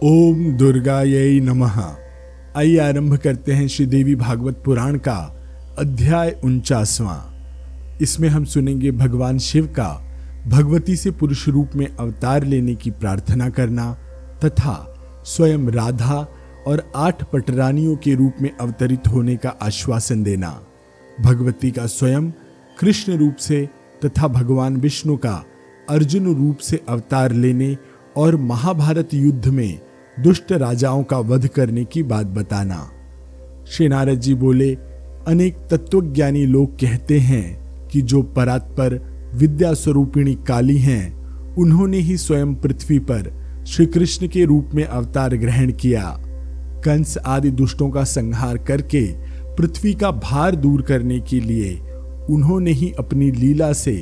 ओम दुर्गायै नमः। आइए आरंभ करते हैं श्री देवी भागवत पुराण का अध्याय 49वां। इसमें हम सुनेंगे भगवान शिव का भगवती से पुरुष रूप में अवतार लेने की प्रार्थना करना तथा स्वयं राधा और 8 पटरानियों के रूप में अवतरित होने का आश्वासन देना। भगवती का स्वयं कृष्ण रूप से तथा भगवान विष्णु का अर्जुन रूप से अवतार लेने और महाभारत युद्ध में दुष्ट राजाओं का वध करने की बात बताना। श्री नारद जी बोले, अनेक तत्वज्ञानी लोग कहते हैं कि जो परात्पर विद्या स्वरूपिणी काली हैं, उन्होंने ही स्वयं पृथ्वी पर श्री कृष्ण के रूप में अवतार ग्रहण किया। कंस आदि दुष्टों का संहार करके पृथ्वी का भार दूर करने के लिए उन्होंने ही अपनी लीला से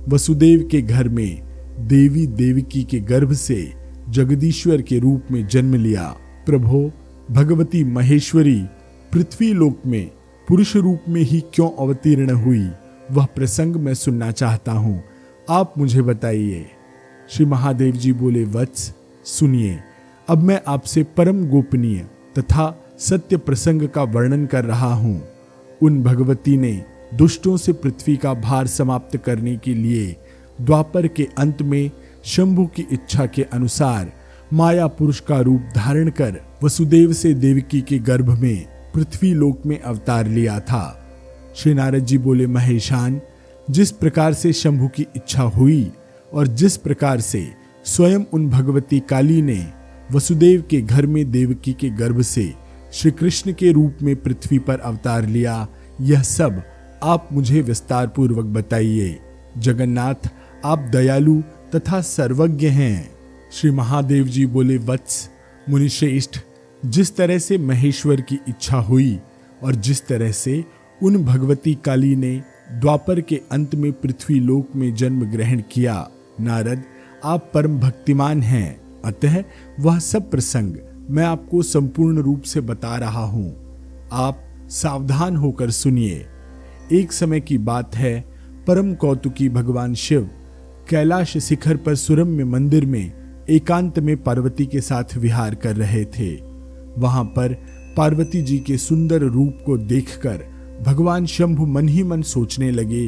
वसुदेव के घर में देवी देवकी के गर्भ से जगदीश्वर के रूप में जन्म लिया। प्रभो, भगवती महेश्वरी पृथ्वी लोक में पुरुष रूप में ही क्यों अवतीर्ण हुई, वह प्रसंग मैं सुनना चाहता हूँ, आप मुझे बताइए। श्री महादेव जी बोले, वत्स सुनिए, अब मैं आपसे परम गोपनीय तथा सत्य प्रसंग का वर्णन कर रहा हूँ। उन भगवती ने दुष्टों से पृथ्वी का भार समाप्त करने के लिए द्वापर के अंत में शंभु की इच्छा के अनुसार माया पुरुष का रूप धारण कर वसुदेव से देवकी के गर्भ में पृथ्वी लोक में अवतार लिया था। श्री नारद जी बोले, महेशान, जिस प्रकार से शंभु की इच्छा हुई और जिस प्रकार से स्वयं उन भगवती काली ने वसुदेव के घर में देवकी के गर्भ से श्री कृष्ण के रूप में पृथ्वी पर अवतार लिया, यह सब आप मुझे विस्तार पूर्वक बताइए। जगन्नाथ, आप दयालु तथा सर्वज्ञ हैं। श्री महादेव जी बोले, वत्स मुनिश्रेष्ठ, जिस तरह से महेश्वर की इच्छा हुई और जिस तरह से उन भगवती काली ने द्वापर के अंत में पृथ्वी लोक में जन्म ग्रहण किया, नारद आप परम भक्तिमान हैं, अतः वह सब प्रसंग मैं आपको संपूर्ण रूप से बता रहा हूँ। आप सावधान होकर सुनिए। एक समय की बात है, परम कौतुकी भगवान शिव कैलाश शिखर पर सुरम्य मंदिर में एकांत में पार्वती के साथ विहार कर रहे थे। वहां पर पार्वती जी के सुंदर रूप को देखकर भगवान शंभु मन ही मन सोचने लगे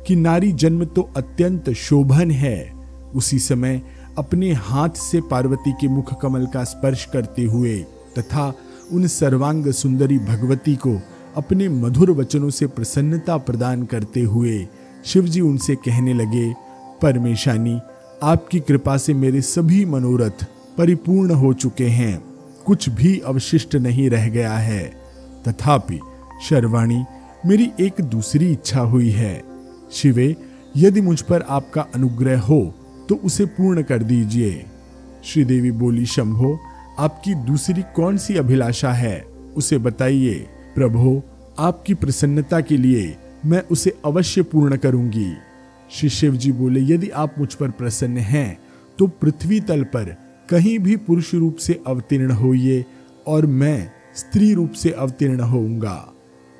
कि नारी जन्म तो अत्यंत शोभन है। उसी समय अपने हाथ से पार्वती के मुख कमल का स्पर्श करते हुए तथा उन सर्वांग सुंदरी भगवती को अपने मधुर वचनों से प्रसन्नता प्रदान करते हुए शिवजी उनसे कहने लगे, परमेशानी, आपकी कृपा से मेरे सभी मनोरथ परिपूर्ण हो चुके हैं, कुछ भी अवशिष्ट नहीं रह गया है। तथापि शर्वाणी, मेरी एक दूसरी इच्छा हुई है। शिवे, यदि मुझ पर आपका अनुग्रह हो तो उसे पूर्ण कर दीजिए। श्रीदेवी बोली, शंभो, आपकी दूसरी कौन सी अभिलाषा है, उसे बताइए। प्रभो, आपकी प्रसन्नता के लिए मैं उसे अवश्य पूर्ण करूंगी। श्री शिव जी बोले, यदि आप मुझ पर प्रसन्न हैं तो पृथ्वी तल पर कहीं भी पुरुष रूप से अवतीर्ण होइए और मैं स्त्री रूप से अवतीर्ण होऊंगा।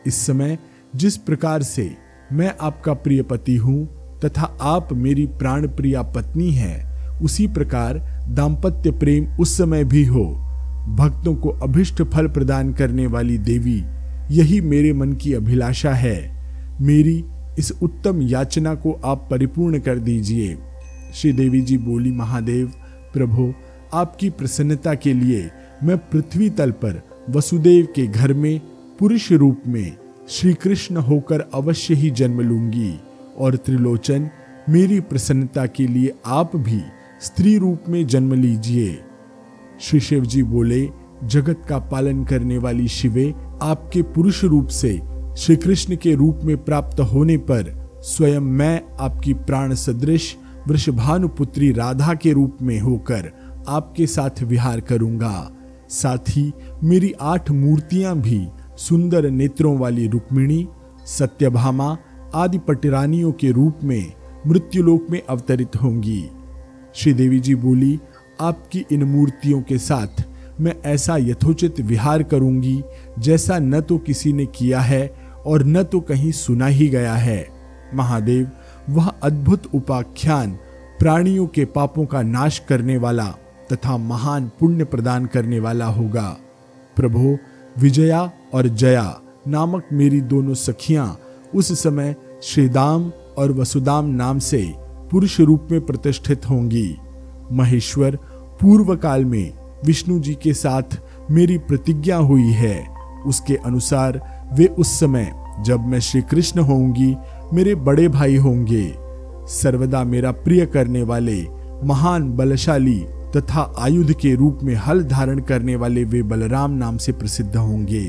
इस समय जिस प्रकार से मैं आपका प्रिय पति हूं तथा आप मेरी प्राण प्रिया पत्नी हैं, उसी प्रकार दाम्पत्य प्रेम उस समय भी हो। भक्तों को अभिष्ट फल प्रदान करने वाली देवी, यही मेरे मन की अभिलाषा है। मेरी इस उत्तम याचना को आप परिपूर्ण कर दीजिए। श्री देवी जी बोली, महादेव, प्रभु, आपकी प्रसन्नता के लिए मैं पृथ्वी तल पर वसुदेव के घर में पुरुष रूप में श्री कृष्ण होकर अवश्य ही जन्म लूंगी और त्रिलोचन, मेरी प्रसन्नता के लिए आप भी स्त्री रूप में जन्म लीजिए। श्री शिव जी बोले, जगत का पालन करने वाली शिवे, आपके पुरुष रूप से श्री कृष्ण के रूप में प्राप्त होने पर स्वयं मैं आपकी प्राण सदृश वृषभानुपुत्री राधा के रूप में होकर आपके साथ विहार करूंगा। साथ ही मेरी 8 मूर्तियां भी सुंदर नेत्रों वाली रुक्मिणी, सत्यभामा आदि पटरानियों के रूप में मृत्युलोक में अवतरित होंगी। श्रीदेवी जी बोली, आपकी इन मूर्तियों के साथ मैं ऐसा यथोचित विहार करूंगी जैसा न तो किसी ने किया है और न तो कहीं सुना ही गया है। महादेव, वह अद्भुत उपाख्यान प्राणियों के पापों का नाश करने वाला तथा महान पुण्य प्रदान करने वाला होगा। प्रभु, विजया और जया नामक मेरी दोनों सखियां उस समय श्रीदाम और वसुदाम नाम से पुरुष रूप में प्रतिष्ठित होंगी। महेश्वर, पूर्व काल में विष्णु जी के साथ मेरी प्रतिज्ञा हुई है, उसके अनुसार वे उस समय जब मैं श्री कृष्ण होंगी मेरे बड़े भाई होंगे। सर्वदा मेरा प्रिय करने वाले, महान बलशाली तथा आयुध के रूप में हल धारण करने वाले वे बलराम नाम से प्रसिद्ध होंगे।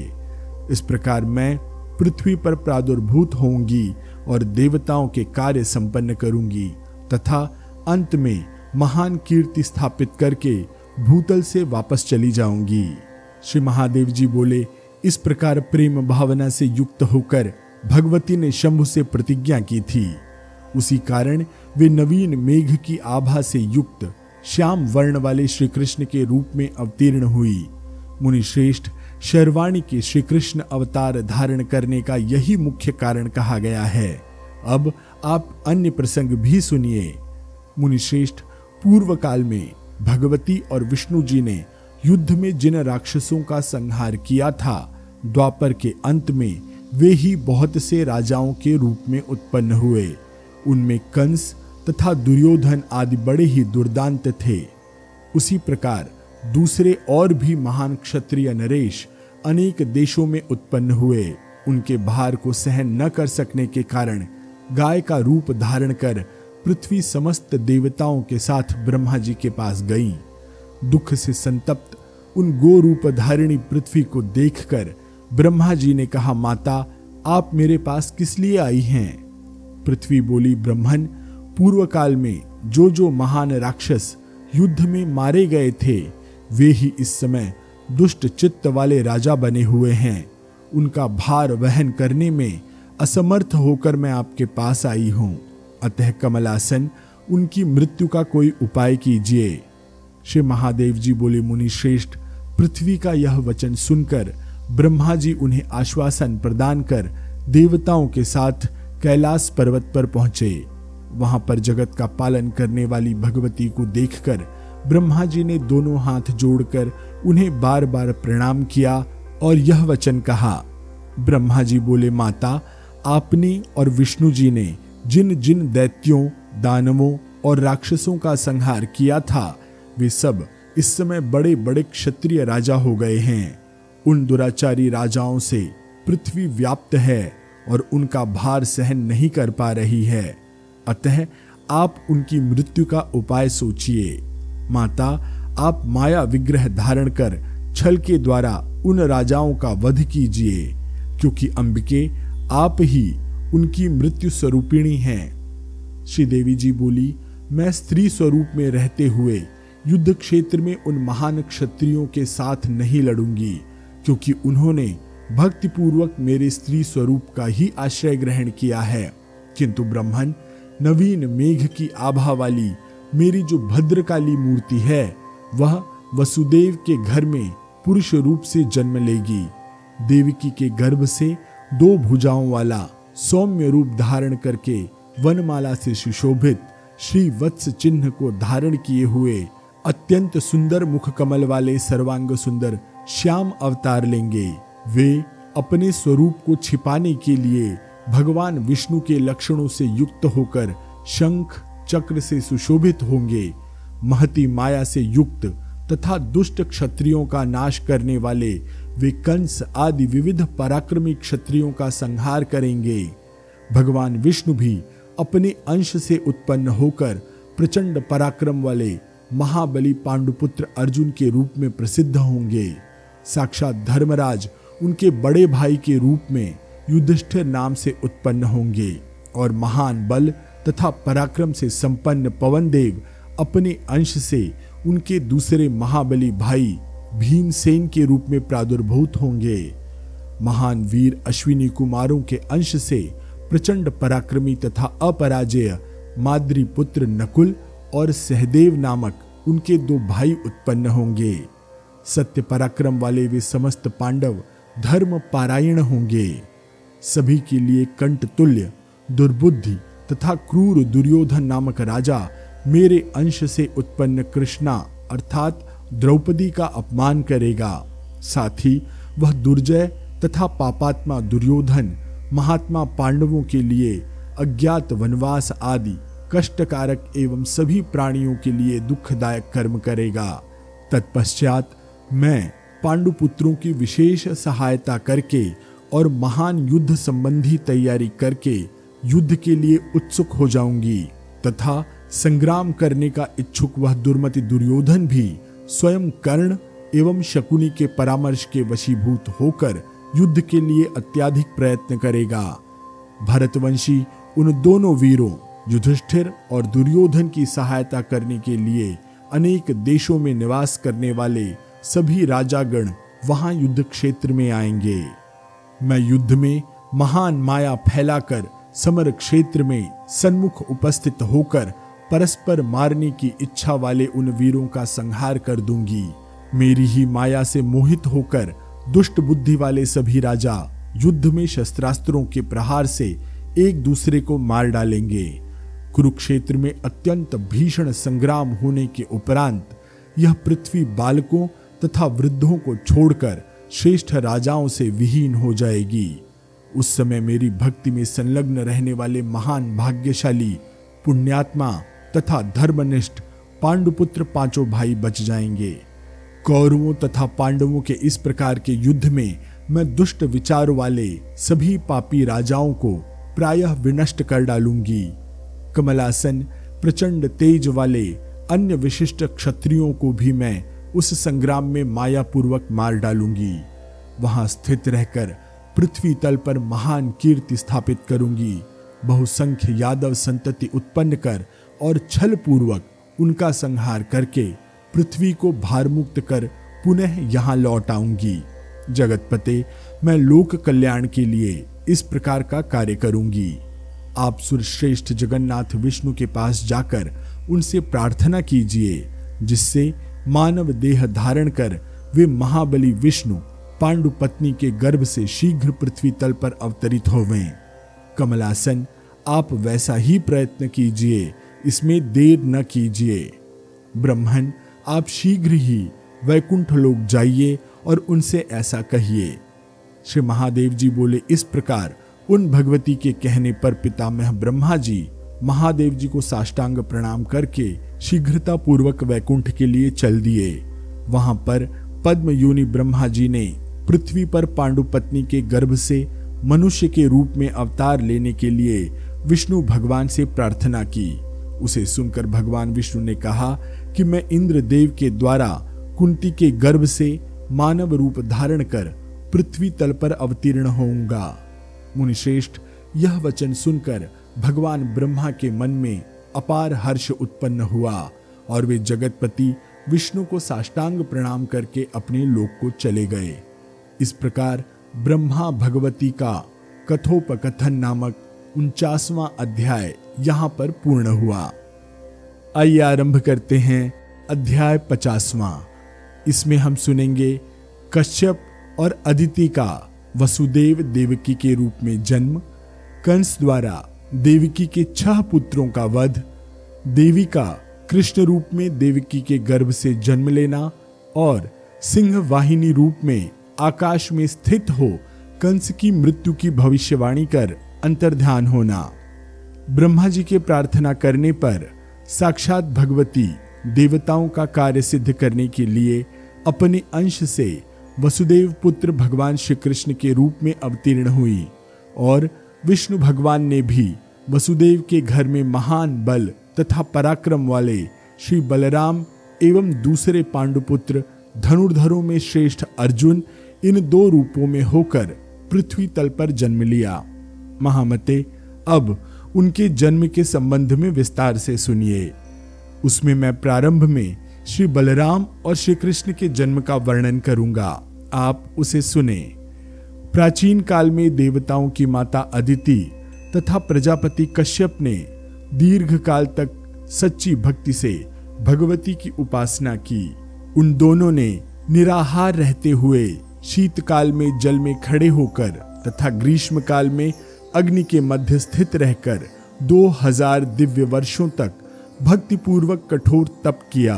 इस प्रकार मैं पृथ्वी पर प्रादुर्भूत होंगी और देवताओं के कार्य संपन्न करूंगी तथा अंत में महान कीर्ति स्थापित करके भूतल से वापस चली जाऊंगी। श्री महादेव जी बोले, इस प्रकार प्रेम भावना से युक्त होकर भगवती ने शंभु से प्रतिज्ञा की थी। उसी कारण वे नवीन मेघ की आभा से युक्त श्याम वर्ण वाले श्री कृष्ण के रूप में अवतीर्ण हुई। मुनि श्रेष्ठ, शर्वाणी के श्री कृष्ण अवतार धारण करने का यही मुख्य कारण कहा गया है। अब आप अन्य प्रसंग भी सुनिए। मुनि श्रेष्ठ, पूर्व काल में भगवती और विष्णु जी ने युद्ध में जिन राक्षसों का संहार किया था, द्वापर के अंत में वे ही बहुत से राजाओं के रूप में उत्पन्न हुए। उनमें कंस तथा दुर्योधन आदि बड़े ही दुर्दांत थे। उसी प्रकार दूसरे और भी महान क्षत्रिय नरेश अनेक देशों में उत्पन्न हुए। उनके भार को सहन न कर सकने के कारण गाय का रूप धारण कर पृथ्वी समस्त देवताओं के साथ ब्रह्मा जी के पास गई। दुख से संतप्त उन गो रूप धारिणी पृथ्वी को देखकर ब्रह्मा जी ने कहा, माता, आप मेरे पास किस लिए आई हैं? पृथ्वी बोली, ब्रह्मन, पूर्व काल में जो महान राक्षस युद्ध में मारे गए थे, वे ही इस समय दुष्ट चित्त वाले राजा बने हुए हैं। उनका भार वहन करने में असमर्थ होकर मैं आपके पास आई हूं। अतः कमलासन, उनकी मृत्यु का कोई उपाय कीजिए। श्री महादेव जी बोले, मुनि श्रेष्ठ, पृथ्वी का यह वचन सुनकर ब्रह्मा जी उन्हें आश्वासन प्रदान कर देवताओं के साथ कैलाश पर्वत पर पहुंचे। वहां पर जगत का पालन करने वाली भगवती को देखकर ब्रह्मा जी ने दोनों हाथ जोड़कर उन्हें बार बार प्रणाम किया और यह वचन कहा। ब्रह्मा जी बोले, माता, आपने और विष्णु जी ने जिन जिन दैत्यों, दानवों और राक्षसों का संहार किया था, वे सब इस समय बड़े बड़े क्षत्रिय राजा हो गए हैं। उन दुराचारी राजाओं से पृथ्वी व्याप्त है और उनका भार सहन नहीं कर पा रही है। अतः आप उनकी मृत्यु का उपाय सोचिए। माता, आप माया विग्रह धारण कर छल के द्वारा उन राजाओं का वध कीजिए, क्योंकि अंबिके आप ही उनकी मृत्यु स्वरूपिणी हैं। श्रीदेवी जी बोली, मैं स्त्री स्वरूप में रहते हुए युद्ध क्षेत्र में उन महान क्षत्रियों के साथ नहीं लड़ूंगी, क्योंकि उन्होंने भक्ति पूर्वक मेरे स्त्री स्वरूप का ही आश्रय ग्रहण किया है। किंतु ब्रह्मन, नवीन मेघ की आभा वाली मेरी जो भद्रकाली मूर्ति है, वह वसुदेव के घर में पुरुष रूप से जन्म लेगी। देवकी के गर्भ से 2 भुजाओं वाला सौम्य रूप धारण करके वनमाला से सुशोभित श्री वत्स चिन्ह को धारण किए हुए अत्यंत सुंदर मुख कमल वाले सर्वांग सुंदर श्याम अवतार लेंगे। वे अपने स्वरूप को छिपाने के लिए भगवान विष्णु के लक्षणों से युक्त होकर शंख चक्र से सुशोभित होंगे। महती माया से युक्त तथा दुष्ट क्षत्रियों का नाश करने वाले वे कंस आदि विविध पराक्रमी क्षत्रियों का संहार करेंगे। भगवान विष्णु भी अपने अंश से उत्पन्न होकर प्रचंड पराक्रम वाले महाबली पांडुपुत्र अर्जुन के रूप में प्रसिद्ध होंगे। साक्षात धर्मराज उनके बड़े भाई के रूप में युधिष्ठिर नाम से उत्पन्न होंगे और महान बल तथा पराक्रम से संपन्न पवनदेव अपने अंश से उनके दूसरे महाबली भाई भीमसेन के रूप में प्रादुर्भूत होंगे। महान वीर अश्विनी कुमारों के अंश से प्रचंड पराक्रमी तथा अपराजेय माद्री पुत्र नकुल और सहदेव नामक उनके 2 भाई उत्पन्न होंगे। सत्य पराक्रम वाले वे समस्त पांडव धर्म पारायण होंगे। सभी के लिए कंठ तुल्य दुर्बुद्धि तथा क्रूर दुर्योधन नामक राजा मेरे अंश से उत्पन्न कृष्णा अर्थात द्रौपदी का अपमान करेगा। साथ ही वह दुर्जय तथा पापात्मा दुर्योधन, महात्मा पांडवों के लिए अज्ञात वनवास आदि कष्टकारक एवं सभी प्राणियों के लिए दुखदायक कर्म करेगा। तत्पश्चात मैं पांडुपुत्रों की विशेष सहायता करके और महान युद्ध संबंधी तैयारी करके युद्ध के लिए उत्सुक हो जाऊंगी तथा संग्राम करने का इच्छुक वह दुर्मति दुर्योधन भी स्वयं कर्ण एवं शकुनी के परामर्श के वशीभूत होकर युद्ध के लिए अत्याधिक प्रयत्न करेगा। भरतवंशी उन दोनों वीरों युधिष्ठिर और दुर्योधन की सहायता करने के लिए अनेक देशों में निवास करने वाले सभी राजागण वहां युद्ध क्षेत्र में आएंगे। मैं युद्ध में महान माया फैलाकर समर क्षेत्र में सन्मुख उपस्थित होकर परस्पर मारने की इच्छा वाले उन वीरों का संहार कर दूंगी। मेरी ही माया से मोहित होकर दुष्ट बुद्धि वाले सभी राजा युद्ध में शस्त्रास्त्रों के प्रहार से एक दूसरे को मार डालेंगे। कुरुक्षेत्र में अत्यंत भीषण संग्राम होने के उपरांत यह पृथ्वी बालकों तथा वृद्धों को छोड़कर श्रेष्ठ राजाओं से विहीन हो जाएगी। उस समय मेरी भक्ति में संलग्न रहने वाले महान भाग्यशाली पुण्यात्मा तथा धर्मनिष्ठ पांडुपुत्र पांचों भाई बच जाएंगे। कौरवों तथा पांडवों के इस प्रकार के युद्ध में मैं दुष्ट विचार वाले सभी पापी राजाओं को प्रायः विनष्ट कर डालूंगी। कमलासन प्रचंड तेज वाले अन्य विशिष्ट क्षत्रियों को भी मैं उस संग्राम में मायापूर्वक मार डालूंगी। वहां स्थित रहकर पृथ्वी तल पर महान कीर्ति स्थापित करूंगी। बहुसंख्य यादव संतति उत्पन्न कर और छल पूर्वक उनका संहार करके पृथ्वी को भार मुक्त कर पुनः यहाँ लौट आऊंगी। जगतपते, मैं लोक कल्याण के लिए इस प्रकार का कार्य करूंगी। आप सुरश्रेष्ठ जगन्नाथ विष्णु के पास जाकर उनसे प्रार्थना कीजिए, जिससे मानव देह धारण कर वे महाबली विष्णु पांडु पत्नी के गर्भ से शीघ्र पृथ्वी तल पर अवतरित होवें। कमलासन, आप वैसा ही प्रयत्न कीजिए, इसमें देर न कीजिए। ब्रह्मन, आप शीघ्र ही वैकुंठ लोक जाइए और उनसे ऐसा कहिए। श्री महादेव जी बोले। इस प्रकार उन भगवती के कहने पर पितामह ब्रह्मा जी महादेव जी को साष्टांग प्रणाम करके शीघ्रता पूर्वक वैकुंठ के लिए चल दिए। वहां पर पद्म योनि ब्रह्मा जी ने पृथ्वी पर पांडु पत्नी के गर्भ से मनुष्य के रूप में अवतार लेने के लिए विष्णु भगवान से प्रार्थना की। उसे सुनकर भगवान विष्णु ने कहा कि मैं इंद्रदेव के द्वारा कुंती के गर्भ से मानव रूप धारण कर पृथ्वी तल पर अवतीर्ण होऊंगा। मुनिश्रेष्ठ, यह वचन सुनकर भगवान ब्रह्मा के मन में अपार हर्ष उत्पन्न हुआ और वे जगतपति विष्णु को साष्टांग प्रणाम करके अपने लोक को चले गए। इस प्रकार ब्रह्मा भगवती का कथोपकथन नामक 49वां अध्याय यहाँ पर पूर्ण हुआ। आइए आरंभ करते हैं अध्याय 50वां। इसमें हम सुनेंगे कश्यप और अदिति का वसुदेव देवकी के रूप में जन्म, कंस द्वारा देवकी के 6 पुत्रों का वध, देवी का कृष्ण रूप में देवकी के गर्भ से जन्म लेना और सिंह वाहिनी रूप में आकाश में स्थित हो कंस की मृत्यु की भविष्यवाणी कर अंतर्ध्यान होना। ब्रह्मा जी के प्रार्थना करने पर साक्षात भगवती देवताओं का कार्य सिद्ध करने के लिए अपने अंश से वसुदेव पुत्र भगवान श्री कृष्ण के रूप में अवतीर्ण हुई और विष्णु भगवान ने भी वसुदेव के घर में महान बल तथा पराक्रम वाले श्री बलराम एवं दूसरे पांडुपुत्र धनुर्धरों में श्रेष्ठ अर्जुन इन 2 रूपों में होकर पृथ्वी तल पर जन्म लिया। महामते, अब उनके जन्म के संबंध में विस्तार से सुनिए। उसमें मैं प्रारंभ में श्री बलराम और श्री कृष्ण के जन्म का वर्णन करूंगा, आप उसे सुने। प्राचीन काल में देवताओं की माता अदिति तथा प्रजापति कश्यप ने दीर्घ काल तक सच्ची भक्ति से भगवती की उपासना की। उन दोनों ने निराहार रहते हुए शीतकाल में जल में खड़े होकर तथा ग्रीष्म काल में अग्नि के मध्य स्थित रहकर 2000 दिव्य वर्षों तक भक्तिपूर्वक कठोर तप किया।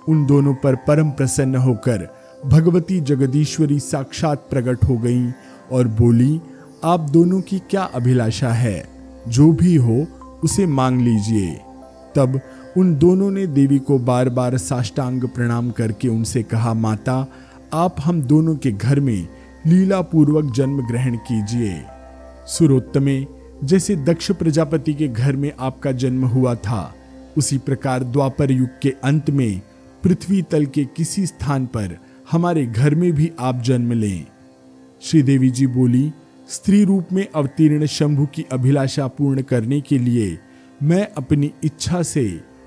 उन दोनों पर परम प्रसन्न होकर भगवती जगदीश्वरी साक्षात प्रकट हो गईं और बोली, आप दोनों की क्या अभिलाषा है? जो भी हो उसे मांग लीजिए। तब उन दोनों ने देवी को बार बार साष्टांग प्रणाम करके उनसे कहा, माता, आप हम दोनों के घर में लीला पूर्वक जन्म ग्रहण कीजिए। सुरोत्तमे, जैसे दक्ष प्रजापति के घर में आपका जन्म हुआ था, उसी प्रकार द्वापर युग के अंत में पृथ्वी तल के किसी स्थान पर हमारे घर में भी आप जन्म लें। श्रीदेवी जी बोली, स्त्री रूप में अवतीर्ण शंभु की अभिलाषा पूर्ण करने के लिए मैं अपनी इच्छा से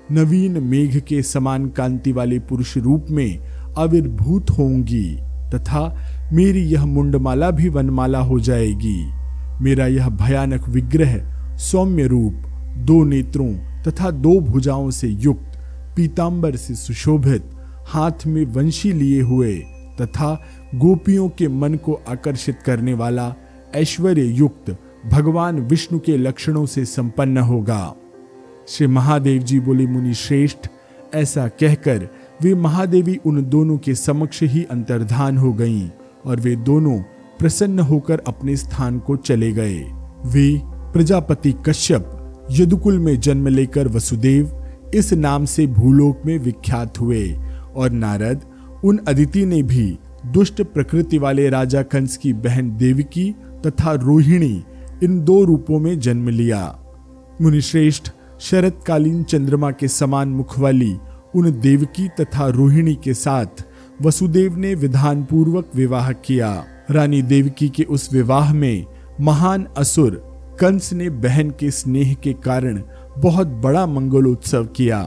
नवीन मेघ के समान कांति वाले पुरुष रूप में आविर्भूत होंगी तथा मेरी यह मुंडमाला भी वनमाला हो जाएगी। मेरा यह भयानक विग्रह सौम्य रूप, 2 नेत्रों तथा 2 भुजाओं से युक्त, पीतांबर से सुशोभित, हाथ में वंशी लिए हुए तथा गोपियों के मन को आकर्षित करने वाला ऐश्वर्य युक्त भगवान विष्णु के लक्षणों से संपन्न होगा। श्री महादेव जी बोले, मुनि श्रेष्ठ, ऐसा कहकर वे महादेवी उन दोनों के समक्ष ही अंतर्धान हो गईं और वे दोनों प्रसन्न होकर अपने स्थान को चले गए। वे प्रजापति कश्यप यदुकुल में जन्म लेकर वसुदेव इस नाम से भूलोक में विख्यात हुए और नारद उन अदिति ने भी दुष्ट प्रकृति वाले राजा कंस की बहन देवकी तथा रोहिणी इन 2 रूपों में जन्म लिया। मुनिश्रेष्ठ, शरतकालीन चंद्रमा के समान मुख वाली उन देवकी तथा रोहिणी के साथ वसुदेव ने विधान पूर्वक विवाह किया। रानी देवकी के उस विवाह में महान असुर कंस ने बहन के स्नेह के कारण बहुत बड़ा मंगलोत्सव किया।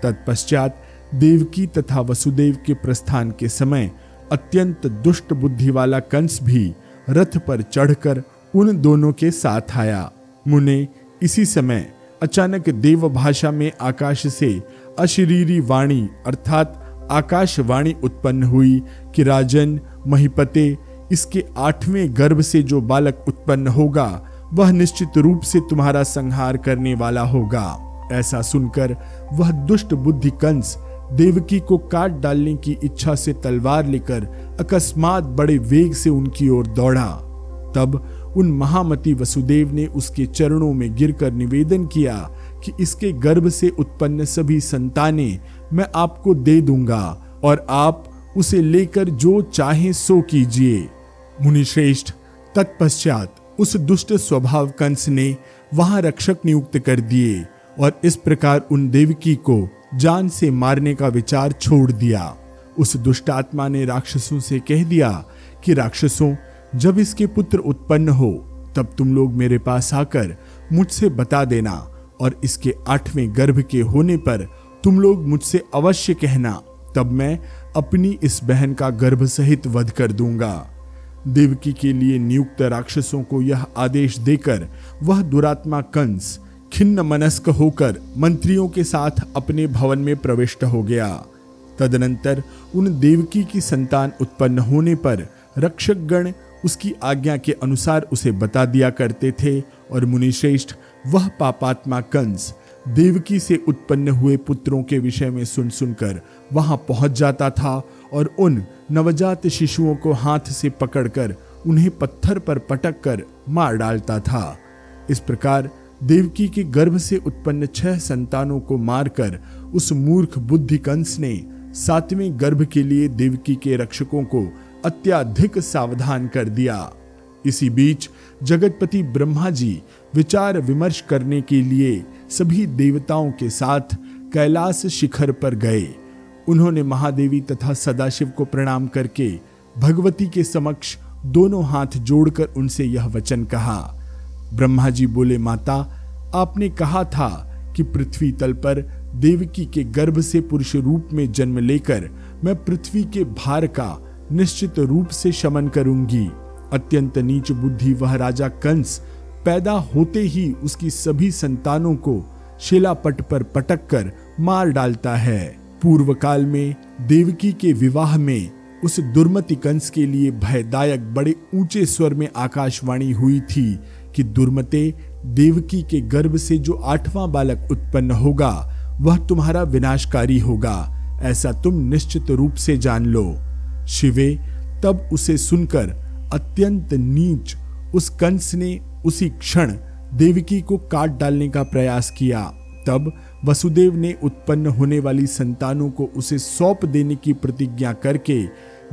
तत्पश्चात देवकी तथा वसुदेव के प्रस्थान के समय अत्यंत दुष्ट बुद्धि वाला कंस भी रथ पर चढ़कर उन दोनों के साथ आया। मुने, इसी समय अचानक देव भाषा में आकाश से अशरीरी वाणी अर्थात आकाशवाणी उत्पन्न हुई कि राजन महिपते, इसके 8वें गर्भ से जो बालक उत्पन्न होगा वह निश्चित रूप से तुम्हारा संहार करने वाला होगा। ऐसा सुनकर वह दुष्ट बुद्धि कंस देवकी को काट डालने की इच्छा से तलवार लेकर अकस्मात बड़े वेग से उनकी ओर दौड़ा। तब उन महामती वसुदेव ने उसके चरणों में गिरकर निवेदन किया कि इसके गर्भ से उत्पन्न सभी संतानें मैं आपको दे दूंगा और आप उसे लेकर जो चाहें सो कीजिए। मुनिश्रेष्ठ, तत्पश्चात उस दुष्ट स्वभाव कंस ने वहां रक्षक नियुक्त कर दिए और इस प्रकार उन देवकी को जान से मारने का विचार छोड़ दिया। उस दुष्ट आत्मा ने राक्षसों से कह दिया कि राक्षसों, जब इसके पुत्र उत्पन्न हो तब तुम लोग मेरे पास आकर मुझसे बता देना और इसके 8वें गर्भ के होने पर तुम लोग मुझसे अवश्य कहना, तब मैं अपनी इस बहन का गर्भ सहित वध कर दूंगा। देवकी के लिए नियुक्त राक्षसों को यह आदेश देकर वह दुरात्मा कंस खिन्न मनस्क होकर मंत्रियों के साथ अपने भवन में प्रविष्ट हो गया। तदनंतर उन देवकी की संतान उत्पन्न होने पर रक्षकगण उसकी आज्ञा के अनुसार उसे बता दिया करते थे और मुनिश्रेष्ठ, वह पापात्मा कंस देवकी से उत्पन्न हुए पुत्रों के विषय में सुन सुनकर वहां पहुंच जाता था और उन नवजात शिशुओं को हाथ से पकड़कर उन्हें पत्थर पर पटक कर मार डालता था। इस प्रकार देवकी के गर्भ से उत्पन्न 6 संतानों को मारकर उस मूर्ख बुद्धि कंस ने 7वें गर्भ के लिए देवकी के रक्षकों को अत्याधिक सावधान कर दिया। इसी बीच जगतपति ब्रह्मा जी विचार विमर्श करने के लिए सभी देवताओं के साथ कैलाश शिखर पर गए। उन्होंने महादेवी तथा सदाशिव को प्रणाम करके भगवती के समक्ष दोनों हाथ जोड़कर उनसे यह वचन कहा। ब्रह्मा जी बोले, माता, आपने कहा था कि पृथ्वी तल पर देवकी के गर्भ से पुरुष रूप में जन्म लेकर मैं पृथ्वी के भार का निश्चित रूप से शमन करूंगी। अत्यंत नीच बुद्धि वह राजा कंस पैदा होते ही उसकी सभी संतानों को शिलापट पर पटक कर मार डालता है। पूर्व काल में देवकी के विवाह में उस दुर्मति कंस के लिए भयदायक बड़े ऊंचे स्वर में आकाशवाणी हुई थी कि दुर्मते, देवकी के गर्भ से जो 8वां बालक उत्पन्न होगा वह तुम्हारा विनाशकारी होगा। ऐसा तुम निश्चित रूप से जान लो। शिवे तब उसे सुनकर अत्यंत नीच उस कंस ने उसी क्षण देवकी को काट डालने का प्रयास किया। तब वसुदेव ने उत्पन्न होने वाली संतानों को उसे सौंप देने की प्रतिज्ञा करके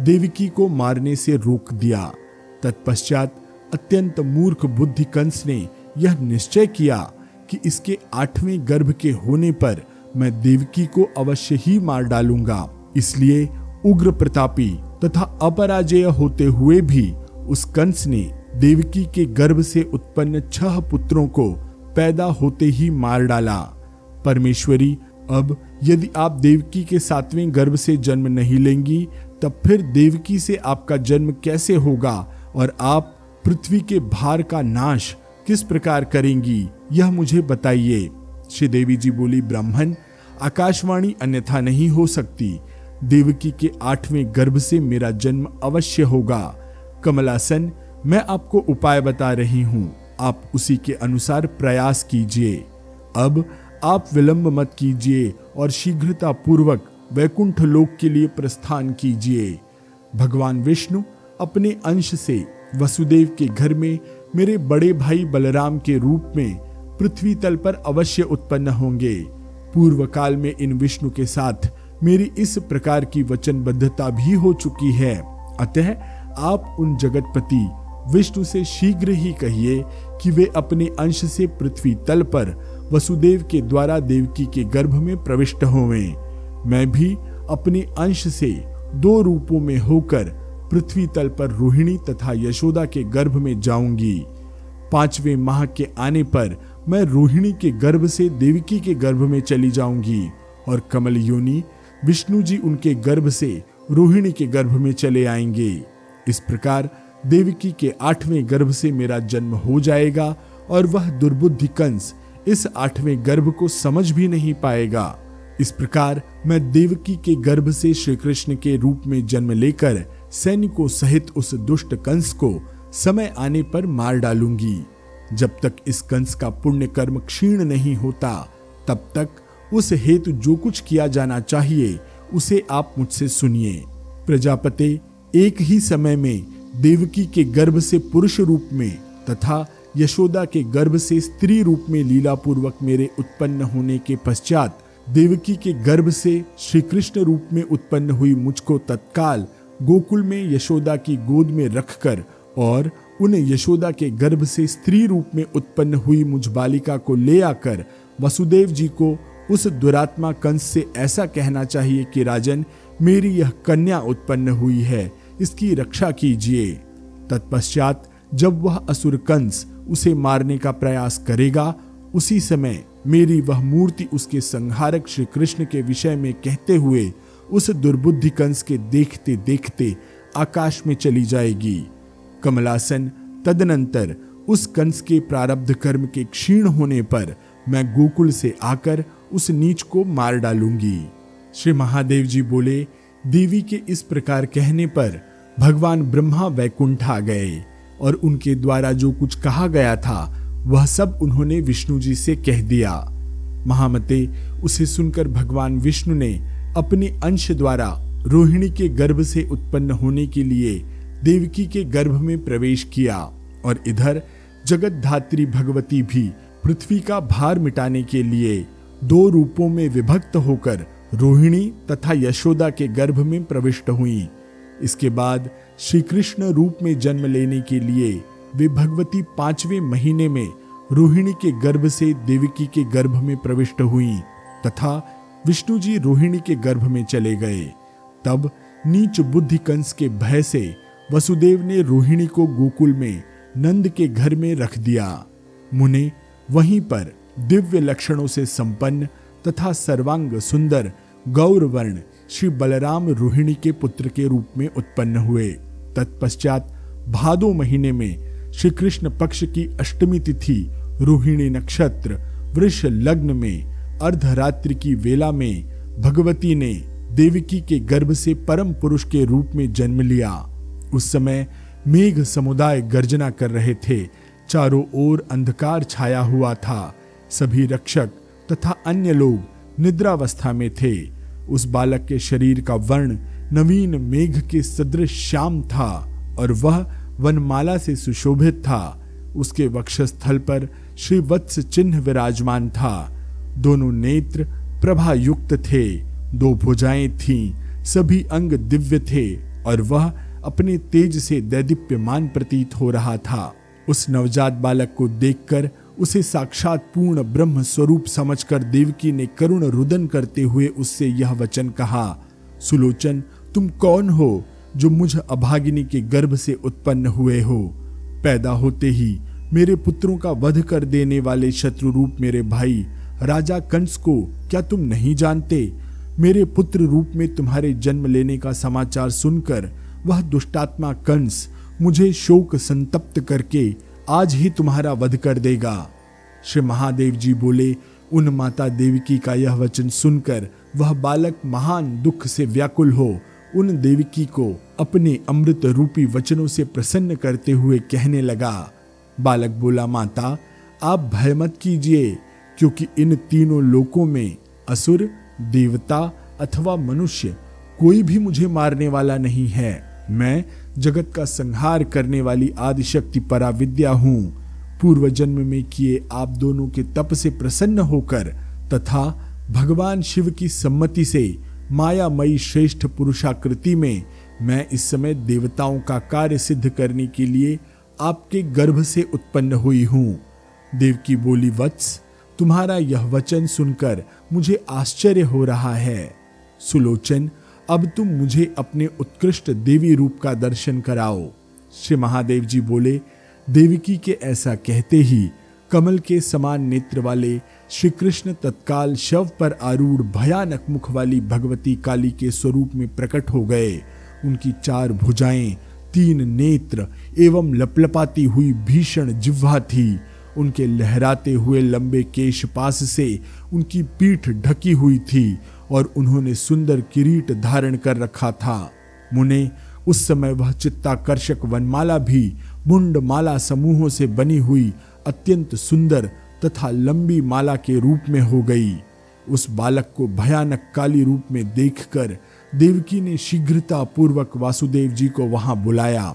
देवकी को मारने से रोक दिया। तत्पश्चात अत्यंत मूर्ख बुद्धि कंस ने यह निश्चय किया कि इसके 8वें गर्भ के होने पर मैं देवकी को अवश्य ही मार डालूंगा। इसलिए उग्र प्रतापी तथा अपराजेय होते हुए भी उस कंस ने देवकी के गर्भ से उत्पन्न 6 पुत्रों को पैदा होते ही मार डाला। परमेश्वरी, अब यदि आप देवकी के 7वें गर्भ से जन्म नहीं लेंगी, तब फिर देवकी से आपका जन्म कैसे होगा और आप पृथ्वी के भार का नाश किस प्रकार करेंगी, यह मुझे बताइए। श्रीदेवी जी बोली, ब्राह्मण, आकाशवाणी अन्यथा नहीं हो सकती। देवकी के 8वें गर्भ से मेरा जन्म अवश्य होगा। कमलासन, मैं आपको उपाय बता रही हूं, आप उसी के अनुसार प्रयास कीजिए। अब आप विलंब मत कीजिए और शीघ्रता पूर्वक वैकुंठ लोक के लिए प्रस्थान कीजिए। भगवान विष्णु अपने अंश से वसुदेव के घर में मेरे बड़े भाई बलराम के रूप में पृथ्वी तल पर अवश्य उत्पन्न होंगे। पूर्व काल में इन विष्णु के साथ मेरी इस प्रकार की वचनबद्धता भी हो चुकी है। अतः आप उन जगतपति विष्णु से शीघ्र ही कहिए कि वे अपने अंश से पृथ्वी तल पर वसुदेव के द्वारा देवकी के गर्भ में प्रविष्ट होवें। मैं भी अपने अंश से 2 रूपों में होकर पृथ्वी तल पर रोहिणी तथा यशोदा के गर्भ में जाऊंगी। 5वें माह के आने पर मैं रोहिणी के गर्भ से देवकी के गर्भ में चली जाऊंगी और कमल योनि विष्णु जी उनके गर्भ से रोहिणी के गर्भ में चले आएंगे। इस प्रकार देवकी के 8वें गर्भ से मेरा जन्म हो जाएगा और वह दुर्बुद्धि कंस इस 8वें गर्भ को समझ भी नहीं पाएगा। इस प्रकार मैं देवकी के गर्भ से श्री कृष्ण के रूप में जन्म लेकर सैनिकों सहित उस दुष्ट कंस को समय आने पर मार डालूंगी। जब तक इस कंस का पुण्य कर्म क्षीण नहीं होता, तब तक उस हेतु जो कुछ किया जाना चाहिए उसे आप मुझसे सुनिए। प्रजापति, एक ही समय में देवकी के गर्भ से पुरुष रूप में तथा यशोदा के गर्भ से स्त्री रूप में लीला पूर्वक मेरे उत्पन्न होने के पश्चात देवकी के गर्भ से श्री कृष्ण रूप में उत्पन्न हुई मुझको तत्काल गोकुल में यशोदा की गोद में रखकर और उन यशोदा के गर्भ से स्त्री रूप में उत्पन्न हुई मुझ बालिका को ले आकर वसुदेव जी को उस दुरात्मा कंस से ऐसा कहना चाहिए कि राजन, मेरी यह कन्या उत्पन्न हुई है, इसकी रक्षा कीजिए। तत्पश्चात जब वह असुर कंस उसे मारने का प्रयास करेगा, उसी समय मेरी वह मूर्ति उसके संहारक श्री कृष्ण के विषय में कहते हुए उस दुर्बुद्धि कंस के देखते देखते आकाश में चली जाएगी। कमलासन, तदनंतर उस कंस के प्रारब्ध कर्म के क्षीण होने पर मैं गोकुल से आकर उस नीच को मार डालूंगी। श्री महादेव जी बोले, देवी के इस प्रकार कहने पर भगवान ब्रह्मा वैकुंठ आ गए और उनके द्वारा जो कुछ कहा गया था वह सब उन्होंने विष्णु जी से कह दिया। महामते, उसे सुनकर भगवान विष्णु ने अपने अंश द्वारा रोहिणी के गर्भ से उत्पन्न होने के लिए देवकी के गर्भ में प्रवेश किया और इधर जगत धात्री भगवती भी पृथ्वी का भार मिटाने के लिए 2 रूपों में विभक्त होकर रोहिणी तथा यशोदा के गर्भ में प्रविष्ट हुई। इसके बाद श्री कृष्ण रूप में जन्म लेने के लिए वे भगवती 5वें महीने में रोहिणी के गर्भ से देवकी के गर्भ में प्रविष्ट हुई तथा विष्णु जी रोहिणी के गर्भ में चले गए। तब नीच बुद्धि कंस के भय से वसुदेव ने रोहिणी को गोकुल में नंद के घर में रख दिया। मुने वहीं पर दिव्य लक्षणों से संपन्न तथा सर्वांग सुंदर गौरवर्ण श्री बलराम रोहिणी के पुत्र के रूप में उत्पन्न हुए। तत्पश्चात भादो महीने में श्री कृष्ण पक्ष की अष्टमी तिथि रोहिणी नक्षत्र वृष लग्न में अर्धरात्रि की वेला में भगवती ने देवकी के गर्भ से परम पुरुष के रूप में जन्म लिया। उस समय मेघ समुदाय गर्जना कर रहे थे, चारों ओर अंधकार छाया हुआ था। सभी रक्षक तथा अन्य लोग निद्रावस्था में थे। उस बालक के शरीर का वर्ण नवीन मेघ के सदृश श्याम था और वह वनमाला से सुशोभित था। उसके वक्षस्थल पर श्रीवत्स चिन्ह विराजमान था। दोनों नेत्र प्रभा युक्त थे, 2 भुजाएं थीं, सभी अंग दिव्य थे और वह अपने तेज से दैदीप्यमान प्रतीत हो रहा था। उस नवजात बालक को देखकर उसे साक्षात पूर्ण ब्रह्म स्वरूप समझकर देवकी ने करुण रुदन करते हुए उससे यह वचन कहा, सुलोचन, तुम कौन हो जो मुझ अभागिनी के गर्भ से उत्पन्न हुए हो? पैदा होते ही मेरे पुत्रों का वध कर देने वाले शत्रु रूप मेरे भाई राजा कंस को क्या तुम नहीं जानते? मेरे पुत्र रूप में तुम्हारे जन्म लेने का समाचार सुनकर वह दुष्टात्मा कंस मुझे शोक संतप्त करके आज ही तुम्हारा वध कर देगा। श्री महादेव जी बोले, उन माता देवकी का यह वचन सुनकर वह बालक महान दुख से व्याकुल हो उन देवकी को अपने अमृत रूपी वचनों से प्रसन्न करते हुए कहने लगा। बालक बोला, माता आप भय मत कीजिए, क्योंकि इन तीनों लोकों में असुर, देवता अथवा मनुष्य कोई भी मुझे मारने वाला नहीं है। मैं जगत का संहार करने वाली आदिशक्ति पराविद्या हूँ। पूर्व जन्म में किए आप दोनों के तप से प्रसन्न होकर तथा भगवान शिव की सम्मति से मायामयी श्रेष्ठ पुरुषाकृति में मैं इस समय देवताओं का कार्य सिद्ध करने के लिए आपके गर्भ से उत्पन्न हुई हूँ। देवकी बोली, वत्स, तुम्हारा यह वचन सुनकर मुझे आश्चर्य हो रहा है। सुलोचन, अब तुम मुझे अपने उत्कृष्ट देवी रूप का दर्शन कराओ। श्री महादेव जी बोले। देवकी के ऐसा कहते ही कमल के समान नेत्र वाले श्री कृष्ण तत्काल शव पर आरूढ़ भयानक मुख वाली भगवती काली के स्वरूप में प्रकट हो गए। उनकी 4 भुजाएं, 3 नेत्र एवं लपलपाती हुई भीषण जिह्वा थी। उनके लहराते हुए लंबे केश पास से उनकी पीठ ढकी हुई थी और उन्होंने सुंदर किरीट धारण कर रखा था। मुने, उस समय वह चित्ताकर्षक वनमाला भी मुंडमाला समूहों से बनी हुई अत्यंत सुंदर तथा लंबी माला के रूप में हो गई। उस बालक को भयानक काली रूप में देखकर देवकी ने शीघ्रता पूर्वक वासुदेव जी को वहां बुलाया।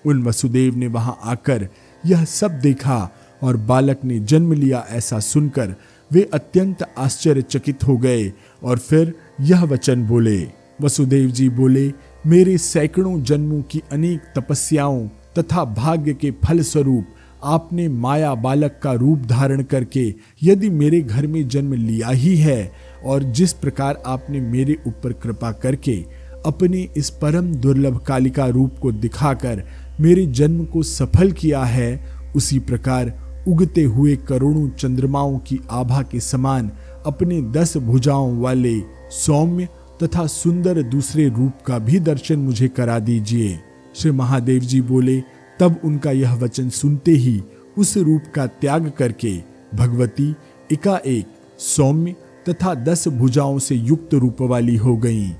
उन वसुदेव ने वहां आकर यह सब देखा और बालक ने जन्म लिया ऐसा सुनकर वे अत्यंत आश्चर्यचकित हो गए और फिर यह वचन बोले। वसुदेव जी बोले, मेरे सैकड़ों जन्मों की अनेक तपस्याओं तथा भाग्य के फल स्वरूप आपने माया बालक का रूप धारण करके यदि मेरे घर में जन्म लिया ही है और जिस प्रकार आपने मेरे ऊपर कृपा करके अपने इस परम दुर्लभ कालिका रूप को दिखाकर मेरे जन्म को सफल किया है, उसी प्रकार उगते हुए करोड़ों चंद्रमाओं की आभा के समान अपने 10 भुजाओं वाले सौम्य तथा सुंदर दूसरे रूप का भी दर्शन मुझे करा दीजिए। श्री महादेव जी बोले। तब उनका यह वचन सुनते ही उस रूप का त्याग करके भगवती एकाएक सौम्य तथा 10 भुजाओं से युक्त रूप वाली हो गईं।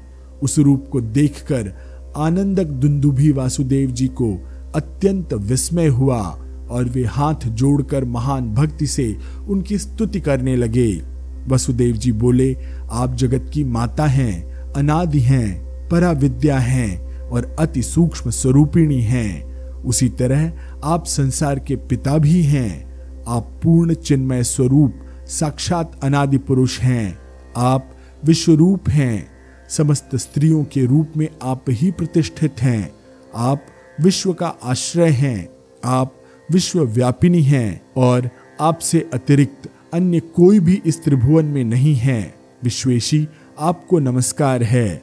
उस रूप को देखकर आनंदक दुंदुभी वासुदेव जी को अत्यंत विस्मय हुआ और वे हाथ जोड़कर महान भक्ति से उनकी स्तुति करने लगे। वसुदेव जी बोले, आप जगत की माता हैं, अनादि हैं, पराविद्या हैं और अति सूक्ष्म स्वरूपिणी हैं। उसी तरह आप संसार के पिता भी हैं। आप पूर्ण चिन्मय स्वरूप साक्षात अनादि पुरुष हैं। आप विश्वरूप हैं। समस्त स्त्रियों के रूप में आप ही प्रतिष्ठित हैं। आप विश्व का आश्रय हैं। आप विश्वव्यापिनी हैं और आपसे अतिरिक्त अन्य कोई भी इस त्रिभुवन में नहीं है। विश्वेशी, आपको नमस्कार है।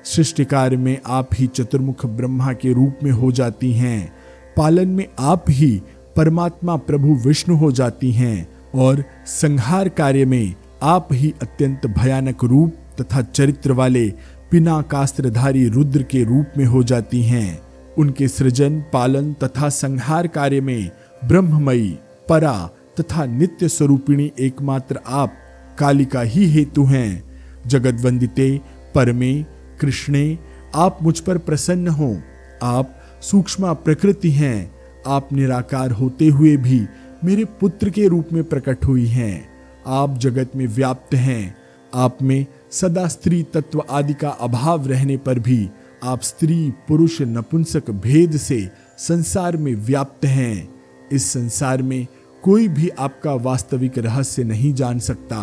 सृष्टि कार्य में आप ही चतुर्मुख ब्रह्मा के रूप में हो जाती हैं। पालन में आप ही परमात्मा प्रभु विष्णु हो जाती हैं और संहार कार्य में आप ही अत्यंत भयानक रूप तथा चरित्र वाले पिनाकास्त्रधारी रुद्र के रूप में हो जाती हैं। उनके सृजन, पालन तथा संहार कार्य में ब्रह्ममयी, परा तथा नित्य स्वरूपिणी एकमात्र आप कालिका ही हेतु हैं। जगत वंदिते, परमे, कृष्णे, आप मुझ पर प्रसन्न हो। आप सूक्ष्म प्रकृति हैं। आप निराकार होते हुए भी मेरे पुत्र के रूप में प्रकट हुई हैं। आप जगत में व्याप्त हैं। आप में सदा स्त्री तत्व आदि का अभाव रहने पर भी आप स्त्री पुरुष नपुंसक भेद से संसार में व्याप्त हैं। इस संसार में कोई भी आपका वास्तविक रहस्य नहीं जान सकता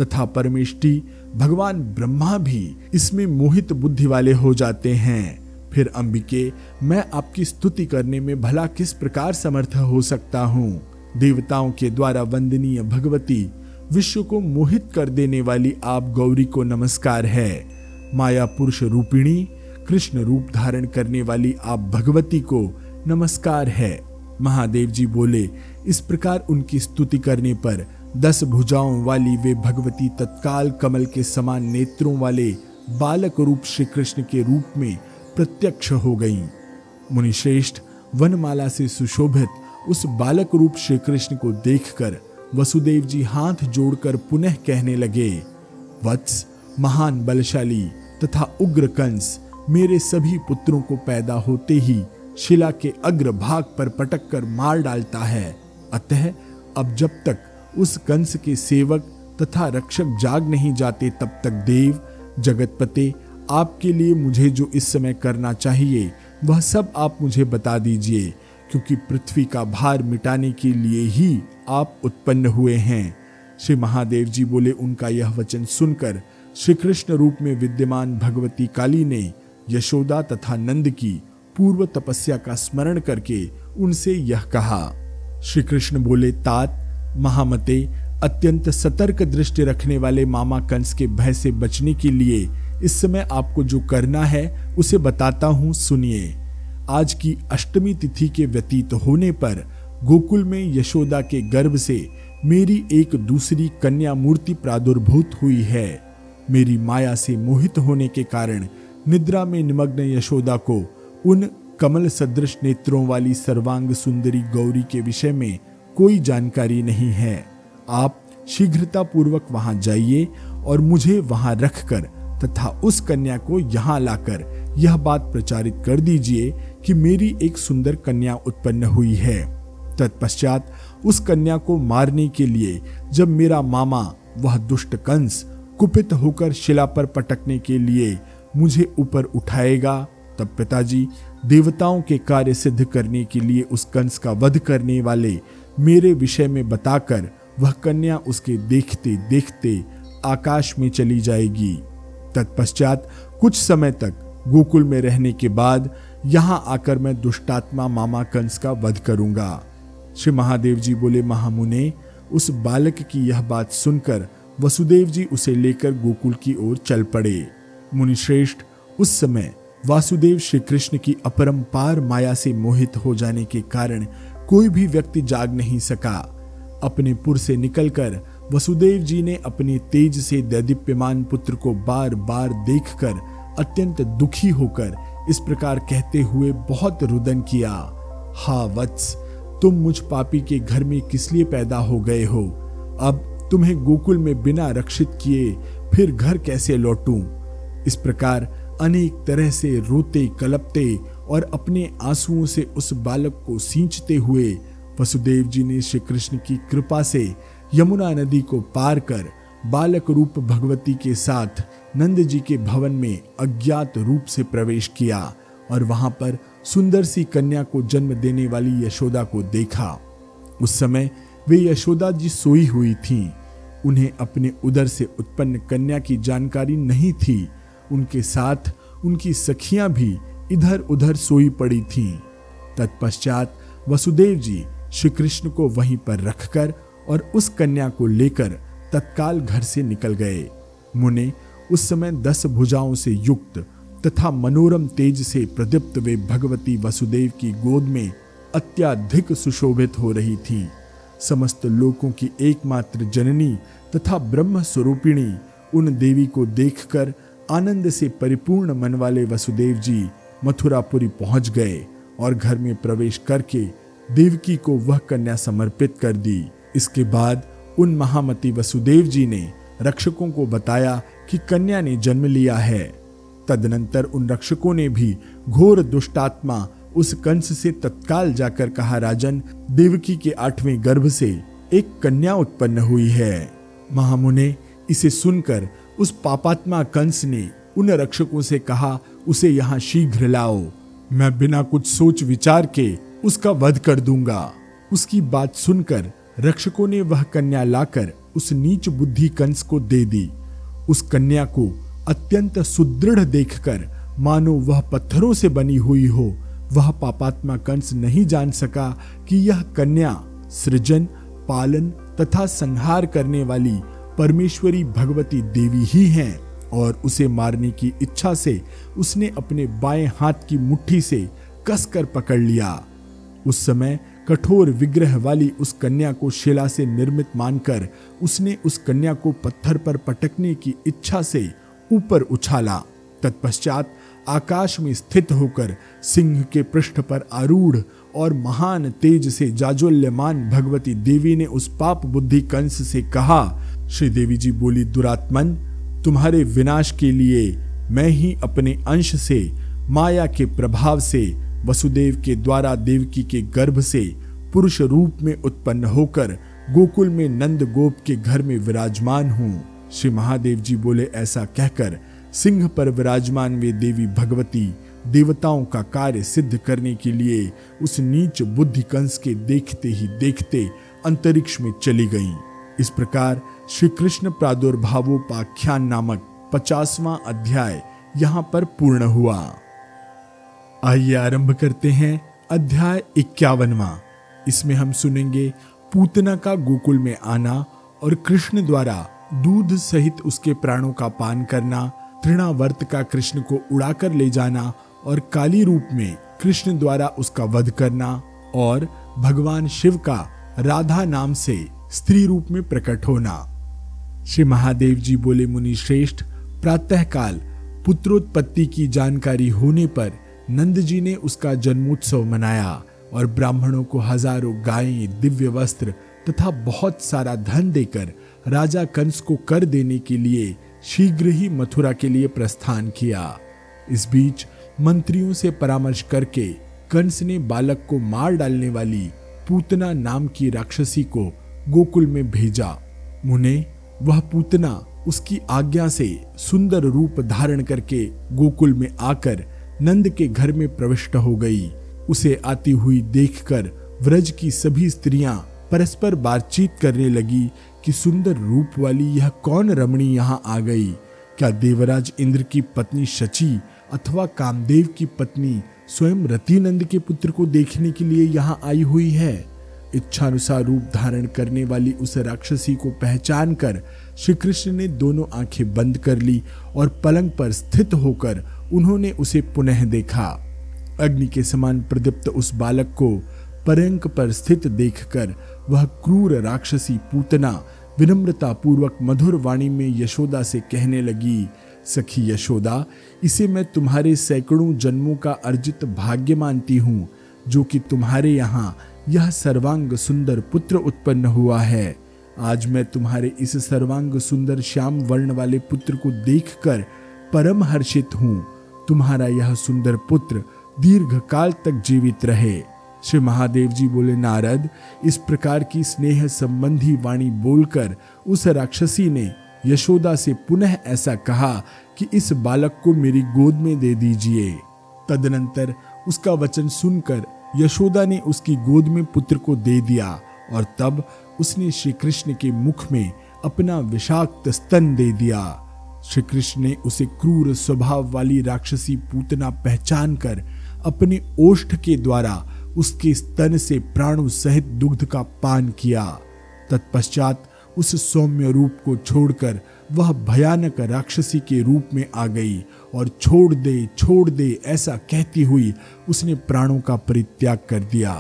तथा परमेष्टि भगवान ब्रह्मा भी इसमें मोहित बुद्धि वाले हो जाते हैं। फिर अंबिके, मैं आपकी स्तुति करने में भला किस प्रकार समर्थ हो सकता हूँ। देवताओं के द्वारा वंदनीय भगवती, विश्व को मोहित कर देने वाली आप गौरी को नमस्कार है। माया पुरुष रूपिणी, कृष्ण रूप धारण करने वाली आप भगवती को नमस्कार है। महादेव जी बोले, इस प्रकार उनकी स्तुति करने पर 10 भुजाओं वाली वे भगवती तत्काल कमल के समान नेत्रों वाले बालक रूप श्री कृष्ण के रूप में प्रत्यक्ष हो गईं। मुनिश्रेष्ठ, वनमाला से सुशोभित उस बालक रूप श्री कृष्ण को देखकर वसुदेव जी हाथ जोड़कर पुनः कहने लगे, वत्स, महान बलशाली तथा उग्र कंस मेरे सभी पुत्रों को पैदा होते ही शिला के अग्रभाग पर पटक कर मार डालता है। अतः अब जब तक उस कंस के सेवक तथा रक्षक जाग नहीं जाते तब तक देव, जगतपते, आपके लिए मुझे जो इस समय करना चाहिए वह सब आप मुझे बता दीजिए, क्योंकि पृथ्वी का भार मिटाने के लिए ही आप उत्पन्न हुए हैं। श्री महादेव जी बोले, उनका यह वचन सुनकर श्री कृष्ण रूप में विद्यमान भगवती काली ने यशोदा तथा नंद की पूर्व तपस्या का स्मरण करके उनसे यह कहा। श्री कृष्ण बोले, तात, महामते, अत्यंत सतर्क दृष्टि रखने वाले मामा कंस के भय से बचने के लिए इस समय आपको जो करना है उसे बताता हूँ, सुनिए। आज की अष्टमी तिथि के व्यतीत होने पर गोकुल में यशोदा के गर्भ से मेरी एक दूसरी कन्या मूर्ति प्रादुर्भूत हुई है। मेरी माया से मोहित होने के कारण निद्रा में निमग्न यशोदा को उन कमल सदृश नेत्रों वाली सर्वांग सुंदरी गौरी के विषय में कोई जानकारी नहीं है। आप शीघ्रता पूर्वक वहां जाइए और मुझे वहां रखकर तथा उस कन्या को यहाँ लाकर यह बात प्रचारित कर दीजिए कि मेरी एक सुंदर कन्या उत्पन्न हुई है। तत्पश्चात उस कन्या को मारने के लिए जब मेरा मामा वह दुष्ट कंस कुपित होकर शिला पर पटकने के लिए मुझे ऊपर उठाएगा, तब पिताजी देवताओं के कार्य सिद्ध करने के लिए उस कंस का वध करने वाले मेरे विषय में बताकर वह कन्या उसके देखते देखते आकाश में चली जाएगी। तत्पश्चात कुछ समय तक गोकुल में रहने के बाद यहाँ आकर मैं दुष्टात्मा मामा कंस का वध करूंगा। श्री महादेव जी बोले, महामुने, उस बालक की यह बात सुनकर वसुदेव जी उसे लेकर गोकुल की ओर चल पड़े। मुनिश्रेष्ठ, उस समय वासुदेव श्री कृष्ण की अपरंपार माया से मोहित हो जाने के कारण कोई भी व्यक्ति जाग नहीं सका। अपने पुर से निकलकर वसुदेव जी ने अपने तेज से दैदीप्यमान पुत्र को बार बार देखकर अत्यंत दुखी होकर इस प्रकार कहते हुए बहुत रुदन किया, हा वत्स, तुम मुझ पापी के घर में किस लिए पैदा हो गए हो? अब तुम्हें गोकुल में बिना रक्षित किए फिर घर कैसे लौटूं? इस प्रकार अनेक तरह से रोते कलपते और अपने आंसुओं से उस बालक को सींचते हुए वसुदेव जी ने श्री कृष्ण की कृपा से यमुना नदी को पार कर बालक रूप भगवती के साथ नंद जी के भवन में अज्ञात रूप से प्रवेश किया और वहां पर सुंदर सी कन्या को जन्म देने वाली यशोदा को देखा। उस समय वे यशोदा जी सोई हुई थीं। उन्हें अपने उदर से उत्पन्न कन्या की जानकारी नहीं थी। उनके साथ उनकी सखियां भी इधर उधर सोई पड़ी थीं। तत्पश्चात वसुदेव जी श्री कृष्ण को वहीं पर रखकर और उस कन्या को लेकर तत्काल घर से निकल गए। मुने, उस समय 10 भुजाओं से युक्त तथा मनोरम तेज से प्रदीप्त वे भगवती वसुदेव की गोद में अत्याधिक सुशोभित हो रही थी। समस्त लोकों की एकमात्र जननी तथा ब्रह्म स्वरूपिणी उन देवी को देखकर आनंद से परिपूर्ण मन वाले वसुदेव जी मथुरापुरी पहुंच गए और घर में प्रवेश करके देवकी को वह कन्या समर्पित कर दी। इसके बाद उन महामती वसुदेव जी ने रक्षकों को बताया कि कन्या ने जन्म लिया है। तदनंतर उन रक्षकों ने भी घोर दुष्टात्मा उस कंस से तत्काल जाकर कहा, राजन, देवकी के 8वें गर्भ से एक कन्या उत्पन्न हुई है। महामुने, इसे सुनकर उस पापात्मा कंस ने उन रक्षकों से कहा, उसे यहाँ शीघ्र लाओ, मैं बिना कुछ सोच विचार के उसका वध कर दूंगा। उसकी बात सुनकर रक्षकों ने वह कन्या लाकर उस नीच बुद्धि कंस को दे दी। उस कन्या को अत्यंत सुदृढ़ देखकर मानो वह पत्थरों से बनी हुई हो, वह पापात्मा कंस नहीं जान सका कि यह कन्या सृजन, पालन तथा संहार करने वाली परमेश्वरी भगवती देवी ही हैं, और उसे मारने की इच्छा से उसने अपने बाएं हाथ की मुट्ठी से कसकर पकड़ लिया। उस समय कठोर विग्रह वाली उस कन्या को शिला से निर्मित मानकर उसने उस कन्या को पत्थर पर पटकने की इच्छा से ऊपर उछाला। तत्पश्चात आकाश में स्थित होकर सिंह के पृष्ठ पर आरूढ़ और महान तेज से जाज्वल्यमान भगवती देवी ने उस पाप बुद्धि कंस से कहा। श्री देवी जी बोली, दुरात्मन, तुम्हारे विनाश के लिए मैं ही अपने अंश से, माया के प्रभाव से, वसुदेव के द्वारा देवकी के गर्भ से पुरुष रूप में उत्पन्न होकर गोकुल में नंद गोप के घर में विराजमान हूँ। श्री महादेव जी बोले, ऐसा कहकर सिंह पर विराजमान वे देवी भगवती देवताओं का कार्य सिद्ध करने के लिए उस नीच बुद्धि कंस के देखते ही देखते अंतरिक्ष में चली गईं। इस प्रकार श्री कृष्ण प्रादुर्भावोपाख्यान नामक 50वां अध्याय यहाँ पर पूर्ण हुआ। आइए आरंभ करते हैं अध्याय 51वां। इसमें हम सुनेंगे पूतना का गोकुल में आना और कृष्ण द्वारा दूध सहित उसके प्राणों का पान करना, तृणावर्त का कृष्ण को उड़ाकर ले जाना और काली रूप में कृष्ण द्वारा उसका वध करना, और भगवान शिव का राधा नाम से स्त्री रूप में प्रकट होना। श्री महादेव जी बोले, मुनि श्रेष्ठ, प्रातःकाल पुत्रोत्पत्ति की जानकारी होने पर नंद जी ने उसका जन्मोत्सव मनाया और ब्राह्मणों को हजारों गायें, दिव्य वस्त्र तथा बहुत सारा धन देकर राजा कंस को कर देने के लिए शीघ्र ही मथुरा के लिए प्रस्थान किया। इस बीच मंत्रियों से परामर्श करके कंस ने बालक को मार डालने वाली पूतना नाम की राक्षसी को गोकुल में भेजा। मुने, वह पूतना उसकी आज्ञा से सुंदर रूप धारण करके गोकुल में आकर नंद के घर में प्रविष्ट हो गई। उसे आती हुई देखकर व्रज की सभी स्त्रियां परस्पर बातचीत करने लगी कि सुंदर रूप वाली यह कौन रमणी यहाँ आ गई? क्या देवराज इंद्र की पत्नी शची अथवा कामदेव की पत्नी स्वयं रतिनंद के पुत्र को देखने के लिए यहाँ आई हुई है? इच्छानुसार रूप धारण करने वाली उस राक्षसी को पहचान कर श्री कृष्ण ने दोनों आंखें बंद कर ली और पलंग पर स्थित होकर उन्होंने उसे पुनः देखा। अग्नि के समान प्रदीप्त उस बालक को पर्यंक पर स्थित देखकर वह क्रूर राक्षसी पूतना विनम्रता पूर्वक मधुर वाणी में यशोदा से कहने लगी, सखी यशोदा, इसे मैं तुम्हारे सैकड़ों जन्मों का अर्जित भाग्य मानती हूँ, जो कि तुम्हारे यहाँ यह सर्वांग सुंदर पुत्र उत्पन्न हुआ है। आज मैं तुम्हारे इस सर्वांग सुंदर श्याम वर्ण वाले पुत्र को देखकर परम हर्षित हूँ। तुम्हारा यह सुंदर पुत्र दीर्घ काल तक जीवित रहे। श्री महादेव जी बोले, नारद, इस प्रकार की स्नेह संबंधी वाणी बोलकर उस राक्षसी ने यशोदा से पुनः ऐसा कहा कि इस बालक को मेरी गोद में दे दीजिए। तदनंतर उसका वचन सुनकर यशोदा ने उसकी गोद में पुत्र को दे दिया और तब उसने श्री कृष्ण के मुख में अपना विषाक्त स्तन दे दिया। श्री कृष्ण ने उसे क्रूर स्वभाव वाली राक्षसी पूतना पहचान कर अपने ओष्ठ के द्वारा उसके स्तन से प्राणों सहित दुग्ध का पान किया। तत्पश्चात उस सौम्य रूप को छोड़कर वह भयानक राक्षसी के रूप में आ गई और छोड़ दे ऐसा कहती हुई उसने प्राणों का परित्याग कर दिया।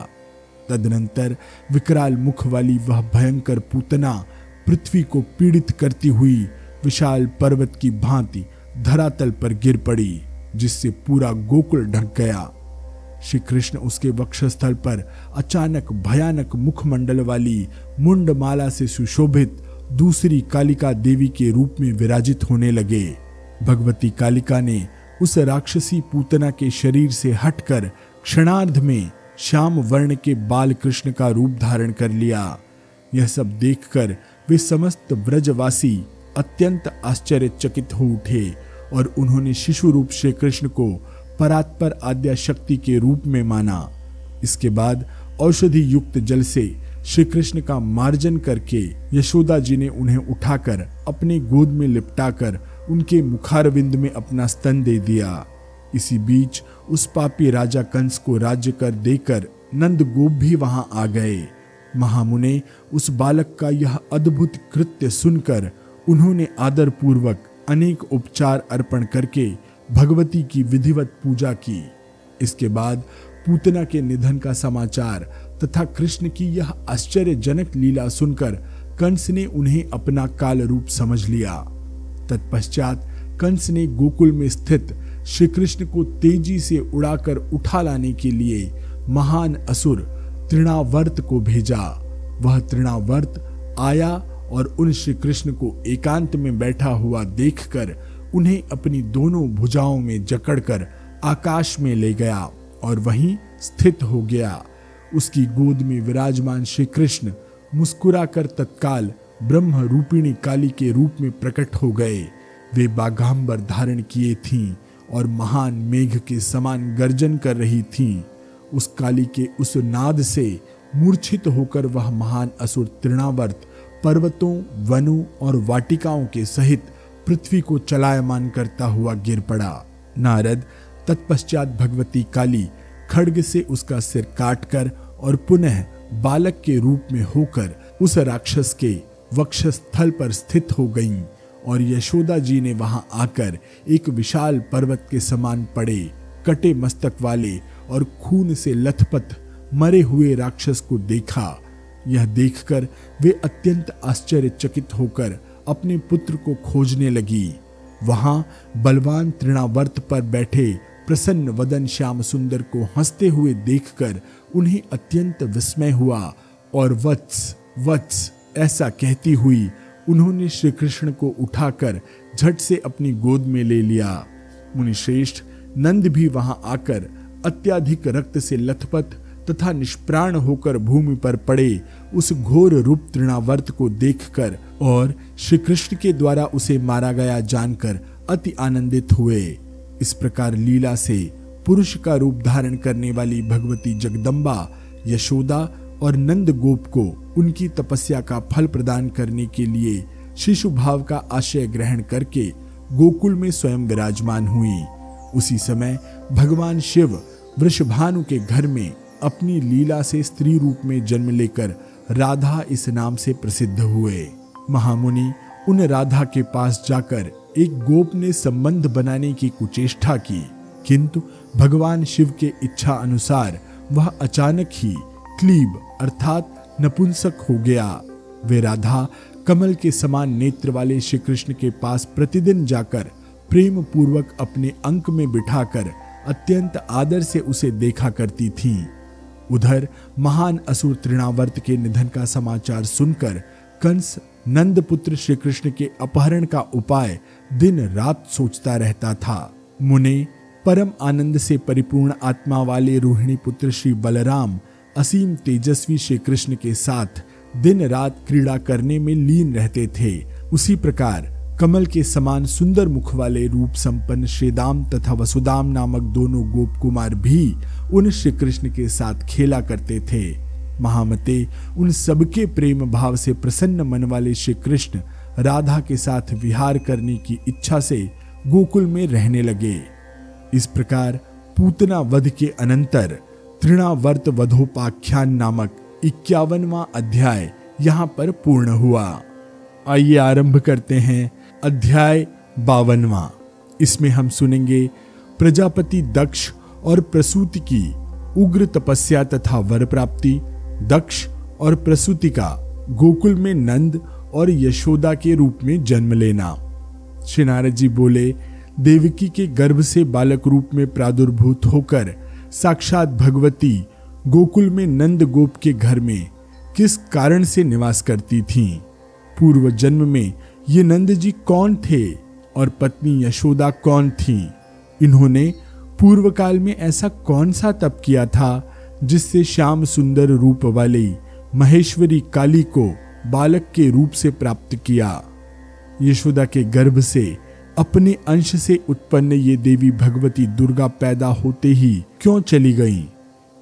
तदनंतर विकराल मुख वाली वह भयंकर पूतना पृथ्वी को पीड़ित करती हुई विशाल पर्वत की भांति धरातल पर गिर पड़ी, जिससे पूरा गोकुल ढक गया। श्री कृष्ण उसके वक्षस्थल पर अचानक भयानक मुखमंडल वाली मुंडमाला से सुशोभित दूसरी कालिका देवी के रूप में विराजित होने लगे। भगवती कालिका ने उस राक्षसी पूतना के शरीर से हटकर क्षणार्ध में श्याम वर्ण के बाल कृष्ण का रूप धारण कर लिया। यह सब देखकर वे समस्त ब्रजवासी अत्यंत आश्चर्यचकित हो उठे और उन्होंने शिशु रूप श्री कृष्ण को परात्पर आद्या शक्ति के रूप में माना। इसके बाद औषधि युक्त जल से श्री कृष्ण का मार्जन करके यशोदा जी ने उन्हें उठाकर अपने गोद में लिपटाकर उनके मुखारविंद में अपना स्तन दे दिया। इसी बीच उस पापी राजा कंस को राज्य कर देकर नंद गोप भी वहां आ गए। महामुने उस बालक का यह अद्भुत कृत्य सुनकर उन्होंने आदर पूर्वक अनेक उपचार अर्पण करके भगवती की विधिवत पूजा की। इसके बाद पूतना के निधन का समाचार तथा कृष्ण की यह आश्चर्यजनक लीला सुनकर कंस ने उन्हें अपना काल रूप समझ लिया। तत्पश्चात कंस ने गोकुल में स्थित श्री कृष्ण को तेजी से उड़ाकर उठा लाने के लिए महान असुर तृणावर्त को भेजा। वह तृणावर्त आया और उन श्री कृष्ण को एकांत में बैठा हुआ देखकर उन्हें अपनी दोनों भुजाओं में जकड़कर आकाश में ले गया और वहीं स्थित हो गया। उसकी गोद में विराजमान श्री कृष्ण मुस्कुराकर तत्काल ब्रह्म रूपिणी काली के रूप में प्रकट हो गए। वे बाघांबर धारण किए थीं और महान मेघ के समान गर्जन कर रही थीं। उस काली के उस नाद से मूर्छित होकर वह महान असुर तृणावर्त पर्वतों, वनों और वाटिकाओं के सहित पृथ्वी को चलायमान करता हुआ गिर पड़ा। नारद तत्पश्चात भगवती काली खड्ग से उसका सिर काटकर और पुनः बालक के रूप में होकर उस राक्षस के वक्षस्थल पर स्थित हो गईं और यशोदा जी ने वहां आकर एक विशाल पर्वत के समान पड़े कटे मस्तक वाले और खून से लथपथ मरे हुए राक्षस को देखा। यह देखकर वे अत्यंत आश्चर्यचकित होकर अपने पुत्र को खोजने लगी। वहां बलवान तृणावर्त पर बैठे प्रसन्न वदन श्याम सुंदर को हंसते हुए देखकर उन्हें अत्यंत विस्मय हुआ और वत्स वत्स ऐसा कहती हुई उन्होंने श्री कृष्ण को उठाकर झट से अपनी गोद में ले लिया। मुनिश्रेष्ठ नंद भी वहां आकर अत्याधिक रक्त से लथपथ तथा निष्प्राण होकर भूमि पर पड़े उस घोर रूप तृणावर्त को देखकर और श्री कृष्ण के द्वारा उसे मारा गया जानकर अति आनंदित हुए। इस प्रकार लीला से पुरुष का रूप धारण करने वाली भगवती जगदम्बा यशोदा और नंद गोप को उनकी तपस्या का फल प्रदान करने के लिए शिशु भाव का आश्रय ग्रहण करके गोकुल में स्वयं विराजमान हुई। उसी समय भगवान शिव वृषभानु के घर में अपनी लीला से स्त्री रूप में जन्म लेकर राधा इस नाम से प्रसिद्ध हुए। महामुनि उन राधा के पास जाकर एक गोप ने संबंध बनाने की कुचेष्टा की, किंतु भगवान शिव के इच्छा अनुसार वह अचानक ही क्लीब अर्थात नपुंसक हो गया। वे राधा कमल के समान नेत्र वाले श्री कृष्ण के पास प्रतिदिन जाकर प्रेम पूर्वक अपने अंक में बिठाकर अत्यंत आदर से उसे देखा करती थीं। उधर महान असुर तृणावर्त के निधन का समाचार सुनकर कंस नंदपुत्र श्री कृष्ण के अपहरण का उपाय दिन रात सोचता रहता था। मुने परम आनंद से परिपूर्ण आत्मा वाले रोहिणी पुत्र श्री बलराम असीम तेजस्वी श्री कृष्ण के साथ दिन रात क्रीड़ा करने में लीन रहते थे। उसी प्रकार कमल के समान सुंदर मुख वाले रूप संपन्न श्रीदाम तथा वसुदाम नामक दोनों गोप कुमार भी उन श्री कृष्ण के साथ खेला करते थे। महामते उन सबके प्रेम भाव से प्रसन्न मन वाले श्री कृष्ण राधा के साथ विहार करने की इच्छा से गोकुल में रहने लगे। इस प्रकार पूतना वध के अनंतर तृणावर्त वधोपाख्यान नामक 51वां अध्याय यहाँ पर पूर्ण हुआ। आइए आरंभ करते हैं अध्याय 52वां। इसमें हम सुनेंगे प्रजापति दक्ष और प्रसूति की उग्र तपस्या तथा वर प्राप्ति, दक्ष और प्रसूति का गोकुल में नंद और यशोदा के रूप में जन्म लेना। श्री नारद जी बोले, देवकी के गर्भ से बालक रूप में प्रादुर्भूत होकर साक्षात भगवती गोकुल में नंद गोप के घर में किस कारण से निवास करती थीं? पूर्व जन्म में ये नंद जी कौन थे और पत्नी यशोदा कौन थीं? इन्होंने पूर्व काल में ऐसा कौन सा तप किया था जिससे श्याम सुंदर रूप वाली महेश्वरी काली को बालक के रूप से प्राप्त किया? यशोदा के गर्भ से अपने अंश से उत्पन्न ये देवी भगवती दुर्गा पैदा होते ही क्यों चली गईं?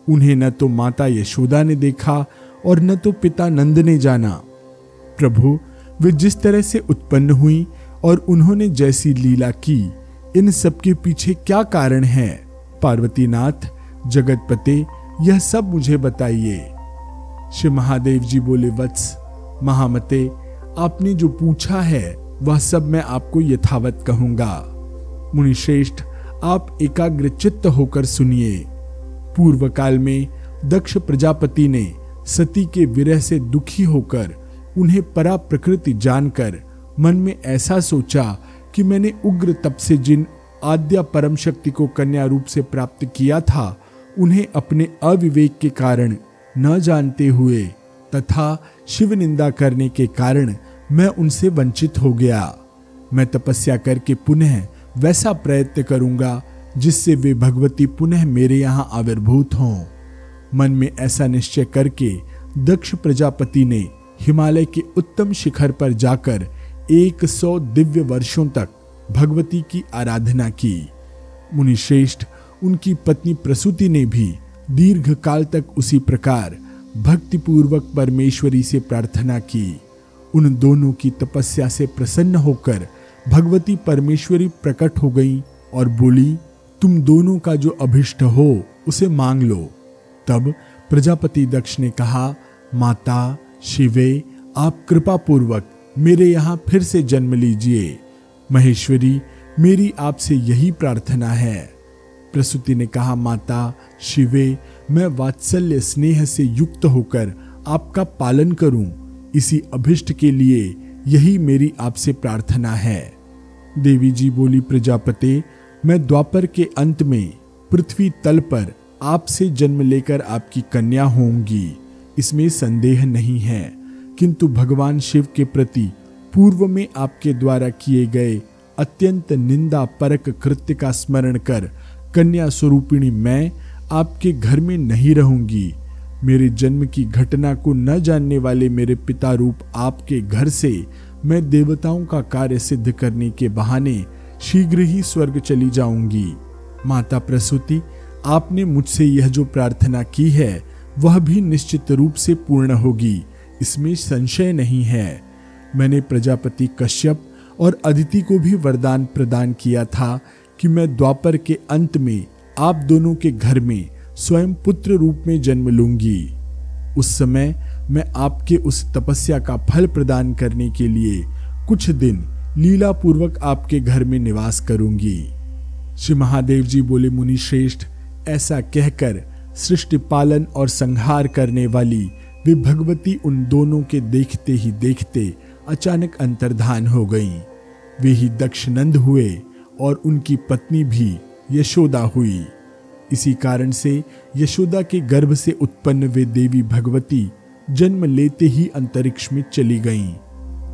उन्हें न तो माता यशोदा ने देखा और न तो पिता नंद ने जाना। प्रभु, वे जिस तरह से उत्पन्न हुई और उन्होंने जैसी लीला की, इन सब के पीछे क्या कारण है? पार्वतीनाथ, जगतपते, यह सब मुझे बताइए। श्री महादेव जी बोले, वत्स महामते, आपने जो पूछा है वह सब मैं आपको यथावत कहूंगा। मुनिश्रेष्ठ, आप एकाग्र चित्त होकर सुनिए। पूर्व काल में दक्ष प्रजापति ने सती के विरह से दुखी होकर उन्हें परा प्रकृति जानकर मन में ऐसा सोचा कि मैंने उग्र तप से जिन आद्या परम शक्ति को कन्या रूप से प्राप्त किया था, उन्हें अपने अविवेक के कारण न जानते हुए तथा शिव निंदा करने के कारण मैं उनसे वंचित हो गया। मैं तपस्या करके पुनः वैसा प्रयत्न करूंगा जिससे वे भगवती पुनः मेरे यहाँ आविर्भूत हों। मन में ऐसा निश्चय करके दक्ष प्रजापति ने हिमालय के उत्तम शिखर पर जाकर 100 दिव्य वर्षों तक भगवती की आराधना की। मुनिश्रेष्ठ, उनकी पत्नी प्रसूति ने भी दीर्घ काल तक उसी प्रकार भक्तिपूर्वक परमेश्वरी से प्रार्थना की। उन दोनों की तपस्या से प्रसन्न होकर भगवती परमेश्वरी प्रकट हो गई और बोली, तुम दोनों का जो अभिष्ट हो उसे मांग लो। तब प्रजापति दक्ष ने कहा, माता शिवे, आप कृपा पूर्वक मेरे यहाँ फिर से जन्म लीजिए। महेश्वरी, मेरी आपसे यही प्रार्थना है। प्रसूति ने कहा, माता शिवे, मैं वात्सल्य स्नेह से युक्त होकर आपका पालन करूं, इसी अभिष्ट के लिए यही मेरी आपसे प्रार्थना है। देवी जी बोली, प्रजापते, मैं द्वापर के अंत में पृथ्वी तल पर आपसे जन्म लेकर आपकी कन्या होंगी, इसमें संदेह नहीं है। किंतु भगवान शिव के प्रति पूर्व में आपके द्वारा किए गए अत्यंत निंदा परक कृत्य का स्मरण कर कन्या स्वरूपिणी मैं आपके घर में नहीं रहूंगी। मेरे जन्म की घटना को न जानने वाले मेरे पिता रूप आपके घर से मैं देवताओं का कार्य सिद्ध करने के बहाने शीघ्र ही स्वर्ग चली जाऊंगी। माता प्रसूति, आपने मुझसे यह जो प्रार्थना की है वह भी निश्चित रूप से पूर्ण होगी, इसमें संशय नहीं है। मैंने प्रजापति कश्यप और अदिति को भी वरदान प्रदान किया था कि मैं द्वापर के अंत में आप दोनों के घर में स्वयं पुत्र रूप में जन्म लूंगी। उस समय मैं आपके उस तपस्या का फल प्रदान करने के लिए कुछ दिन लीला पूर्वक आपके घर में निवास करूंगी। श्री महादेव जी बोले, मुनि श्रेष्ठ, ऐसा कहकर सृष्टि पालन और संहार करने वाली वे भगवती उन दोनों के देखते ही देखते अचानक अंतर्धान हो गईं। वे ही दक्षनंद हुए और उनकी पत्नी भी यशोदा हुई। इसी कारण से यशोदा के गर्भ से उत्पन्न वे देवी भगवती जन्म लेते ही अंतरिक्ष में चली गईं।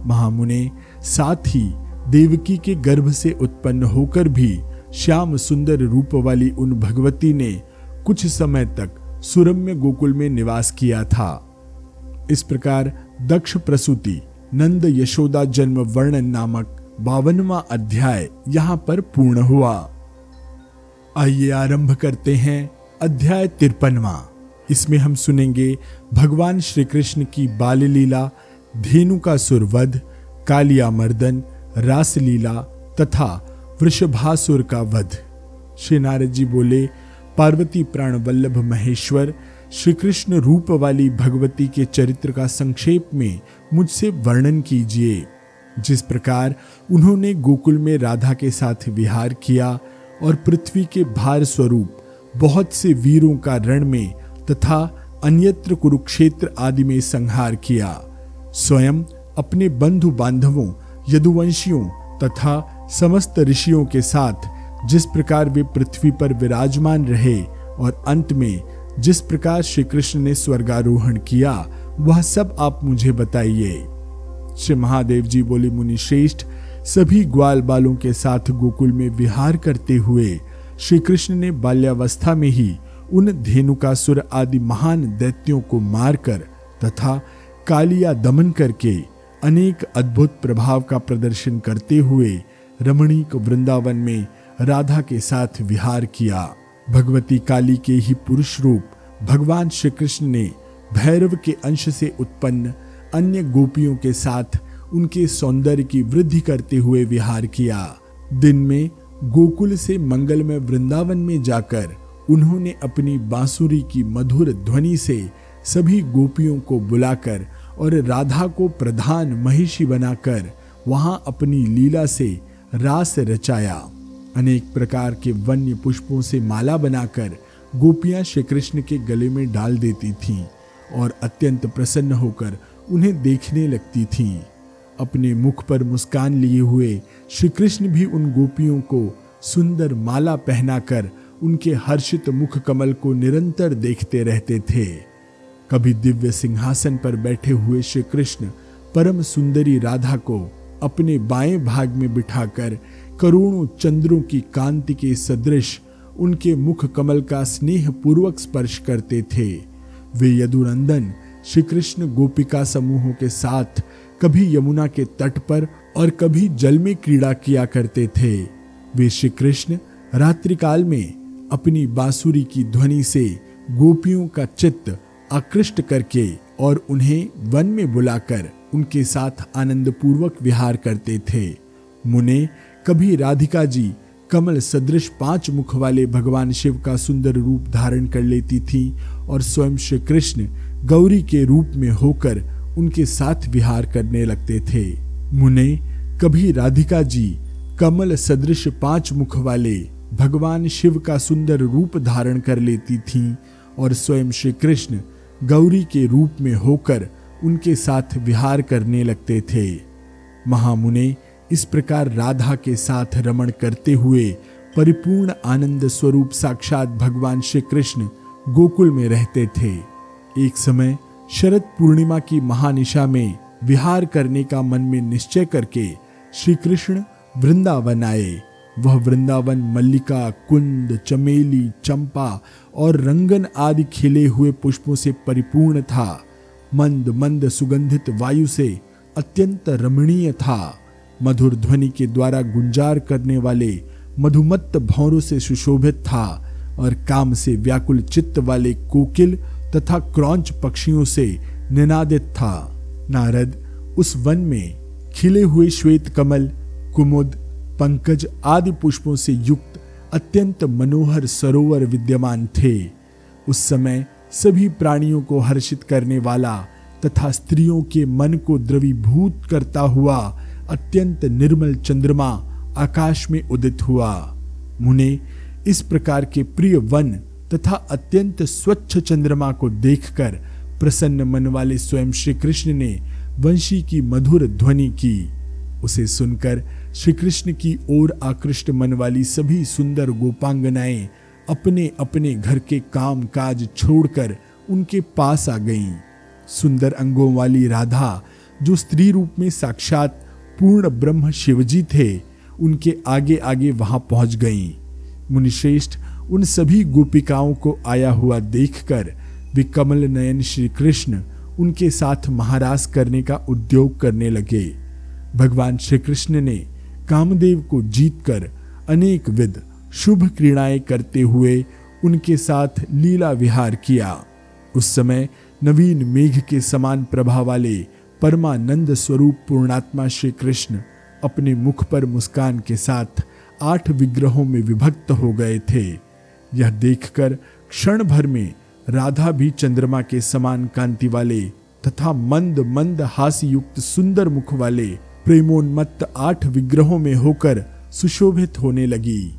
महामुने, साथ ही देवकी के गर्भ से उत्पन्न होकर भी श्याम सुंदर रूप वाली उन भगवती ने कुछ समय तक सुरम्य गोकुल में निवास किया था। इस प्रकार दक्ष प्रसूति नंद यशोदा जन्म वर्णन नामक 52वां अध्याय यहाँ पर पूर्ण हुआ। आइए आरंभ करते हैं अध्याय 53वां। इसमें हम सुनेंगे भगवान श्री कृष्ण की बाल लीला, धेनु का सुरवध, कालिया मर्दन, रास लीला तथा वृषभासुर का वध। श्री नारद जी बोले, पार्वती प्राण वल्लभ महेश्वर श्री कृष्ण रूप वाली भगवती के चरित्र का संक्षेप में मुझसे वर्णन कीजिए। जिस प्रकार उन्होंने गोकुल में राधा के साथ विहार किया और पृथ्वी के भार स्वरूप बहुत से वीरों का रण में तथा अन्यत्र कुरुक्षेत्र आदि में संहार किया, स्वयं अपने बंधु बांधवों यदुवंशियों तथा समस्त ऋषियों के साथ जिस प्रकार वे पृथ्वी पर विराजमान रहे और अंत में जिस प्रकार श्री कृष्ण ने स्वर्गारोहण किया, वह सब आप मुझे बताइए। श्री महादेव जी बोले, मुनि श्रेष्ठ, सभी ग्वाल बालों के साथ गोकुल में विहार करते हुए श्री कृष्ण ने बाल्यावस्था में ही उन धेनुकासुर आदि महान दैत्यों को मारकर तथा कालिया दमन करके अनेक अद्भुत प्रभाव का प्रदर्शन करते हुए रमणीक वृंदावन में राधा के साथ विहार किया। भगवती काली के ही पुरुष रूप भगवान श्री कृष्ण ने भैरव के अंश से उत्पन्न अन्य गोपियों के साथ उनके सौंदर्य की वृद्धि करते हुए विहार किया। दिन में गोकुल से मंगलमय वृंदावन में जाकर उन्होंने अपनी बांसुरी की मधुर ध्वनि से सभी गोपियों को बुलाकर और राधा को प्रधान महिषी बनाकर वहां अपनी लीला से रास रचाया। अनेक प्रकार के वन्य पुष्पों से माला बनाकर गोपियां श्री कृष्ण के गले में डाल देती थीं और अत्यंत प्रसन्न होकर उन्हें देखने लगती थीं। अपने मुख पर मुस्कान लिए हुए श्री कृष्ण भी उन गोपियों को सुंदर माला पहनाकर उनके हर्षित मुख कमल को निरंतर देखते रहते थे। कभी दिव्य सिंहासन पर बैठे हुए श्री कृष्ण परम सुंदरी राधा को अपने बाएं भाग में बिठाकर करोड़ों चंद्रों की कांति के सदृश उनके मुख कमल का स्नेह पूर्वक स्पर्श करते थे। वे यदुनंदन श्री कृष्ण गोपिका समूहों के साथ कभी यमुना के तट पर और कभी जल में क्रीड़ा किया करते थे। वे श्री कृष्ण रात्रिकाल में अपनी बांसुरी की ध्वनि से गोपियों का चित्त आकृष्ट करके और उन्हें वन में बुलाकर उनके साथ आनंद पूर्वक विहार करते थे। मुने कभी राधिका जी कमल सदृश 5 मुख वाले भगवान शिव का सुंदर रूप धारण कर लेती थी और स्वयं श्री कृष्ण गौरी के रूप में होकर उनके साथ विहार करने लगते थे। मुने कभी राधिका जी कमल सदृश 5 मुख वाले भगवान शिव का सुंदर रूप धारण कर लेती थीं और स्वयं श्री कृष्ण गौरी के रूप में होकर उनके साथ विहार करने लगते थे। महामुने इस प्रकार राधा के साथ रमण करते हुए परिपूर्ण आनंद स्वरूप साक्षात भगवान श्री कृष्ण गोकुल में रहते थे। एक समय शरद पूर्णिमा की महानिशा में विहार करने का मन में निश्चय करके श्री कृष्ण वृंदावन आए। वह वृंदावन मल्लिका, कुंद, चमेली, चंपा और रंगन आदि खिले हुए पुष्पों से परिपूर्ण था। मंद मंद सुगंधित वायु से अत्यंत रमणीय था। मधुर ध्वनि के द्वारा गुंजार करने वाले मधुमत्त भौरों से सुशोभित था और काम से व्याकुल चित्त वाले कोकिल तथा क्रौंच पक्षियों से निनादित था। नारद उस वन में खिले हुए श्वेत कमल, कुमुद, पंकज आदि पुष्पों से युक्त अत्यंत मनोहर सरोवर विद्यमान थे। उस समय सभी प्राणियों को हर्षित करने वाला तथा स्त्रियों के मन को द्रवीभूत करता हुआ अत्यंत निर्मल चंद्रमा आकाश में उदित हुआ। मुने इस प्रकार के प्रिय वन तथा अत्यंत स्वच्छ चंद्रमा को देखकर प्रसन्न मन वाले स्वयं श्री कृष्ण ने वंशी की मधुर ध्वनि की। उसे सुनकर श्री कृष्ण की ओर आकृष्ट मन वाली सभी सुंदर गोपांगनाएं अपने अपने घर के काम काज छोड़कर उनके पास आ गईं। सुंदर अंगों वाली राधा, जो स्त्री रूप में साक्षात पूर्ण ब्रह्म शिवजी थे, उनके आगे आगे वहां पहुंच गईं। मुनिश्रेष्ठ उन सभी गोपिकाओं को आया हुआ देखकर वे कमल नयन श्री कृष्ण उनके साथ महारास करने का उद्योग करने लगे। भगवान श्री कृष्ण ने कामदेव को जीतकर अनेक विध शुभ क्रीड़ाएं करते हुए उनके साथ लीला विहार किया। उस समय नवीन मेघ के समान प्रभा वाले परमानंद स्वरूप पूर्णात्मा श्री कृष्ण अपने मुख पर मुस्कान के साथ 8 विग्रहों में विभक्त हो गए थे। यह देखकर क्षण भर में राधा भी चंद्रमा के समान कांति वाले तथा मंद मंद हास्य युक्त सुंदर मुख वाले प्रेमोन्मत्त 8 विग्रहों में होकर सुशोभित होने लगी।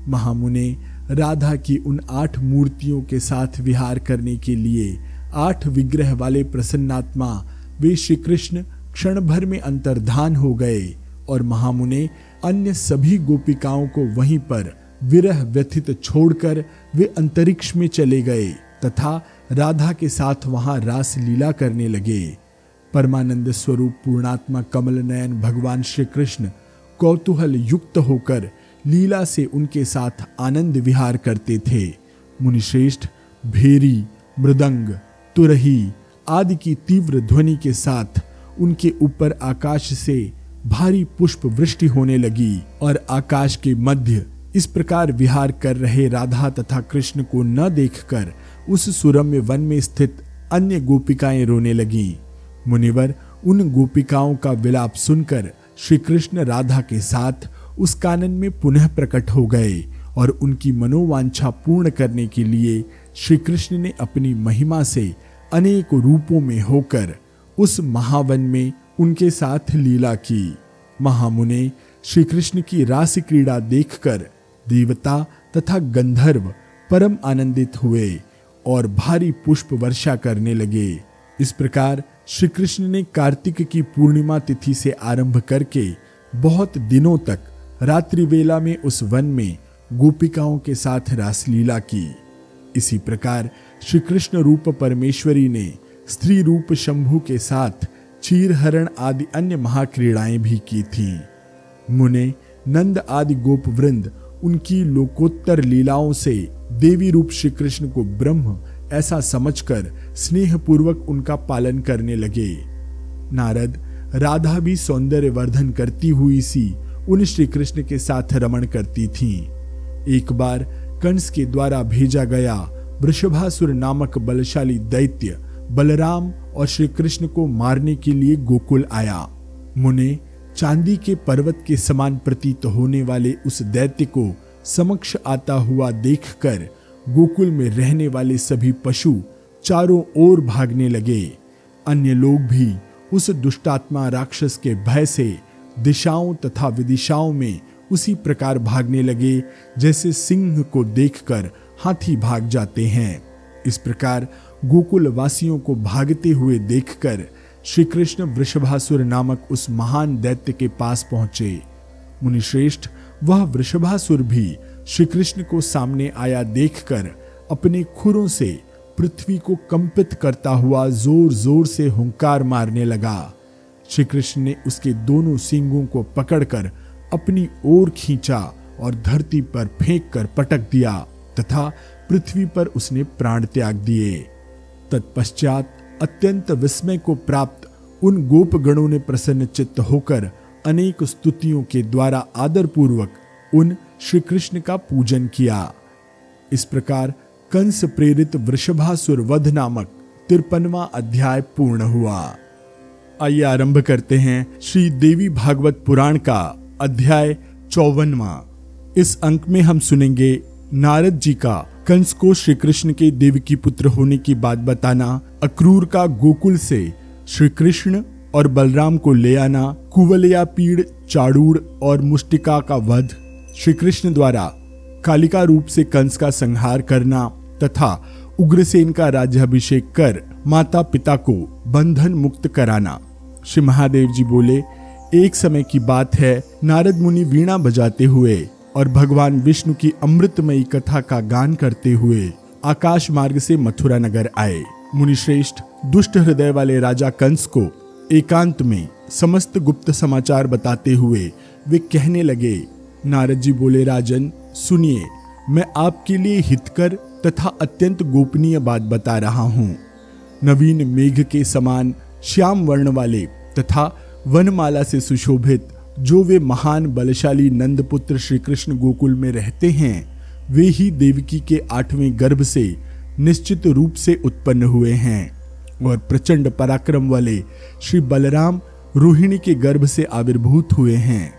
महामुने राधा की उन 8 मूर्तियों के साथ विहार करने के लिए 8 विग्रह वाले प्रसन्नात्मा वे श्री कृष्ण क्षण भर में अंतर्धान हो गए और महामुने अन्य सभी गोपिकाओं को वहीं पर विरह व्यथित छोड़कर वे अंतरिक्ष में चले गए तथा राधा के साथ वहां रास लीला करने लगे। परमानंद स्वरूप पूर्णात्मा कमल नयन भगवान श्री कृष्ण कौतूहल युक्त होकर लीला से उनके साथ आनंद विहार करते थे। मुनिश्रेष्ठ भेरी, मृदंग, तुरही आदि की तीव्र ध्वनि के साथ उनके ऊपर आकाश से भारी पुष्प वृष्टि होने लगी और आकाश के मध्य इस प्रकार विहार कर रहे राधा तथा कृष्ण को न देखकर उस सुरम्य वन में स्थित अन्य गोपिकाएं रोने लगीं। मुनिवर, उन गोपिकाओं का विलाप सुनकर श्री कृष्ण राधा के साथ उस कानन में पुनः प्रकट हो गए और उनकी मनोवांछा पूर्ण करने के लिए श्री कृष्ण ने अपनी महिमा से अनेक रूपों में होकर उस महावन में उनके साथ लीला की। महामुने श्री कृष्ण की रास क्रीड़ा देखकर देवता तथा गंधर्व परम आनंदित हुए और भारी पुष्प वर्षा करने लगे। इस प्रकार श्री कृष्ण ने कार्तिक की पूर्णिमा तिथि से आरंभ करके बहुत दिनों तक रात्रि वेला में उस वन में गोपिकाओं के साथ रासलीला की। इसी प्रकार श्री कृष्ण रूप परमेश्वरी ने स्त्री रूप शंभु के साथ क्षीरहरण आदि अन्य महाक्रीड़ाएं भी की थीं। मुने, नंद आदि गोप वृंद उनकी लोकोत्तर लीलाओं से देवी रूप श्री कृष्ण को ब्रह्म ऐसा समझकर स्नेह पूर्वक उनका पालन करने लगे। नारद, राधा भी सौंदर्य वर्धन करती हुई सी उन श्री कृष्ण के साथ रमण करती थीं। एक बार कंस के द्वारा भेजा गया वृषभासुर नामक बलशाली दैत्य बलराम और श्री कृष्ण को मारने के लिए गोकुल आया। मुने, चांदी के पर्वत के समान प्रतीत होने वाले उस दैत्य को समक्ष आता हुआ देखकर गोकुल में रहने वाले सभी पशु चारों ओर भागने लगे। अन्य लोग भी उस दुष्टात्मा राक्षस के भय से दिशाओं तथा विदिशाओं में उसी प्रकार भागने लगे जैसे सिंह को देखकर हाथी भाग जाते हैं। इस प्रकार गोकुल वासियों को भागते हुए देखकर श्री कृष्ण वृषभासुर नामक उस महान दैत्य के पास पहुंचे। मुनिश्रेष्ठ, वह वृषभासुर भी श्री कृष्ण को सामने आया देखकर अपने खुरों से पृथ्वी को कंपित करता हुआ जोर जोर से हुंकार मारने लगा। श्री कृष्ण ने उसके दोनों सींगों को पकड़कर अपनी ओर खींचा और धरती पर फेंक कर पटक दिया तथा पृथ्वी पर उसने प्राण त्याग दिए। तत्पश्चात अत्यंत विस्मय को प्राप्त उन गोपगणों ने प्रसन्न चित्त होकर अनेक स्तुतियों के द्वारा आदर पूर्वक उन श्री कृष्ण का पूजन किया। इस प्रकार कंस प्रेरित वृषभासुर वध नामक 53वां अध्याय पूर्ण हुआ। आइए आरंभ करते हैं श्री देवी भागवत पुराण का अध्याय 54वां। इस अंक में हम सुनेंगे नारद जी का कंस को श्री कृष्ण के देवकी पुत्र होने की बात बताना, अक्रूर का गोकुल से श्री कृष्ण और बलराम को ले आना, कुवलया पीड़ चाड़ूड़ और मुष्टिका का वध, श्री कृष्ण द्वारा कालिका रूप से कंस का संहार करना तथा उग्रसेन का राज्याभिषेक कर माता पिता को बंधन मुक्त कराना। श्री महादेव जी बोले, एक समय की बात है, नारद मुनि वीणा बजाते हुए और भगवान विष्णु की अमृतमयी कथा का गान करते हुए आकाश मार्ग से मथुरा नगर आए। मुनिश्रेष्ठ, दुष्ट हृदय वाले राजा कंस को एकांत में समस्त गुप्त समाचार बताते हुए वे कहने लगे। नारद जी बोले, राजन सुनिए, मैं आपके लिए हितकर तथा अत्यंत गोपनीय बात बता रहा हूँ। नवीन मेघ के समान श्याम वर्ण वाले तथा वनमाला से सुशोभित जो वे महान बलशाली नंदपुत्र श्री कृष्ण गोकुल में रहते हैं, वे ही देवकी के 8वें गर्भ से निश्चित रूप से उत्पन्न हुए हैं और प्रचंड पराक्रम वाले श्री बलराम रोहिणी के गर्भ से आविर्भूत हुए हैं।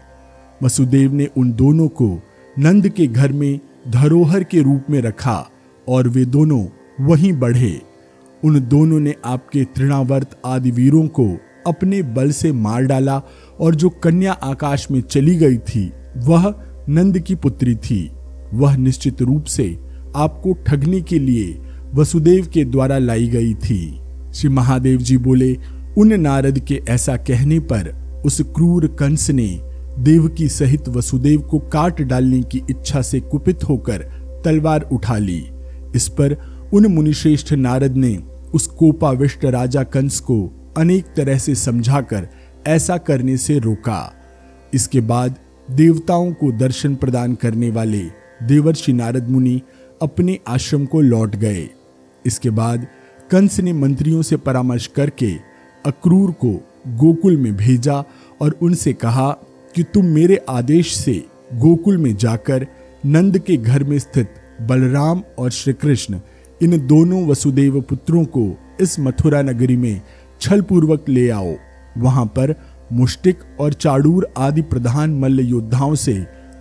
वसुदेव ने उन दोनों को नंद के घर में धरोहर के रूप में रखा और वे दोनों वहीं बढ़े। उन दोनों ने आपके तृणावर्त आदि वीरों को अपने बल से मार डाला और जो कन्या आकाश में चली गई थी वह नंद की पुत्री थी। वह निश्चित रूप से आपको ठगने के लिए वसुदेव के द्वारा लाई गई थी। श्री महादेव जी बोले, उन नारद के ऐसा कहने पर उस क्रूर कंस ने देवकी सहित वसुदेव को काट डालने की इच्छा से कुपित होकर तलवार उठा ली। इस पर उन मुनिश्रेष्ठ नारद ने उस कोपाविष्ट राजा कंस को अनेक तरह से समझाकर ऐसा करने से रोका। इसके बाद देवताओं को दर्शन प्रदान करने वाले देवर्षि नारद मुनि अपने आश्रम को लौट गए। इसके बाद कंस ने मंत्रियों से परामर्श करके अक्रूर को गोकुल में भेजा और उनसे कहा कि तुम मेरे आदेश से गोकुल में जाकर नंद के घर में स्थित बलराम और श्री कृष्ण इन दोनों वसुदेव पुत्रों को इस मथुरा नगरी में छल पूर्वक ले आओ। वहां पर मुष्टिक और चाडूर आदि प्रधान मल्ल योद्धाओं से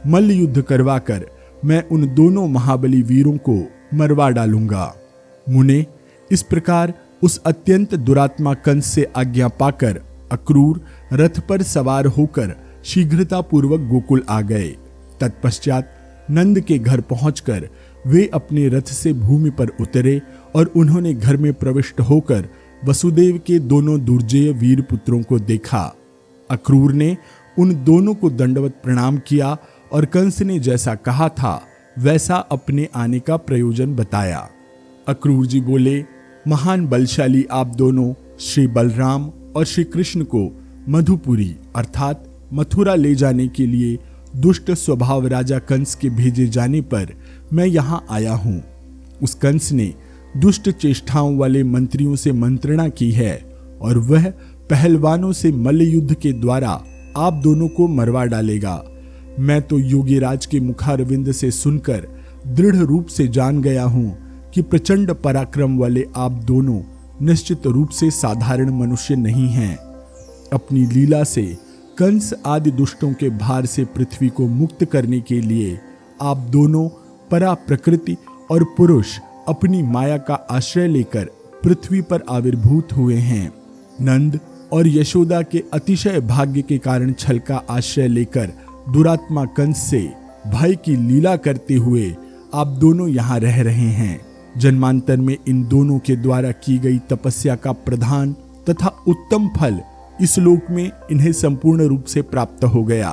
मल्ल युद्ध करवाकर मैं उन दोनों महाबली वीरों को मरवा डालूंगा। मुने, इस प्रकार उस अत्यंत दुरात्मा कंस से आज्ञा पाकर अक्रूर रथ पर सवार होकर शीघ्रता पूर्वक गोकुल आ गए। तत्पश्चात नंद के घर पहुंचकर वे अपने रथ से भूमि पर उतरे और उन्होंने घर में प्रविष्ट होकर वसुदेव के दोनों दुर्जेय वीर पुत्रों को देखा। अक्रूर ने उन दोनों को दंडवत प्रणाम किया और कंस ने जैसा कहा था वैसा अपने आने का प्रयोजन बताया। अक्रूर जी बोले, महान बलशाली आप दोनों श्री बलराम और श्री कृष्ण को मधुपुरी अर्थात मथुरा ले जाने के लिए दुष्ट स्वभाव राजा कंस के भेजे जाने पर मैं यहाँ आया हूँ। उस कंस ने दुष्ट चेष्टाओं वाले मंत्रियों से मंत्रणा की है और वह पहलवानों से मल्ल युद्ध के द्वारा आप दोनों को मरवा डालेगा। मैं तो योगीराज के मुखारविंद से सुनकर दृढ़ रूप से जान गया हूँ कि प्रचंड पराक्रम वाले आप दोनों निश्चित रूप से साधारण मनुष्य नहीं हैं। अपनी लीला से कंस आदि दुष्टों के भार से पृथ्वी को मुक्त करने के लिए आप दोनों परा प्रकृति और पुरुष अपनी माया का आश्रय लेकर पृथ्वी पर आविर्भूत हुए हैं। नंद और यशोदा के अतिशय भाग्य के कारण छल का आश्रय लेकर दुरात्मा कंस से भय की लीला करते हुए आप दोनों यहाँ रह रहे हैं। जन्मांतर में इन दोनों के द्वारा की गई तपस्या का प्रधान तथा उत्तम फल इस लोक में इन्हें संपूर्ण रूप से प्राप्त हो गया।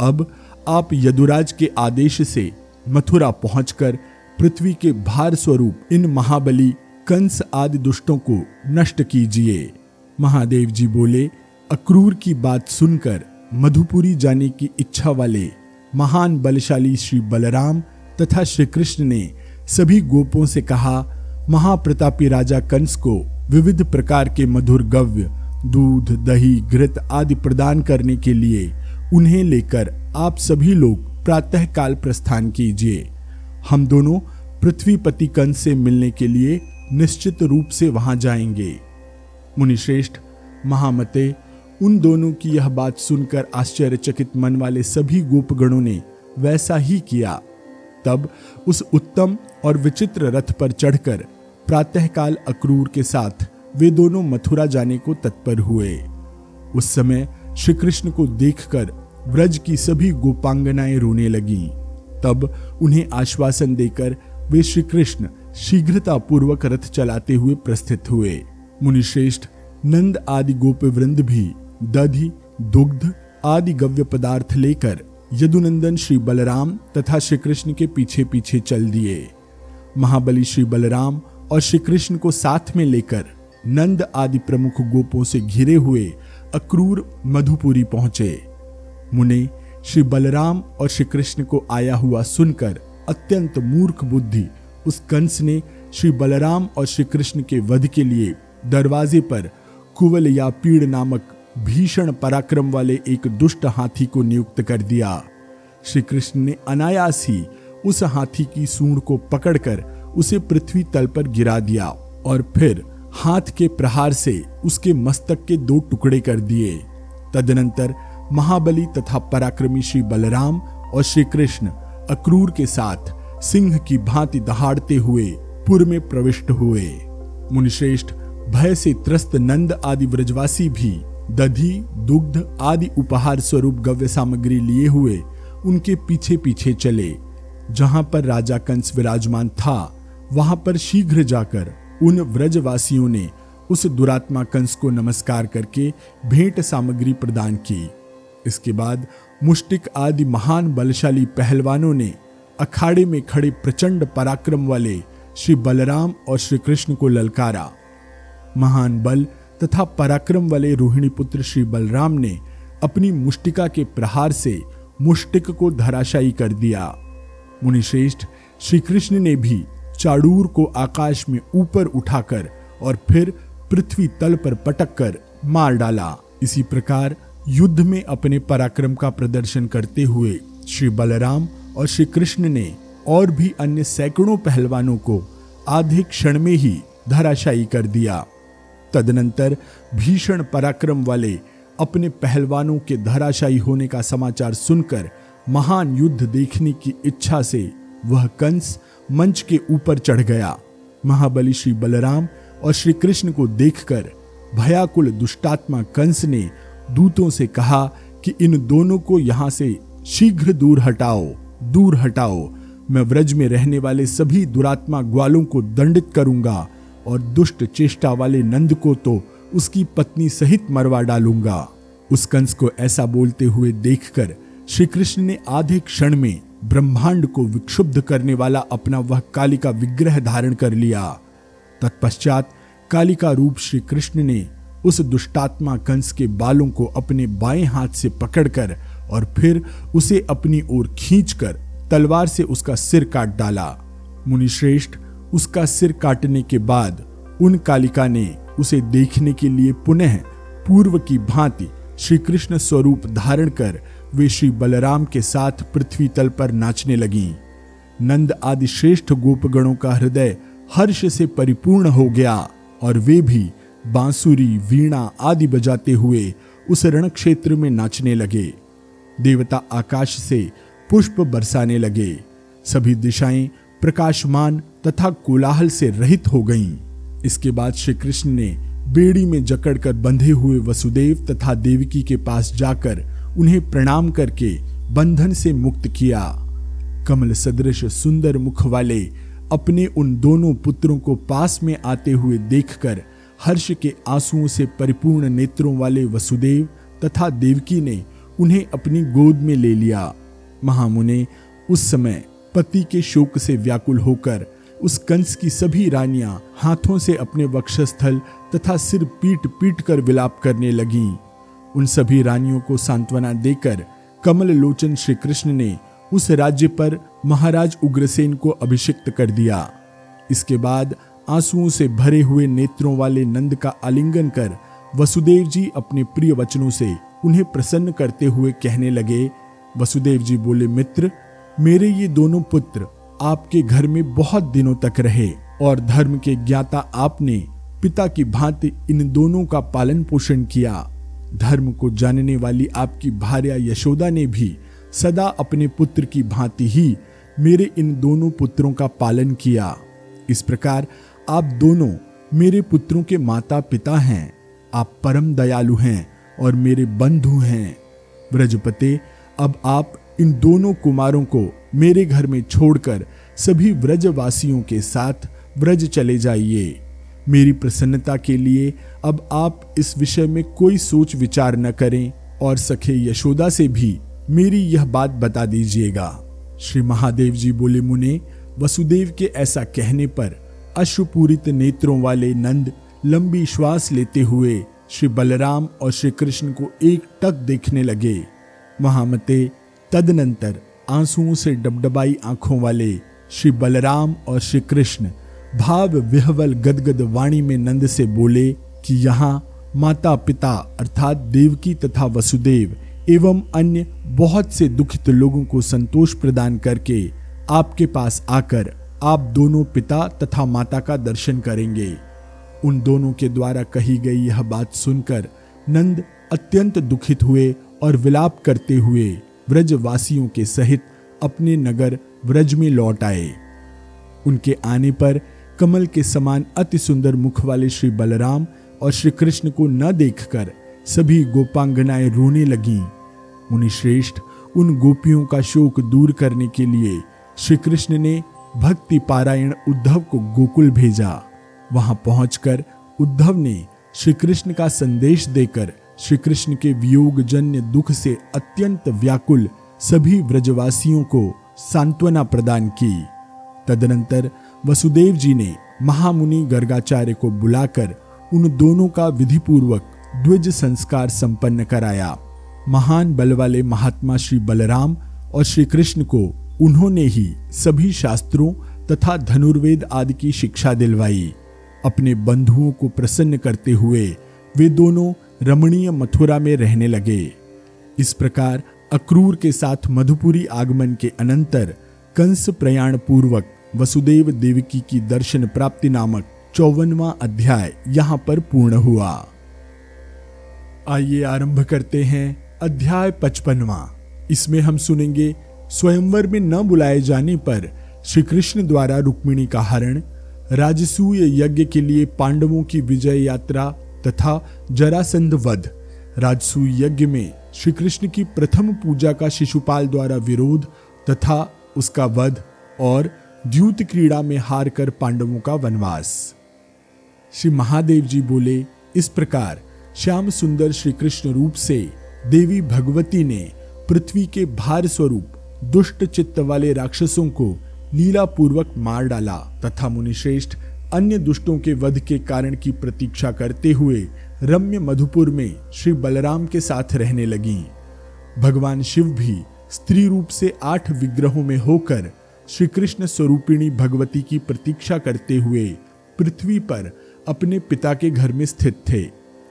अब आप यदुराज के आदेश से मथुरा पहुंचकर पृथ्वी के भार स्वरूप इन महाबली कंस आदि दुष्टों को नष्ट कीजिए। महादेव जी बोले, अक्रूर की बात सुनकर मधुपुरी जाने की इच्छा वाले महान बलशाली श्री बलराम तथा श्री कृष्ण ने सभी गोपों से कहा, महाप्रतापी राजा कंस को विविध प्रकार के मधुर गव्य, दूध, दही, घृत आदि प्रदान करने के लिए उन्हें लेकर आप सभी लोग प्रातः काल प्रस्थान कीजिए। हम दोनों पृथ्वीपति कंस से मिलने के लिए निश्चित रूप से वहां जाएंगे। मुनिश्रेष्ठ, महामते, उन दोनों की यह बात सुनकर आश्चर्यचकित मन वाले सभी गोपगणों ने वैसा ही किया। तब उस उत्तम और विचित्र रथ पर चढ़कर प्रातःकाल अक्रूर के साथ वे दोनों मथुरा जाने को तत्पर हुए। उस समय श्री कृष्ण को देखकर व्रज की सभी गोपांगनाएं रोने लगीं। तब उन्हें आश्वासन देकर वे श्री कृष्ण शीघ्रता पूर्वक रथ चलाते हुए प्रस्थित हुए। मुनिश्रेष्ठ, नंद आदि गोप वृंद भी दधि, दुग्ध आदि गव्य पदार्थ लेकर यदुनंदन श्री बलराम तथा श्री कृष्ण के पीछे पीछे चल दिए। महाबली श्री बलराम और श्री कृष्ण को साथ में लेकर नंद आदि प्रमुख गोपों से घिरे हुए अक्रूर मधुपुरी पहुंचे। मुने, श्री बलराम और श्री कृष्ण को आया हुआ सुनकर अत्यंत मूर्ख बुद्धि उस कंस ने श्री बलराम और श्री कृष्ण के वध के लिए दरवाजे पर कुवल या पीड़ नामक भीषण पराक्रम वाले एक दुष्ट हाथी को नियुक्त कर दिया। श्री कृष्ण ने अनायास ही उस हाथी की सूंड को पकड़कर उसे पृथ्वी तल पर गिरा दिया और फिर हाथ के प्रहार से उसके मस्तक के 2 टुकड़े कर दिए। तदनंतर महाबली तथा पराक्रमी श्री बलराम और श्री कृष्ण अक्रूर के साथ सिंह की भांति दहाड़ते हुए पुर में प्रविष्ट हुए। मुनिश्रेष्ठ, भय से त्रस्त नंद आदि व्रजवासी भी दधि, दुग्ध आदि उपहार स्वरूप गव्य सामग्री लिए हुए उनके पीछे पीछे चले। जहां पर राजा कंस विराजमान था वहां पर शीघ्र जाकर उन व्रजवासियों ने उस दुरात्मा कंस को नमस्कार करके भेंट सामग्री प्रदान की। इसके बाद मुष्टिक आदि महान बलशाली पहलवानों ने अखाड़े में खड़े प्रचंड पराक्रम वाले श्री बलराम और श्री कृष्ण को ललकारा। महान बल तथा पराक्रम वाले रोहिणी पुत्र श्री बलराम ने अपनी मुष्टिका के प्रहार से मुष्टिक को धराशायी कर दिया। मुनिश्रेष्ठ, श्री कृष्ण ने भी चाडूर को आकाश में ऊपर उठाकर और फिर पृथ्वी तल पर पटक कर मार डाला। इसी प्रकार युद्ध में अपने पराक्रम का प्रदर्शन करते हुए श्री बलराम और श्री कृष्ण ने और भी अन्य सैकड़ों पहलवानों को आधे क्षण में ही धराशायी कर दिया। तदनंतर भीषण पराक्रम वाले अपने पहलवानों के धराशायी होने का समाचार सुनकर महान युद्ध देखने की इच्छा से वह कंस मंच के ऊपर चढ़ गया। महाबली श्री बलराम और श्री कृष्ण को देखकर भयाकुल दुष्टात्मा कंस ने दूतों से कहा कि इन दोनों को यहां से शीघ्र दूर हटाओ। मैं व्रज में रहने वाले सभी दुरात्मा ग्वालों को दंडित करूंगा और दुष्ट चेष्टा वाले नंद को तो उसकी पत्नी सहित मरवा डालूंगा। उस कंस को ऐसा बोलते हुए देखकर श्री कृष्ण ने आधे क्षण में ब्रह्मांड को विक्षुब्ध करने वाला अपना वह कालिका विग्रह धारण कर लिया। तत्पश्चात कालिका रूप श्री कृष्ण ने उस दुष्टात्मा कंस के बालों को अपने बाएं हाथ से पकड़कर और फिर उसे अपनी ओर खींचकर तलवार से उसका सिर काट डाला। मुनिश्रेष्ठ, उसका सिर काटने के बाद उन कालिका ने उसे देखने के लिए पुनः पूर्व की भांति श्री कृष्ण स्वरूप धारण कर वे श्री बलराम के साथ पृथ्वी तल पर नाचने लगीं। नंद आदि श्रेष्ठ गोपगणों का हृदय हर्ष से परिपूर्ण हो गया और वे भी बांसुरी, वीणा आदि बजाते हुए उस रण क्षेत्र में नाचने लगे। देवता आकाश से पुष्प बरसाने लगे। सभी दिशाएं प्रकाशमान तथा कोलाहल से रहित हो गईं। इसके बाद श्री कृष्ण ने बेड़ी में जकड़कर बंधे हुए वसुदेव तथा देवकी के पास जाकर उन्हें प्रणाम करके बंधन से मुक्त किया। कमल सदृश सुंदर मुख वाले अपने उन दोनों पुत्रों को पास में आते हुए देखकर हर्ष के आंसुओं से परिपूर्ण नेत्रों वाले वसुदेव तथा देवकी ने उन्हें अपनी गोद में ले लिया। महामुने उस समय पति के शोक से व्याकुल होकर उस कंस की सभी रानियां हाथों से अपने वक्षस्थल तथा सिर पीट पीट कर विलाप करने लगीं। उन सभी रानियों को सांत्वना देकर कमल लोचन श्री कृष्ण ने उस राज्य पर महाराज उग्रसेन को अभिषिक्त कर दिया। इसके बाद आंसुओं से भरे हुए नेत्रों वाले नंद का आलिंगन कर वसुदेव जी अपने प्रिय वचनों से उन्हें प्रसन्न करते हुए कहने लगे। वसुदेव जी बोले, मित्र, मेरे ये दोनों पुत्र आपके घर में बहुत दिनों तक रहे और धर्म के ज्ञाता आपने पिता की भांति इन दोनों का पालन पोषण किया। धर्म को जानने वाली आपकी भार्या यशोदा ने भी सदा अपने पुत्र की भांति ही मेरे इन दोनों पुत्रों का पालन किया। इस प्रकार आप दोनों मेरे पुत्रों के माता पिता हैं। आप परम दयालु हैं और मेरे बंधु हैं। व्रजपते, अब आप इन दोनों कुमारों को मेरे घर में छोड़कर सभी व्रजवासियों के साथ व्रज चले जाइए। मेरी प्रसन्नता के लिए अब आप इस विषय में कोई सोच विचार न करें और सखे यशोदा से भी मेरी यह बात बता दीजिएगा। श्री महादेव जी बोले, मुने, वसुदेव के ऐसा कहने पर अश्रुपूरित नेत्रों वाले नंद लंबी श्वास लेते हुए श्री बलराम और श्री कृष्ण को एक टक देखने लगे। महामते, तदनंतर आंसुओं से डबडबाई आंखों वाले श्री बलराम और श्री कृष्ण भाव विह्वल गदगद वाणी में नंद से बोले कि यहाँ माता पिता अर्थात देवकी तथा वसुदेव एवं अन्य बहुत से दुखित लोगों को संतोष प्रदान करके आपके पास आकर आप दोनों पिता तथा माता का दर्शन करेंगे। उन दोनों के द्वारा कही गई यह बात सुनकर नंद अत्यंत दुखित हुए और विलाप करते हुए व्रजवासियों के सहित अपने नगर व्रज में लौट आए। उनके आने पर कमल के समान अति सुंदर मुख वाले श्री बलराम और श्री कृष्ण को न देखकर सभी गोपांगनाएं रोने लगीं। मुनिश्रेष्ठ, उन गोपियों का शोक दूर करने के लिए श्री कृष्ण ने भक्ति पारायण उद्धव को गोकुल भेजा। वहां पहुंचकर उद्धव ने श्री कृष्ण का संदेश देकर श्री कृष्ण के वियोग जन्य दुख से अत्यंत व्याकुल सभी व्रजवासियों को सांत्वना प्रदान की। तदनंतर वसुदेव जी ने महामुनि गर्गाचार्य को बुलाकर उन दोनों का विधिपूर्वक द्विज संस्कार संपन्न कराया। महान बल वाले महात्मा श्री बलराम और श्री कृष्ण को उन्होंने ही सभी शास्त्रों तथा धनुर्वेद आदि की शिक्षा दिलवाई। अपने बंधुओं को प्रसन्न करते हुए वे दोनों रमणीय मथुरा में रहने लगे। इस प्रकार अक्रूर के साथ मधुपुरी आगमन के अनंतर कंस प्रयाण पूर्वक वसुदेव देवकी की दर्शन प्राप्ति नामक 54वां अध्याय यहाँ पर पूर्ण हुआ। आइए आरंभ करते हैं अध्याय 55वां। इसमें हम सुनेंगे स्वयंवर में न बुलाए जाने पर श्री कृष्ण द्वारा रुक्मिणी का हरण, राजसूय यज्ञ के लिए पांडवों की विजय यात्रा तथा जरासंध वध, राजसूय यज्ञ में श्री कृष्ण की प्रथम पूजा का शिशुपाल द्वारा विरोध तथा उसका वध और द्यूत क्रीड़ा में हार कर पांडवों का वनवास। श्री महादेव जी बोले, इस प्रकार श्याम सुंदर श्री कृष्ण रूप से देवी भगवती ने पृथ्वी के भार स्वरूप दुष्ट चित्त वाले राक्षसों को लीला पूर्वक मार डाला तथा मुनिश्रेष्ठ अन्य दुष्टों के वध के कारण की प्रतीक्षा करते हुए रम्य मधुपुर में श्री बलराम के साथ रहने लगी। भगवान शिव भी स्त्री रूप से 8 विग्रहों में होकर श्री कृष्ण स्वरूपिणी भगवती की प्रतीक्षा करते हुए पृथ्वी पर अपने पिता के घर में स्थित थे।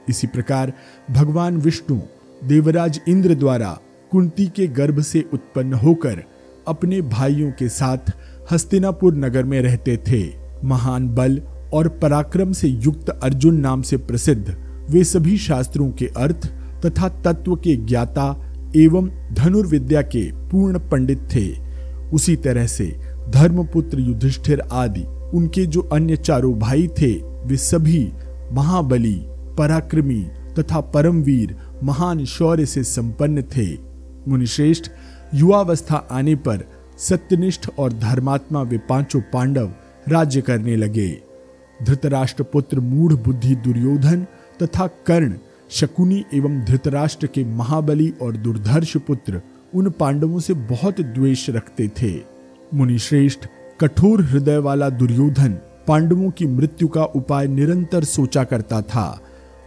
इसी प्रकार भगवान विष्णु देवराज इंद्र द्वारा कुंती के गर्भ से उत्पन्न होकर अपने भाइयों के साथ हस्तिनापुर नगर में रहते थे। महान बल और पराक्रम से युक्त अर्जुन नाम से प्रसिद्ध वे सभी शास्त्रों के अर्थ तथा तत्व के ज्ञाता एवं धनुर्विद्या के पूर्ण पंडित थे। उसी तरह से धर्मपुत्र युधिष्ठिर आदि उनके जो अन्य चारों भाई थे वे सभी महाबली, पराक्रमी तथा परमवीर महान शौर्य से संपन्न थे। मुनिश्रेष्ठ युवावस्था आने पर सत्यनिष्ठ और धर्मात्मा वे पांचों पांडव राज्य करने लगे। धृतराष्ट्र पुत्र मूढ़ बुद्धि दुर्योधन तथा कर्ण, शकुनी एवं धृतराष्ट्र के महाबली और दुर्धर्ष पुत्र उन पांडवों से बहुत द्वेष रखते थे। मुनिश्रेष्ठ कठोर हृदय वाला दुर्योधन पांडवों की मृत्यु का उपाय निरंतर सोचा करता था।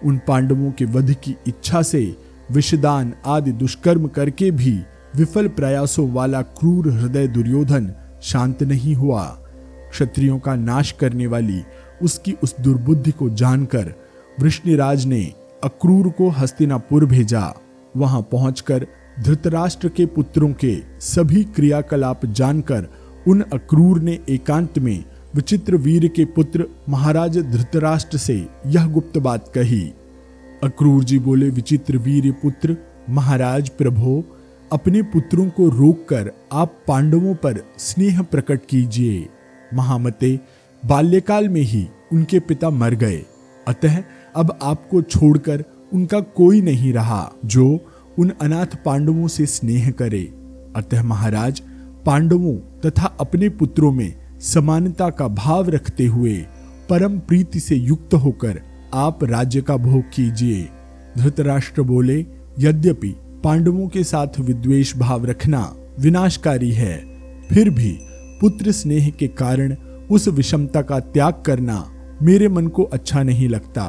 उन पांडवों के वध की इच्छा से विषदान आदि दुष्कर्म करके भी विफल प्रयासों वाला क्रूर हृदय दुर्योधन शांत नहीं हुआ। क्षत्रियों का नाश करने वाली उसकी उस दुर्बुद्धि को जानकर वृष्णिराज ने अक्रूर को हस्तिनापुर भेजा। वहां पहुंचकर धृतराष्ट्र के पुत्रों के सभी क्रियाकलाप जानकर उन अक्रूर ने एकांत में विचित्र वीर के पुत्र महाराज धृतराष्ट्र से यह गुप्त बात कही। अक्रूर जी बोले, विचित्र वीर पुत्र महाराज प्रभो, अपने पुत्रों को रोककर आप पांडवों पर स्नेह प्रकट कीजिए। महामते, बाल्यकाल में ही उनके पिता मर गए, अतः अब आपको छोड़कर उनका कोई नहीं रहा जो उन अनाथ पांडवों से स्नेह करे। अतः महाराज, पांडवों तथा अपने पुत्रों में समानता का भाव रखते हुए परम प्रीति से युक्त होकर आप राज्य का भोग कीजिए। धृतराष्ट्र बोले, यद्यपि पांडवों के साथ विद्वेष भाव रखना विनाशकारी है, फिर भी पुत्र स्नेह के कारण उस विषमता का त्याग करना मेरे मन को अच्छा नहीं लगता।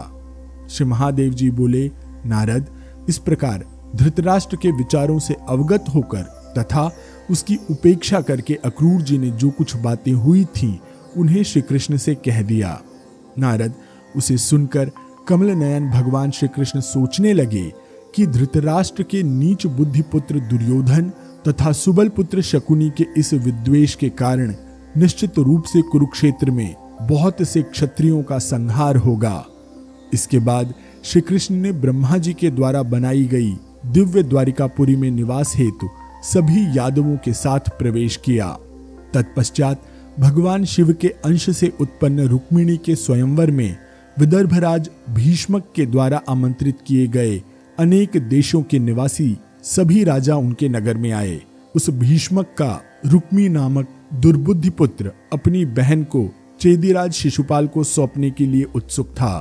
श्री महादेव जी बोले, नारद, इस प्रकार धृतराष्ट्र के विचारों से अवगत होकर तथा उसकी उपेक्षा करके अक्रूर जी ने जो कुछ बातें हुई थीं उन्हें श्री कृष्ण से कह दिया। नारद उसे सुनकर कमल नयन भगवान श्री कृष्ण सोचने लगे कि धृतराष्ट्र के नीच बुद्धि पुत्र दुर्योधन तथा सुबल पुत्र शकुनी के इस विद्वेष के कारण निश्चित रूप से कुरुक्षेत्र में बहुत से क्षत्रियों का संहार होगा। इसके बाद श्री कृष्ण ने ब्रह्मा जी के द्वारा बनाई गई दिव्य द्वारिकापुरी में निवास हेतु सभी यादवों के साथ प्रवेश किया। तत्पश्चात भगवान शिव के अंश से उत्पन्न रुक्मिणी के स्वयंवर में विदर्भराज भीष्मक के द्वारा आमंत्रित किए गए अनेक देशों के निवासी सभी राजा उनके नगर में आए। उस भीष्मक का रुक्मी नामक दुर्बुद्धि पुत्र अपनी बहन को चेदिराज शिशुपाल को सौंपने के लिए उत्सुक था।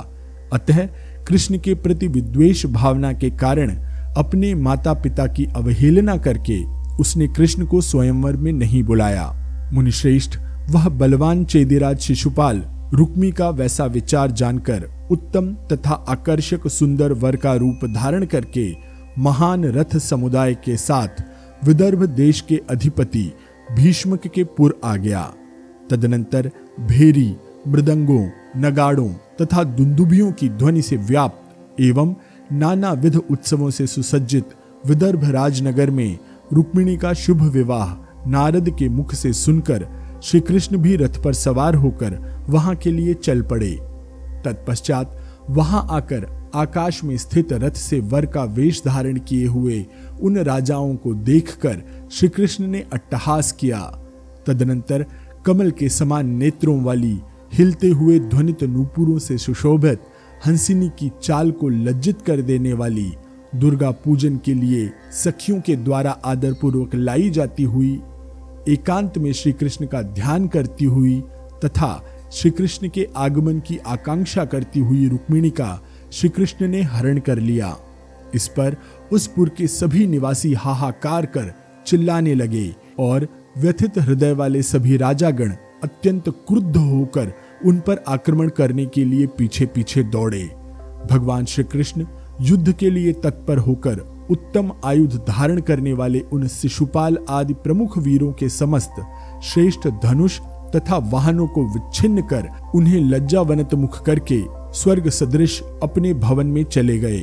अतः कृष्ण के प्रति विद्वेष भावना के कारण अपने माता पिता की अवहेलना करके उसने कृष्ण को स्वयंवर में नहीं बुलाया। मुनिश्रेष्ठ वह बलवान चेदिराज शिशुपाल रुक्मी का वैसा विचार जानकर उत्तम तथा आकर्षक सुंदर वर का रूप धारण करके महान रथ समुदाय के साथ विदर्भ देश के अधिपति भीष्मक के पुर आ गया। तदनंतर भेरी, मृदंगों, नगाड़ों तथा दुंदुभियों की ध्वनि से व्याप्त एवं नानाविध उत्सवों से सुसज्जित विदर्भ राजनगर में रुक्मिणी का शुभ विवाह नारद के मुख से सुनकर श्री कृष्ण भी रथ पर सवार होकर वहां के लिए चल पड़े। तत्पश्चात वहां आकर आकाश में स्थित रथ से वर का वेश धारण किए हुए उन राजाओं को देखकर श्री कृष्ण ने अट्टहास किया। तदनंतर कमल के समान नेत्रों वाली हिलते हुए ध्वनित नूपुरों से सुशोभित हंसिनी की चाल को लज्जित कर देने वाली दुर्गा पूजन के लिए सखियों के द्वारा आदरपूर्वक लाई जाती हुई एकांत में श्री कृष्ण का ध्यान करती हुई तथा श्री कृष्ण के आगमन की आकांक्षा करती हुई रुक्मिणी का श्री कृष्ण ने हरण कर लिया। इस पर उस पुर के सभी निवासी हाहाकार कर चिल्लाने लगे और व्यथित हृदय वाले सभी राजागण अत्यंत क्रुद्ध होकर उन पर आक्रमण करने के लिए पीछे पीछे दौड़े। भगवान श्री कृष्ण युद्ध के लिए तत्पर होकर उत्तम आयुध धारण करने वाले उन शिशुपाल आदि प्रमुख वीरों के समस्त श्रेष्ठ धनुष तथा वाहनों को विच्छिन्न कर उन्हें लज्जावनत मुख करके स्वर्ग सदृश अपने भवन में चले गए।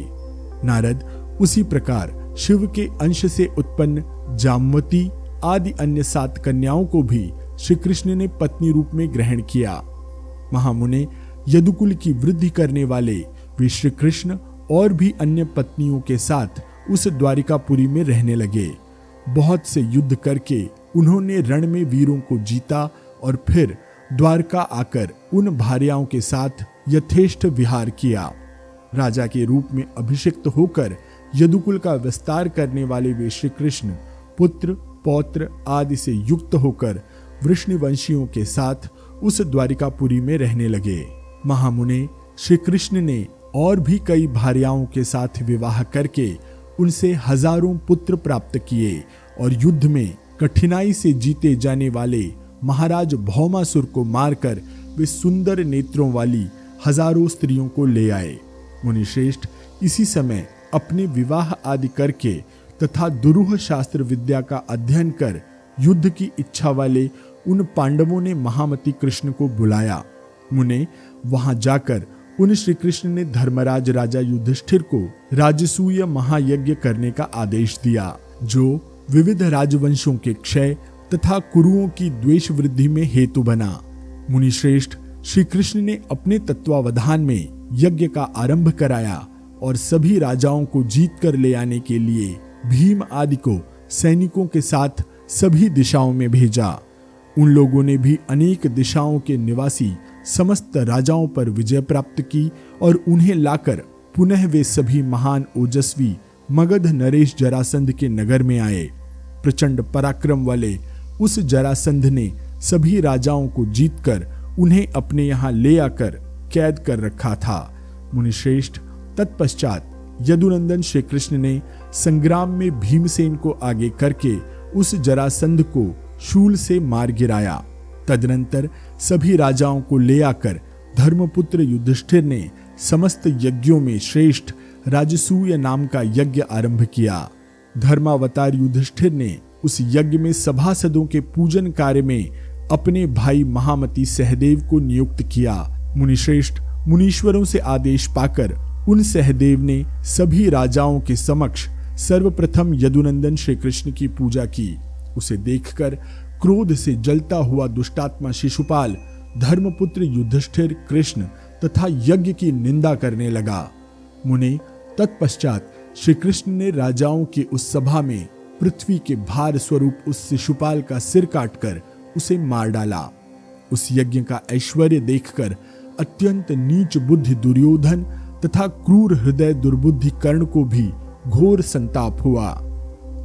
नारद उसी प्रकार शिव के अंश से उत्पन्न जामवती आदि अन्य 7 कन्याओं को भी श्री कृष्ण ने पत्नी रूप में ग्रहण किया। महामुने यदुकुल की वृद्धि करने वाले वे श्री कृष्ण और भी अन्य पत्नियों के साथ उस द्वारिकापुरी में रहने लगे। बहुत से युद्ध करके उन्होंने रण में वीरों को जीता और फिर द्वारका आकर उन भार्याओं के साथ यथेष्ट विहार किया। राजा के रूप में अभिषिक्त होकर यदुकुल का विस्तार करने वाले वे श्री कृष्ण पुत्र पौत्र आदि से युक्त होकर वृष्णिवंशियों के साथ उस द्वारिकापुरी में रहने लगे। महामुने श्री कृष्ण ने और भी कई भार्याओं के साथ विवाह करके उनसे हजारों पुत्र प्राप्त किए और युद्ध में कठिनाई से जीते जाने वाले महाराज भौमासुर को मारकर वे सुंदर नेत्रों वाली हजारों स्त्रियों को ले आए। मुनिश्रेष्ठ इसी समय अपने विवाह आदि करके तथा दुरूह शास्त्र विद्या का अध्ययन कर युद्ध की इच्छा वाले उन पांडवों ने महामती कृष्ण को बुलाया। मुने वहां जाकर उन श्री कृष्ण ने धर्मराज राजा युधिष्ठिर को राजसूय महायज्ञ करने का आदेश दिया, जो विविध राजवंशों के क्षय तथा कुरुओं की द्वेष वृद्धि में हेतु बना। मुनिश्रेष्ठ श्री कृष्ण ने अपने तत्वावधान में यज्ञ का आरंभ कराया और सभी राजाओं को जीत कर ले आने के लिए भीम आदि को सैनिकों के साथ सभी दिशाओं में भेजा। उन लोगों ने भी अनेक दिशाओं के निवासी समस्त राजाओं पर विजय प्राप्त की और उन्हें लाकर पुनः वे सभी महान ओजस्वी मगध नरेश जरासंध के नगर में आए। प्रचंड पराक्रम वाले उस जरासंध ने सभी राजाओं को जीतकर उन्हें अपने यहाँ ले आकर कैद कर रखा था। मुनिश्रेष्ठ तत्पश्चात यदुनंदन श्री कृष्ण ने संग्राम में भीमसेन को आगे करके उस जरासंध को शूल से मार गिराया। तदनंतर सभी राजाओं को ले आकर धर्मपुत्र युधिष्ठिर ने समस्त यज्ञों में श्रेष्ठ राजसूय नाम का यज्ञ आरंभ किया। धर्मावतार युधिष्ठिर ने उस यज्ञ में सभासदों के पूजन कार्य में अपने भाई महामती सहदेव को नियुक्त किया। मुनिश्रेष्ठ मुनीश्वरों से आदेश पाकर उन सहदेव ने सभी राजाओं के समक्ष सर्वप्रथम यदुनंदन श्री कृष्ण की पूजा की। उसे देखकर क्रोध से जलता हुआ दुष्टात्मा शिशुपाल धर्मपुत्र युधिष्ठिर कृष्ण तथा यज्ञ की निंदा करने लगा। मुने तत्पश्चात श्री कृष्ण ने राजाओं की उस सभा में पृथ्वी के भार स्वरूप उस शिशुपाल का सिर काटकर उसे मार डाला। उस यज्ञ का ऐश्वर्य देखकर अत्यंत नीच बुद्धि दुर्योधन तथा क्रूर हृदय दुर्बुद्धि कर्ण को भी घोर संताप हुआ।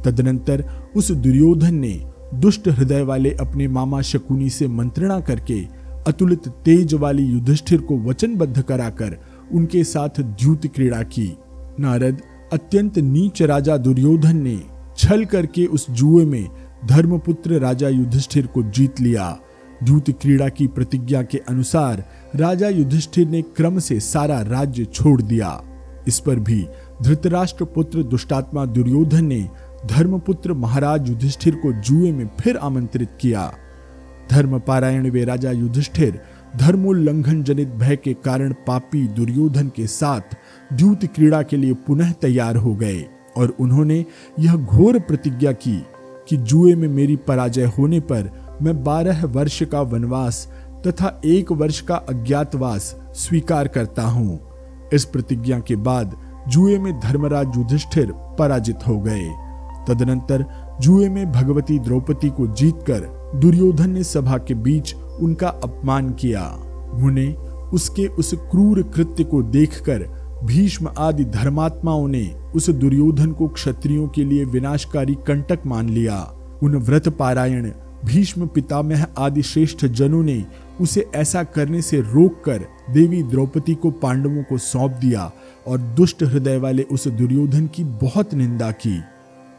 तदनंतर उस दुर्योधन ने दुष्ट हृदय वाले अपने मामा शकुनी से मंत्रणा करके अतुलित तेज वाले युधिष्ठिर को वचनबद्ध कराकर उनके साथ द्यूत क्रीड़ा की। नारद अत्यंत नीच राजा दुर्योधन ने छल करके उस जुए में धर्मपुत्र राजा युधिष्ठिर को जीत लिया। द्यूत क्रीड़ा की प्रतिज्ञा के अनुसार राजा युधिष्ठिर ने क्रम से सारा राज्य छोड़ दिया। इस पर भी धृतराष्ट्र पुत्र दुष्टात्मा दुर्योधन ने धर्मपुत्र महाराज युधिष्ठिर को जुए में फिर आमंत्रित किया। धर्मपारायण वे राजा युधिष्ठिर धर्मोल्लंघन जनित भय के कारण पापी दुर्योधन के साथ द्यूत क्रीड़ा के लिए पुनः तैयार हो गए और उन्होंने यह घोर प्रतिज्ञा की कि जुए में मेरी पराजय होने पर मैं 12 वर्ष का वनवास तथा 1 वर्ष का अज्ञातवास स्वीकार करता हूं। इस प्रतिज्ञा के बाद जुए में धर्मराज युधिष्ठिर पराजित हो गए। तदनंतर जुए में भगवती द्रौपदी को जीतकर दुर्योधन ने सभा के बीच उनका अपमान किया। मुने उसके उस क्रूर कृत्य को देखकर भीष्म आदि धर्मात्माओं ने उस दुर्योधन को क्षत्रियों के लिए विनाशकारी कंटक मान लिया। उन व्रत पारायण भीष्म पितामह आदि श्रेष्ठ जनों ने उसे ऐसा करने से रोककर देवी द्रौपदी को पांडवों को सौंप दिया और दुष्ट हृदय वाले उस दुर्योधन की बहुत निंदा की।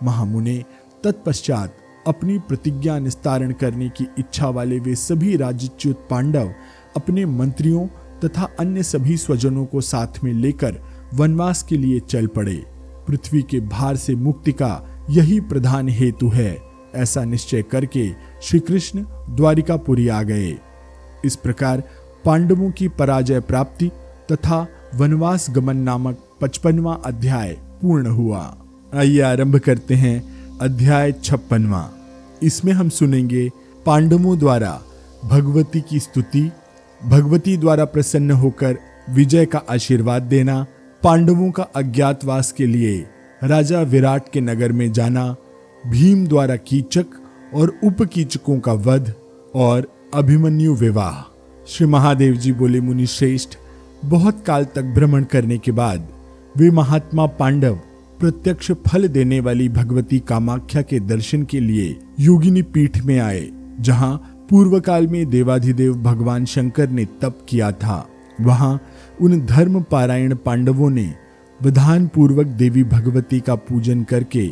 महामुने तत्पश्चात अपनी प्रतिज्ञा निस्तारण करने की इच्छा वाले वे सभी राज्यच्युत पांडव अपने मंत्रियों तथा अन्य सभी स्वजनों को साथ में लेकर वनवास के लिए चल पड़े। पृथ्वी के भार से मुक्ति का यही प्रधान हेतु है, ऐसा निश्चय करके श्री कृष्ण द्वारिकापुरी आ गए। इस प्रकार पांडवों की पराजय प्राप्ति तथा वनवास गमन नामक 55वां अध्याय पूर्ण हुआ। आइए आरंभ करते हैं अध्याय 56वां। इसमें हम सुनेंगे पांडवों द्वारा भगवती की स्तुति, भगवती द्वारा प्रसन्न होकर विजय का आशीर्वाद देना, पांडवों का अज्ञातवास के लिए राजा विराट के नगर में जाना, भीम द्वारा कीचक और उपकीचकों का वध और अभिमन्यु विवाह। श्री महादेव जी बोले, मुनि श्रेष्ठ, बहुत काल तक भ्रमण करने के बाद वे महात्मा पांडव प्रत्यक्ष फल देने वाली भगवती कामाख्या के दर्शन के लिए योगिनी पीठ में आए, जहां पूर्व काल में देवाधिदेव भगवान शंकर ने तप किया था। वहां उन धर्म पारायण पांडवों ने विधान पूर्वक देवी भगवती का पूजन करके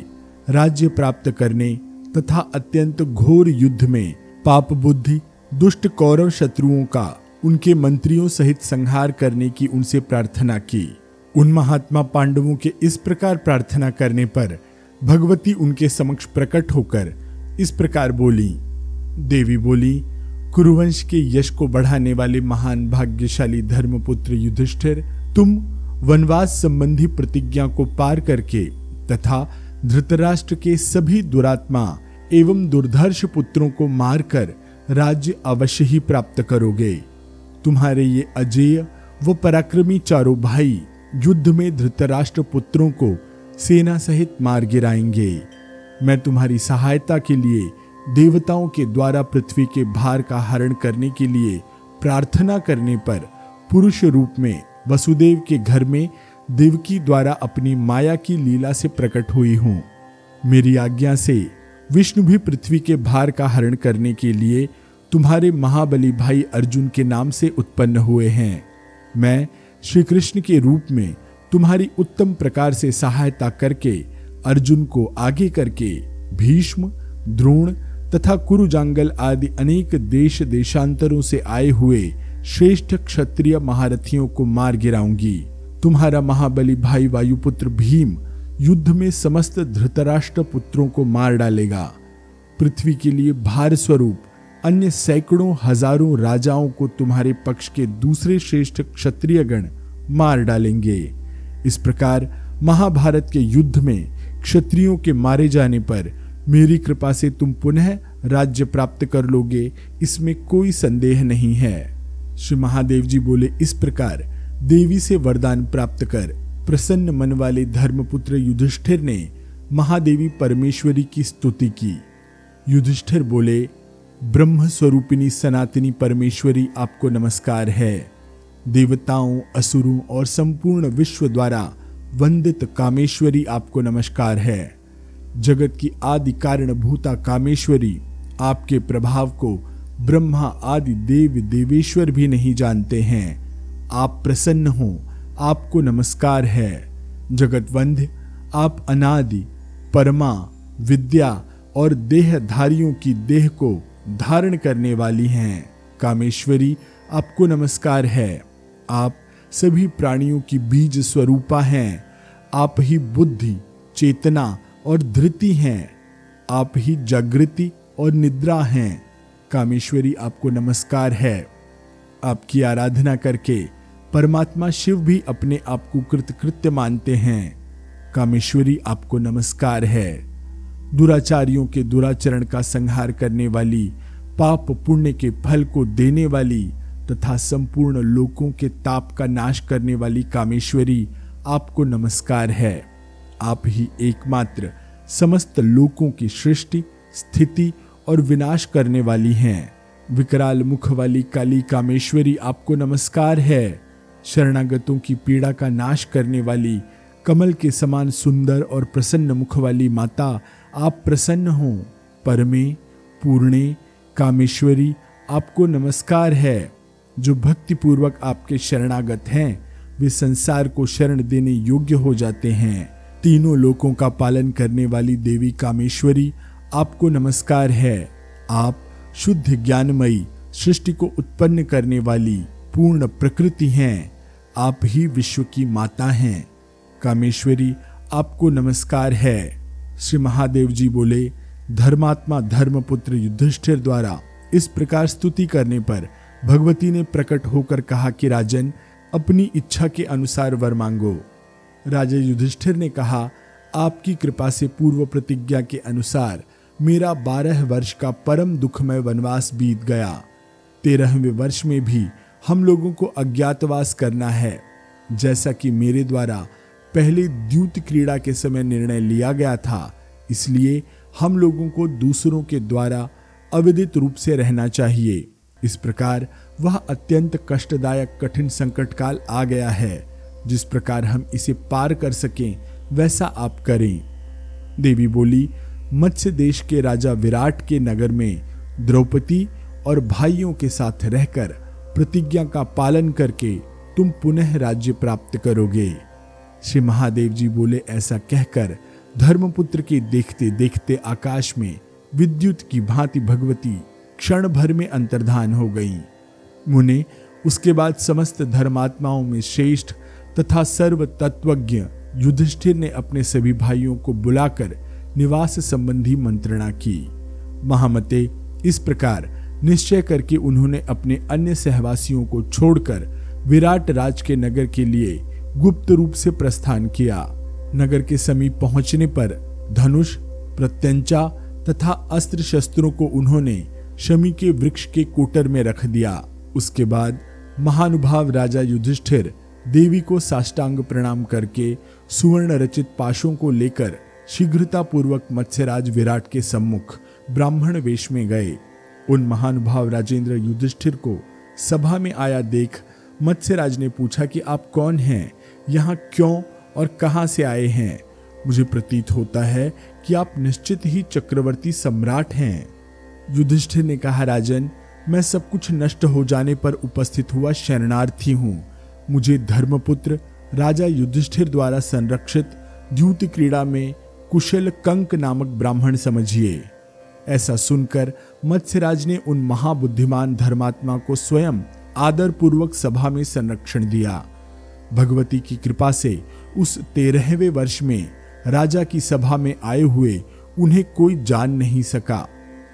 राज्य प्राप्त करने तथा अत्यंत घोर युद्ध में पाप बुद्धि दुष्ट कौरव शत्रुओं का उनके मंत्रियों सहित संहार करने की उनसे प्रार्थना की। उन महात्मा पांडवों के इस प्रकार प्रार्थना करने पर भगवती उनके समक्ष प्रकट होकर इस प्रकार बोली। देवी बोली, कुरुवंश के यश को बढ़ाने वाले महान भाग्यशाली धर्मपुत्र युधिष्ठिर, तुम वनवास संबंधी प्रतिज्ञा को पार करके तथा धृतराष्ट्र के सभी दुरात्मा एवं दुर्धर्ष पुत्रों को मारकर राज्य अवश्य ही प्राप्त करोगे। तुम्हारे ये अजेय व पराक्रमी चारों भाई युद्ध में धृतराष्ट्र पुत्रों को सेना सहित मार गिराएंगे। मैं तुम्हारी सहायता के लिए देवताओं के द्वारा पृथ्वी के भार का हरण करने के लिए प्रार्थना करने पर पुरुष रूप में वसुदेव के घर में देवकी द्वारा अपनी माया की लीला से प्रकट हुई हूं। मेरी आज्ञा से विष्णु भी पृथ्वी के भार का हरण करने के लिए तुम्हारे महाबली भाई अर्जुन के नाम से उत्पन्न हुए हैं। मैं श्री कृष्ण के रूप में तुम्हारी उत्तम प्रकार से सहायता करके अर्जुन को आगे करके भीष्म, द्रोण तथा कुरुजांगल आदि अनेक देश देशांतरों से आए हुए श्रेष्ठ क्षत्रिय महारथियों को मार गिराऊंगी। तुम्हारा महाबली भाई वायुपुत्र भीम युद्ध में समस्त धृतराष्ट्र पुत्रों को मार डालेगा। पृथ्वी के लिए भार स्वरूप अन्य सैकड़ों हजारों राजाओं को तुम्हारे पक्ष के दूसरे श्रेष्ठ क्षत्रिय गण मार डालेंगे। इस प्रकार महाभारत के युद्ध में क्षत्रियों के मारे जाने पर मेरी कृपा से तुम पुनः राज्य प्राप्त कर लोगे, इसमें कोई संदेह नहीं है। श्री महादेव जी बोले, इस प्रकार देवी से वरदान प्राप्त कर प्रसन्न मन वाले धर्मपुत्र युधिष्ठिर ने महादेवी परमेश्वरी की स्तुति की। युधिष्ठिर बोले, ब्रह्म स्वरूपिणी सनातनी परमेश्वरी आपको नमस्कार है। देवताओं, असुरों और संपूर्ण विश्व द्वारा वंदित कामेश्वरी आपको नमस्कार है। जगत की आदि कारण भूता कामेश्वरी आपके प्रभाव को ब्रह्मा आदि देव देवेश्वर भी नहीं जानते हैं। आप प्रसन्न हो, आपको नमस्कार है। जगतवंद्य, आप अनादि परमा विद्या और देहधारियों की देह को धारण करने वाली हैं। कामेश्वरी, आपको नमस्कार है। आप सभी प्राणियों की बीज स्वरूपा हैं। आप ही बुद्धि, चेतना और धृति हैं। आप ही जागृति और निद्रा हैं। कामेश्वरी, आपको नमस्कार है। आपकी आराधना करके परमात्मा शिव भी अपने आप को कृतकृत्य मानते हैं। कामेश्वरी आपको नमस्कार है। दुराचारियों के दुराचरण का संहार करने वाली, पाप पुण्य के फल को देने वाली तथा संपूर्ण लोकों के ताप का नाश करने वाली कामेश्वरी आपको नमस्कार है। आप ही एकमात्र समस्त लोकों की सृष्टि, स्थिति और विनाश करने वाली हैं। विकराल मुख वाली काली कामेश्वरी आपको नमस्कार है। शरणागतों की पीड़ा का नाश करने वाली, कमल के समान सुंदर और प्रसन्न मुख वाली माता आप प्रसन्न हो। परमे, पूर्णे, कामेश्वरी आपको नमस्कार है। जो भक्ति पूर्वक आपके शरणागत हैं वे संसार को शरण देने योग्य हो जाते हैं। तीनों लोकों का पालन करने वाली देवी कामेश्वरी आपको नमस्कार है। आप शुद्ध ज्ञानमयी, सृष्टि को उत्पन्न करने वाली पूर्ण प्रकृति हैं। आप ही विश्व की माता हैं। कामेश्वरी आपको नमस्कार है। श्री महादेव जी बोले, धर्मात्मा धर्मपुत्र युधिष्ठिर द्वारा इस प्रकार स्तुति करने पर भगवती ने प्रकट होकर कहा कि राजन, अपनी इच्छा के अनुसार वर मांगो। राजा युधिष्ठिर ने कहा, आपकी कृपा से पूर्व प्रतिज्ञा के अनुसार मेरा 12 वर्ष का परम दुखमय वनवास बीत गया। 13वें वर्ष में भी हम लोगों को अज्ञातवास करना है, जैसा कि मेरे द्वारा पहले द्यूत क्रीड़ा के समय निर्णय लिया गया था। इसलिए हम लोगों को दूसरों के द्वारा अविदित रूप से रहना चाहिए। इस प्रकार वह अत्यंत कष्टदायक कठिन संकट काल आ गया है। जिस प्रकार हम इसे पार कर सकें वैसा आप करें। देवी बोली, मत्स्य देश के राजा विराट के नगर में द्रौपदी और भाइयों के साथ रहकर प्रतिज्ञा का पालन करके तुम पुनः राज्य प्राप्त करोगे। श्री महादेव जी बोले, ऐसा कहकर धर्मपुत्र के देखते देखते आकाश में विद्युत की भांति भगवती क्षण भर में अंतर्धान हो गई। मुने, उसके बाद समस्त धर्मात्माओं में श्रेष्ठ तथा सर्व तत्वज्ञ युधिष्ठिर ने अपने सभी भाइयों को बुलाकर निवास संबंधी मंत्रणा की। महामते, इस प्रकार निश्चय करके उन्होंने अपने अन्य सहवासियों को छोड़कर विराट राज के नगर के लिए गुप्त रूप से प्रस्थान किया। नगर के समीप पहुंचने पर धनुष, प्रत्यंचा तथा अस्त्र शस्त्रों को उन्होंने शमी के वृक्ष के कोटर में रख दिया। उसके बाद महानुभाव राजा युधिष्ठिर देवी को साष्टांग प्रणाम करके सुवर्ण रचित पाशों को लेकर शीघ्रता पूर्वक मत्स्यराज विराट के सम्मुख ब्राह्मण वेश में गए। उन महानुभाव राजेंद्र युधिष्ठिर को सभा में आया देख मत्स्यराज ने पूछा कि आप कौन हैं, यहाँ क्यों और कहां से आए हैं? मुझे प्रतीत होता है कि आप निश्चित ही चक्रवर्ती सम्राट हैं। युधिष्ठिर ने कहा, राजन, मैं सब कुछ नष्ट हो जाने पर उपस्थित हुआ शरणार्थी हूँ। मुझे धर्मपुत्र राजा युधिष्ठिर द्वारा संरक्षित द्यूत क्रीड़ा में कुशल कंक नामक ब्राह्मण समझिए। ऐसा सुनकर मत्स्यराज ने उन महाबुद्धिमान धर्मात्मा को स्वयं आदर पूर्वक सभा में संरक्षण दिया। भगवती की कृपा से उस 13वें वर्ष में राजा की सभा में आए हुए उन्हें कोई जान नहीं सका।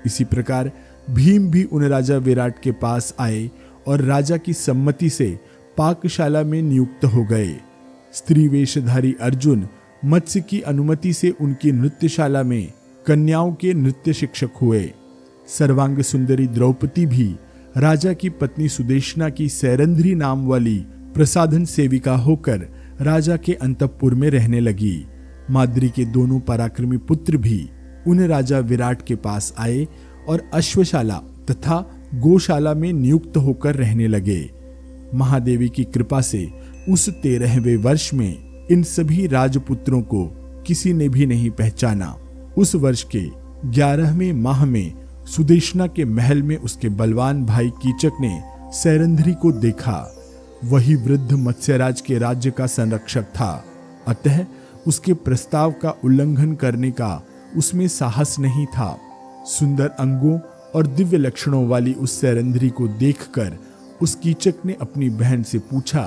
इसी प्रकार भीम भी उन राजा विराट के पास आए और राजा की सम्मति से पाकशाला में नियुक्त हो गए। स्त्री वेशधारी अर्जुन मत्स्य की अनुमति से उनकी नृत्यशाला में कन्याओं के नृत्य शिक्षक हुए। सर्वांग सुंदरी द्रौपदी भी राजा की पत्नी सुदेशना की सैरंध्री नाम वाली प्रसाधन सेविका होकर राजा के अंतःपुर में रहने लगी। माद्री के दोनों पराक्रमी पुत्र भी उन राजा विराट के पास आए और अश्वशाला तथा गोशाला में नियुक्त होकर रहने लगे। महादेवी की कृपा से उस 13वें वर्ष में इन सभी राजपुत्रों को किसी ने भी नहीं पहचाना। उस वर्ष के 11वें माह में सुदेशना के महल में उसके बलवान भाई कीचक ने सैरंध्री को देखा। वही वृद्ध मत्स्यराज के राज्य का संरक्षक था, अतः उसके प्रस्ताव का उल्लंघन करने का उसमें साहस नहीं था। सुंदर अंगों और दिव्य लक्षणों वाली उस सैरंध्री को देखकर उस कीचक ने अपनी बहन से पूछा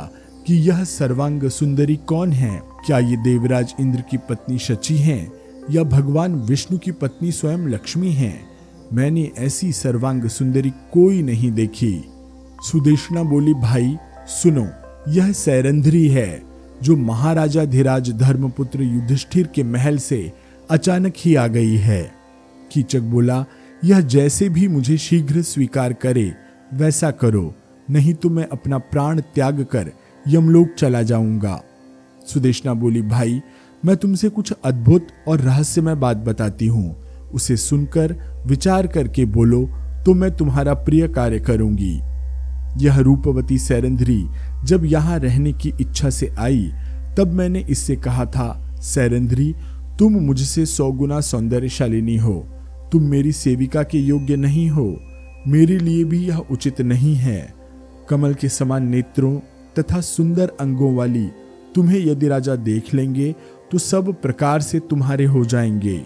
कि यह सर्वांग सुंदरी कौन है? क्या ये देवराज इंद्र की पत्नी शची हैं या भगवान विष्णु की पत्नी स्वयं लक्ष्मी हैं? मैंने ऐसी सर्वांग सुंदरी कोई नहीं देखी। सुदेशना बोली, भाई सुनो, यह सैरंध्री है जो महाराजा धीराज धर्मपुत्र युधिष्ठिर के महल से अचानक ही आ गई है। कीचक बोला, यह जैसे भी मुझे शीघ्र स्वीकार करे वैसा करो, नहीं तो मैं अपना प्राण त्याग कर यमलोक चला जाऊंगा। सुदेशना बोली, भाई मैं तुमसे कुछ अद्भुत और रहस्यमय बात बताती हूँ, उसे सुनकर विचार करके बोलो तो मैं तुम्हारा प्रिय कार्य करूंगी। यह रूपवती सैरंध्री जब यहाँ रहने की इच्छा से आई तब मैंने इससे कहा था, सैरंध्री तुम मुझसे 100 गुना सौंदर्यशालिनी हो, तुम मेरी सेविका के योग्य नहीं हो, मेरे लिए भी यह उचित नहीं है। कमल के समान नेत्रों तथा सुंदर अंगों वाली तुम्हें यदि राजा देख लेंगे तो सब प्रकार से तुम्हारे हो जाएंगे।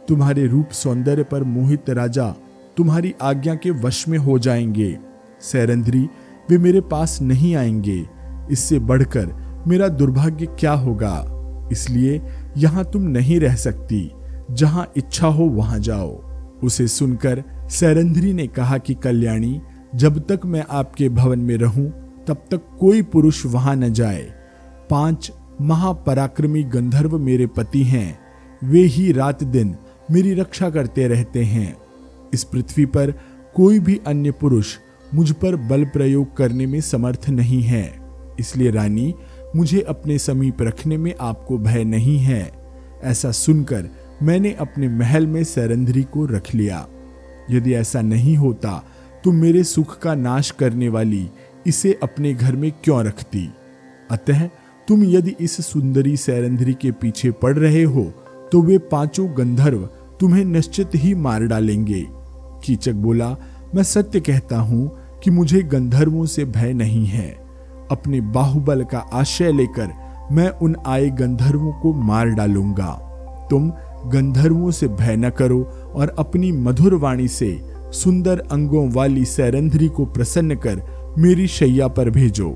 तुम्हारे रूप सौंदर्य पर मोहित राजा तुम्हारी आज्ञा के वश में हो जाएंगे। सैरंध्री वे मेरे पास नहीं आएंगे, इससे बढ़कर मेरा दुर्भाग्य क्या होगा, इसलिए यहाँ तुम नहीं रह सकती, जहाँ इच्छा हो वहां जाओ। उसे सुनकर सैरंध्री ने कहा कि कल्याणी, जब तक मैं आपके भवन में रहूं तब तक कोई पुरुष वहां न जाए। 5 महापराक्रमी गंधर्व मेरे पति हैं, वे ही रात दिन मेरी रक्षा करते रहते हैं। इस पृथ्वी पर कोई भी अन्य पुरुष मुझ पर बल प्रयोग करने में समर्थ नहीं है, इसलिए रानी मुझे अपने समीप रखने में आपको भय नहीं है। ऐसा सुनकर मैंने अपने महल में सैरंध्री को रख लिया। यदि ऐसा नहीं होता तो मेरे सुख का नाश करने वाली इसे अपने घर में क्यों रखती। अतः तुम यदि इस सुंदरी सैरंध्री के पीछे पड़ रहे हो तो वे 5 गंधर्व तुम्हें निश्चित ही मार डालेंगे। कीचक बोला, मैं सत्य कहता हूं कि मुझे गंधर्वों से भय नहीं है। अपने बाहुबल का आश्रय लेकर मैं उन आए गंधर्वों को मार डालूंगा। तुम गंधर्वों से भय न करो और अपनी मधुर वाणी से सुंदर अंगों वाली सैरंध्री को प्रसन्न कर मेरी शैया पर भेजो।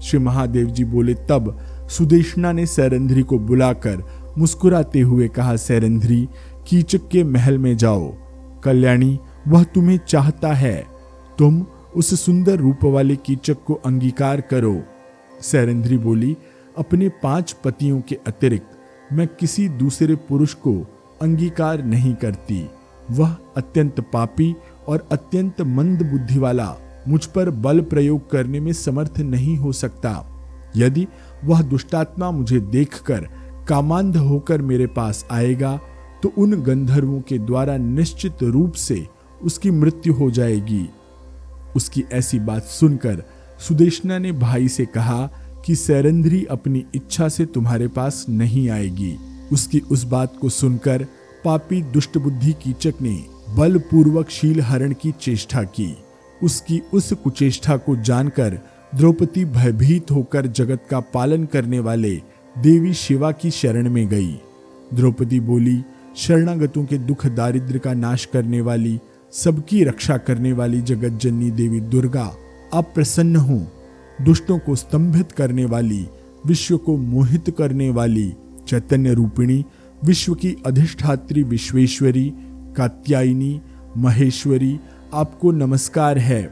श्री महादेव जी बोले, तब सुदेशना ने सैरंध्री को बुलाकर मुस्कुराते हुए कहा, सैरंध्री कीचक के महल में जाओ, कल्याणी वह तुम्हें चाहता है, तुम उस सुंदर रूप वाले कीचक को अंगीकार करो। सैरंध्री बोली, अपने 5 पतियों के अतिरिक्त मैं किसी दूसरे पुरुष को अंगीकार नहीं करती। वह अत्यंत पापी और अत्यंत मंद बुद्धि वाला मुझ पर बल प्रयोग करने में समर्थ नहीं हो सकता। यदि वह दुष्टात्मा मुझे देखकर कामांध होकर मेरे पास आएगा तो उन गंधर्वों के द्वारा निश्चित रूप से उसकी मृत्यु हो जाएगी। उसकी ऐसी बात सुनकर सुदेशना ने भाई से कहा कि सैरंध्री अपनी इच्छा से तुम्हारे पास नहीं आएगी। उसकी उस बात को सुनकर पापी दुष्ट बुद्धि कीचक ने बलपूर्वक शील हरण की चेष्टा की। उसकी उस कुचेष्टा को जानकर द्रौपदी भयभीत होकर जगत का पालन करने वाले देवी शिवा की शरण में गई। द्रौपदी बोली, शरणागतों के दुख दारिद्र्य का नाश करने वाली, सबकी रक्षा करने वाली जगत जननी देवी दुर्गा, आप प्रसन्न हो। दुष्टों को स्तंभित करने वाली, विश्व को मोहित करने वाली चैतन्य रूपिणी, विश्व की अधिष्ठात्री विश्वेश्वरी, कात्यायनी, महेश्वरी, आपको नमस्कार है।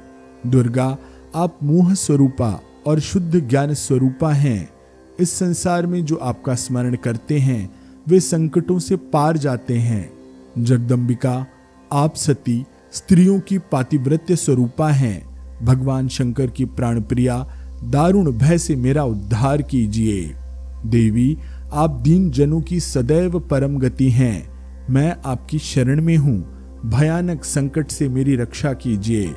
दुर्गा, आप मोह स्वरूपा और शुद्ध ज्ञान स्वरूपा हैं। इस संसार में जो आपका स्मरण करते हैं वे संकटों से पार जाते हैं। जगदम्बिका, आप सती स्त्रियों की पातिव्रत्य स्वरूपा हैं। भगवान शंकर की प्राण प्रिया, दारुण भय से मेरा उद्धार कीजिए। देवी, आप दीन जनों की सदैव परम गति हैं। मैं आपकी शरण में हूँ, भयानक संकट से मेरी रक्षा कीजिए।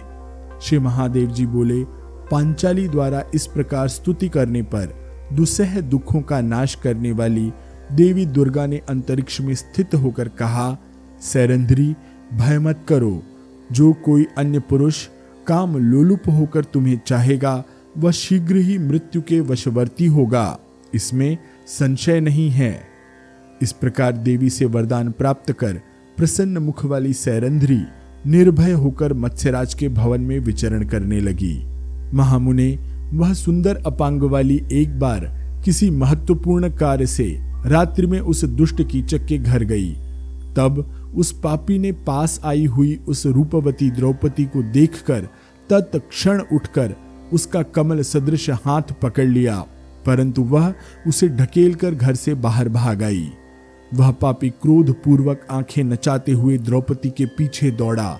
श्री महादेव जी बोले, पांचाली द्वारा इस प्रकार स्तुति करने पर दुस्सह दुखों का नाश करने वाली देवी दुर्गा ने अंतरिक्ष में स्थित होकर कहा, सैरंध्री भय मत करो। जो कोई अन्य पुरुष काम लोलुप होकर तुम्हें चाहेगा वह शीघ्र ही मृत्यु के वशवर्ती होगा, इसमें संशय नहीं है। इस प्रकार देवी से वरदान प्राप्त कर प्रसन्न मुख वाली सैरंध्री निर्भय होकर मत्स्यराज के भवन में विचरण करने लगी। महामुने, वह सुंदर अपांग वाली एक बार किसी महत्वपूर्ण कार्य से रात्रि में उस दुष्ट कीचक के घर गई। तब उस पापी ने पास आई हुई उस रूपवती द्रौपदी को देखकर तत्क्षण उठकर उसका कमल सदृश हाथ पकड़ लिया, परंतु वह उसे ढकेलकर घर से बाहर भाग आई। वह पापी क्रोध पूर्वक आंखें नचाते हुए द्रौपदी के पीछे दौड़ा।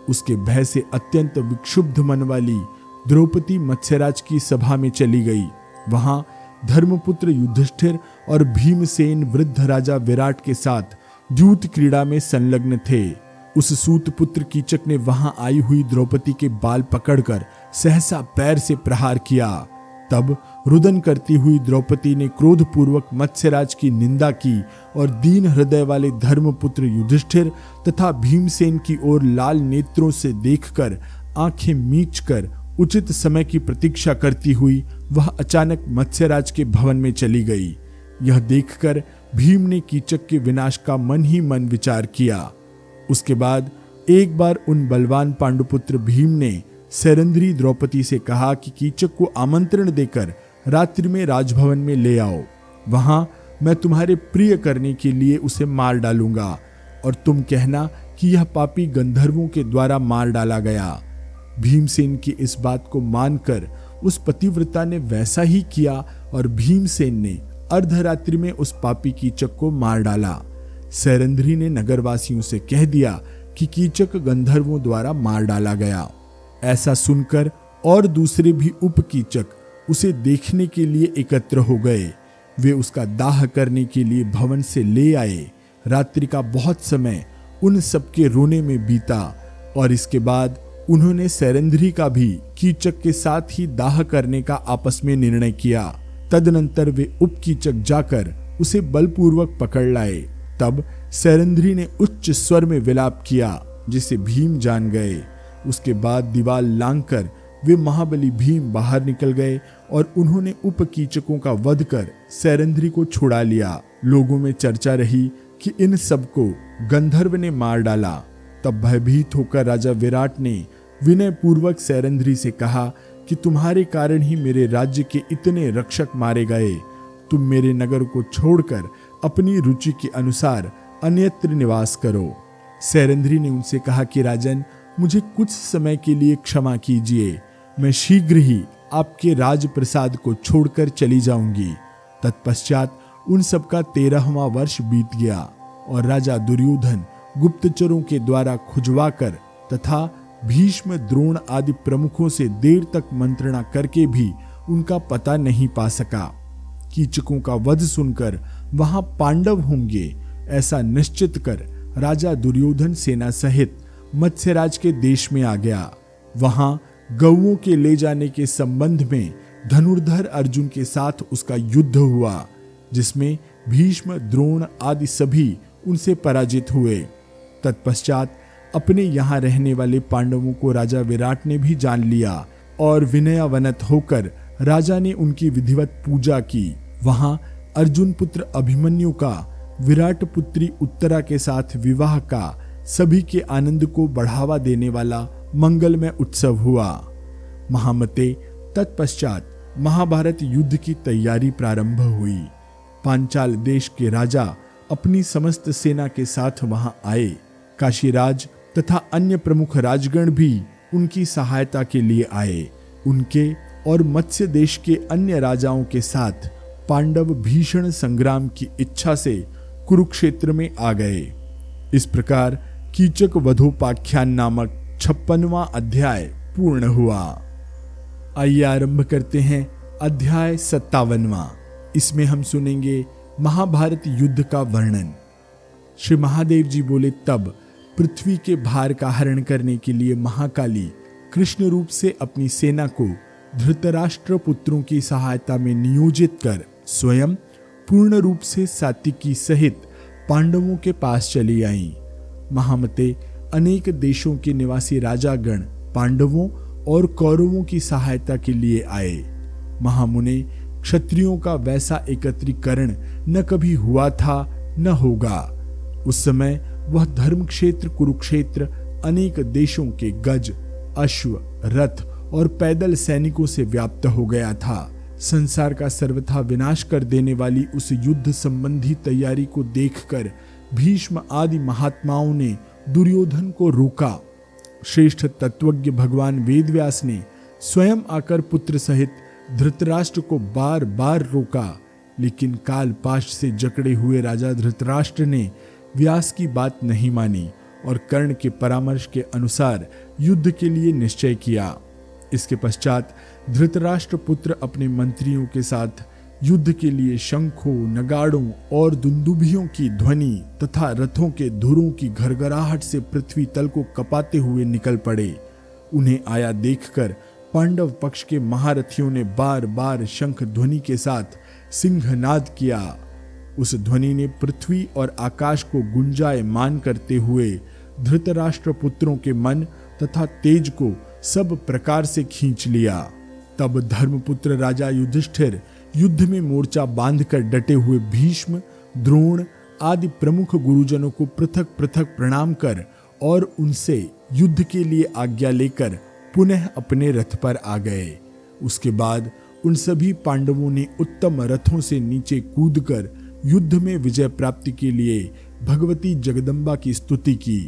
उसके भय से अत्यंत विक्षुब्ध मन वाली द्रौपदी मत्स्यराज की सभा में चली गई। वहां धर्मपुत्र युधिष्ठिर और भीमसेन वृद्ध राजा विराट के साथ द्यूत क्रीड़ा में संलग्न थे। उस सूत पुत्र कीचक ने वहां आई हुई द्रौपदी के बाल पकड़कर सहसा पैर से प्रहार किया। तब रुदन करती हुई द्रौपदी ने क्रोधपूर्वक मत्स्यराज की निंदा की और दीन हृदय वाले धर्मपुत्र युधिष्ठिर तथा भीमसेन की ओर लाल नेत्रों से देखकर आंखें मीचकर उचित समय की प्रतीक्षा करती हुई वह अचानक मत्स्यराज के भवन में चली गई। यह देखकर भीम ने कीचक के विनाश का मन ही मन विचार किया। उसके बाद एक बार उन बलवान पांडुपुत्र भीम ने सैरंध्री द्रौपदी से कहा कि कीचक को आमंत्रण देकर रात्रि में राजभवन में ले आओ। वहां मैं तुम्हारे प्रिय करने के लिए उसे मार डालूंगा और तुम कहना कि यह पापी गंधर्वों के द्वारा मार डाला गया। भीमसेन की इस बात को मानकर उस पतिव्रता ने वैसा ही किया और भीमसेन ने अर्धरात्रि में उस पापी कीचक को मार डाला। सैरंध्री ने नगरवासियों से कह दिया कि कीचक गंधर्वों द्वारा मार डाला गया। ऐसा सुनकर और दूसरे भी उपकीचक उसे देखने के लिए एकत्र हो गए। वे उसका दाह करने के लिए भवन से ले आए। रात्रि का बहुत समय उन सबके रोने में बीता और इसके बाद उन्होंने सैरंध्री का भी कीचक के साथ ही दाह करने का आपस में निर्णय किया। तदनंतर वे उपकीचक जाकर उसे बलपूर्वक पकड़ लाए। तब सैरंध्री ने उच्च स्वर में विलाप किया जिसे भीम जान गए। उसके बाद दीवार लांघकर वे महाबली भीम बाहर निकल गए और उन्होंने उपकीचकों का वध कर सैरंध्री को छुड़ा लिया। लोगों में चर्चा रही कि इन सबको गंधर्व ने मार डाला। तब भयभीत होकर राजा विराट ने विनय पूर्वक सैरंध्री से कहा कि तुम्हारे कारण ही मेरे राज्य के इतने रक्षक मारे गए। तुम मेरे नगर को छोड़कर अपनी रुचि के अनुसार अन्यत्र निवास करो। सैरंध्री ने उनसे कहा कि राजन, मुझे कुछ समय के लिए क्षमा कीजिए। मैं शीघ्र ही आपके राजप्रसाद को छोड़कर चली जाऊंगी। तत्पश्चात उन सबका 13वां वर्ष बीत गया और राजा दुर्योधन गुप्तचरों के द्वारा खुजवाकर तथा भीष्म द्रोण आदि प्रमुखों से देर तक मंत्रणा करके भी उनका पता नहीं पा सका। कीचकों का वध सुनकर वहां पांडव होंगे ऐसा निश्चित कर राजा दुर्योधन सेना सहित मत्स्यराज के देश में आ गया। वहां गौओं के ले जाने के संबंध में धनुर्धर अर्जुन के साथ उसका युद्ध हुआ, जिसमें भीष्म द्रोण आदि सभी उनसे पराजित हुए। तत्पश्चात अपने यहाँ रहने वाले पांडवों को राजा विराट ने भी जान लिया और विनयावनत होकर राजा ने उनकी विधिवत पूजा की। वहां अर्जुन पुत्र अभिमन्यु का विराट पुत्री उत्तरा के साथ विवाह का सभी के आनंद को बढ़ावा देने वाला मंगलमय उत्सव हुआ। महामते, तत्पश्चात महाभारत युद्ध की तैयारी प्रारंभ हुई। पांचाल देश के राजा अपनी समस्त सेना के साथ वहां आए। काशीराज तथा अन्य प्रमुख राजगण भी उनकी सहायता के लिए आए। उनके और मत्स्य देश के अन्य राजाओं के साथ पांडव भीषण संग्राम की इच्छा से कुरुक्षेत्र में आ गए। इस प्रकार कीचक वधोपाख्यान नामक 56वां अध्याय पूर्ण हुआ। आइए आरंभ करते हैं अध्याय 57वां। इसमें हम सुनेंगे महाभारत युद्ध का वर्णन। श्री महादेव जी बोले, तब पृथ्वी के भार का हरण करने के लिए महाकाली कृष्ण रूप से अपनी सेना को धृतराष्ट्र पुत्रों की सहायता में नियोजित कर स्वयं पूर्ण रूप से सात्विकी सहित पांडवों के पास चली आईं। महामते, अनेक देशों के निवासी राजागण पांडवों और कौरवों की सहायता के लिए आए। महामुने, क्षत्रियों का वैसा एकत्रीकरण न कभी हुआ था न होगा। उस समय वह धर्म क्षेत्र कुरुक्षेत्र अनेक देशों के गज, अश्व, रथ और पैदल सैनिकों से व्याप्त हो गया था। संसार का सर्वथा विनाश कर देने वाली उस युद्ध संबंधी तैयारी को देखकर भीष्म आदि महात्माओं ने दुर्योधन को रोका। श्रेष्ठ तत्वज्ञ भगवान वेदव्यास ने स्वयं आकर पुत्र सहित धृतराष्ट्र को बार बार रोका, लेकिन काल पाश से जकड़े हुए राजा धृतराष्ट्र ने व्यास की बात नहीं मानी और कर्ण के परामर्श के अनुसार युद्ध के लिए निश्चय किया। इसके पश्चात धृतराष्ट्र पुत्र अपने मंत्रियों के साथ युद्ध के लिए शंखों, नगाड़ों और दुंदुभियों की ध्वनि तथा रथों के धुरों की घरघराहट से पृथ्वी तल को कपाते हुए निकल पड़े। उन्हें आया देखकर पांडव पक्ष के महारथियों ने बार बार शंख ध्वनि के साथ सिंहनाद किया। उस ध्वनि ने पृथ्वी और आकाश को गुंजायमान करते हुए धृतराष्ट्र पुत्रों के मन तथा तेज को सब प्रकार से खींच लिया। तब धर्मपुत्र राजा युधिष्ठिर युद्ध में मोर्चा बांधकर डटे हुए भीष्म, द्रोण आदि प्रमुख गुरुजनों को पृथक पृथक प्रणाम कर और उनसे युद्ध के लिए आज्ञा लेकर पुनः अपने रथ पर आ गए। उसके बाद उन सभी पांडवों ने उत्तम रथों से नीचे कूदकर युद्ध में विजय प्राप्ति के लिए भगवती जगदम्बा की स्तुति की।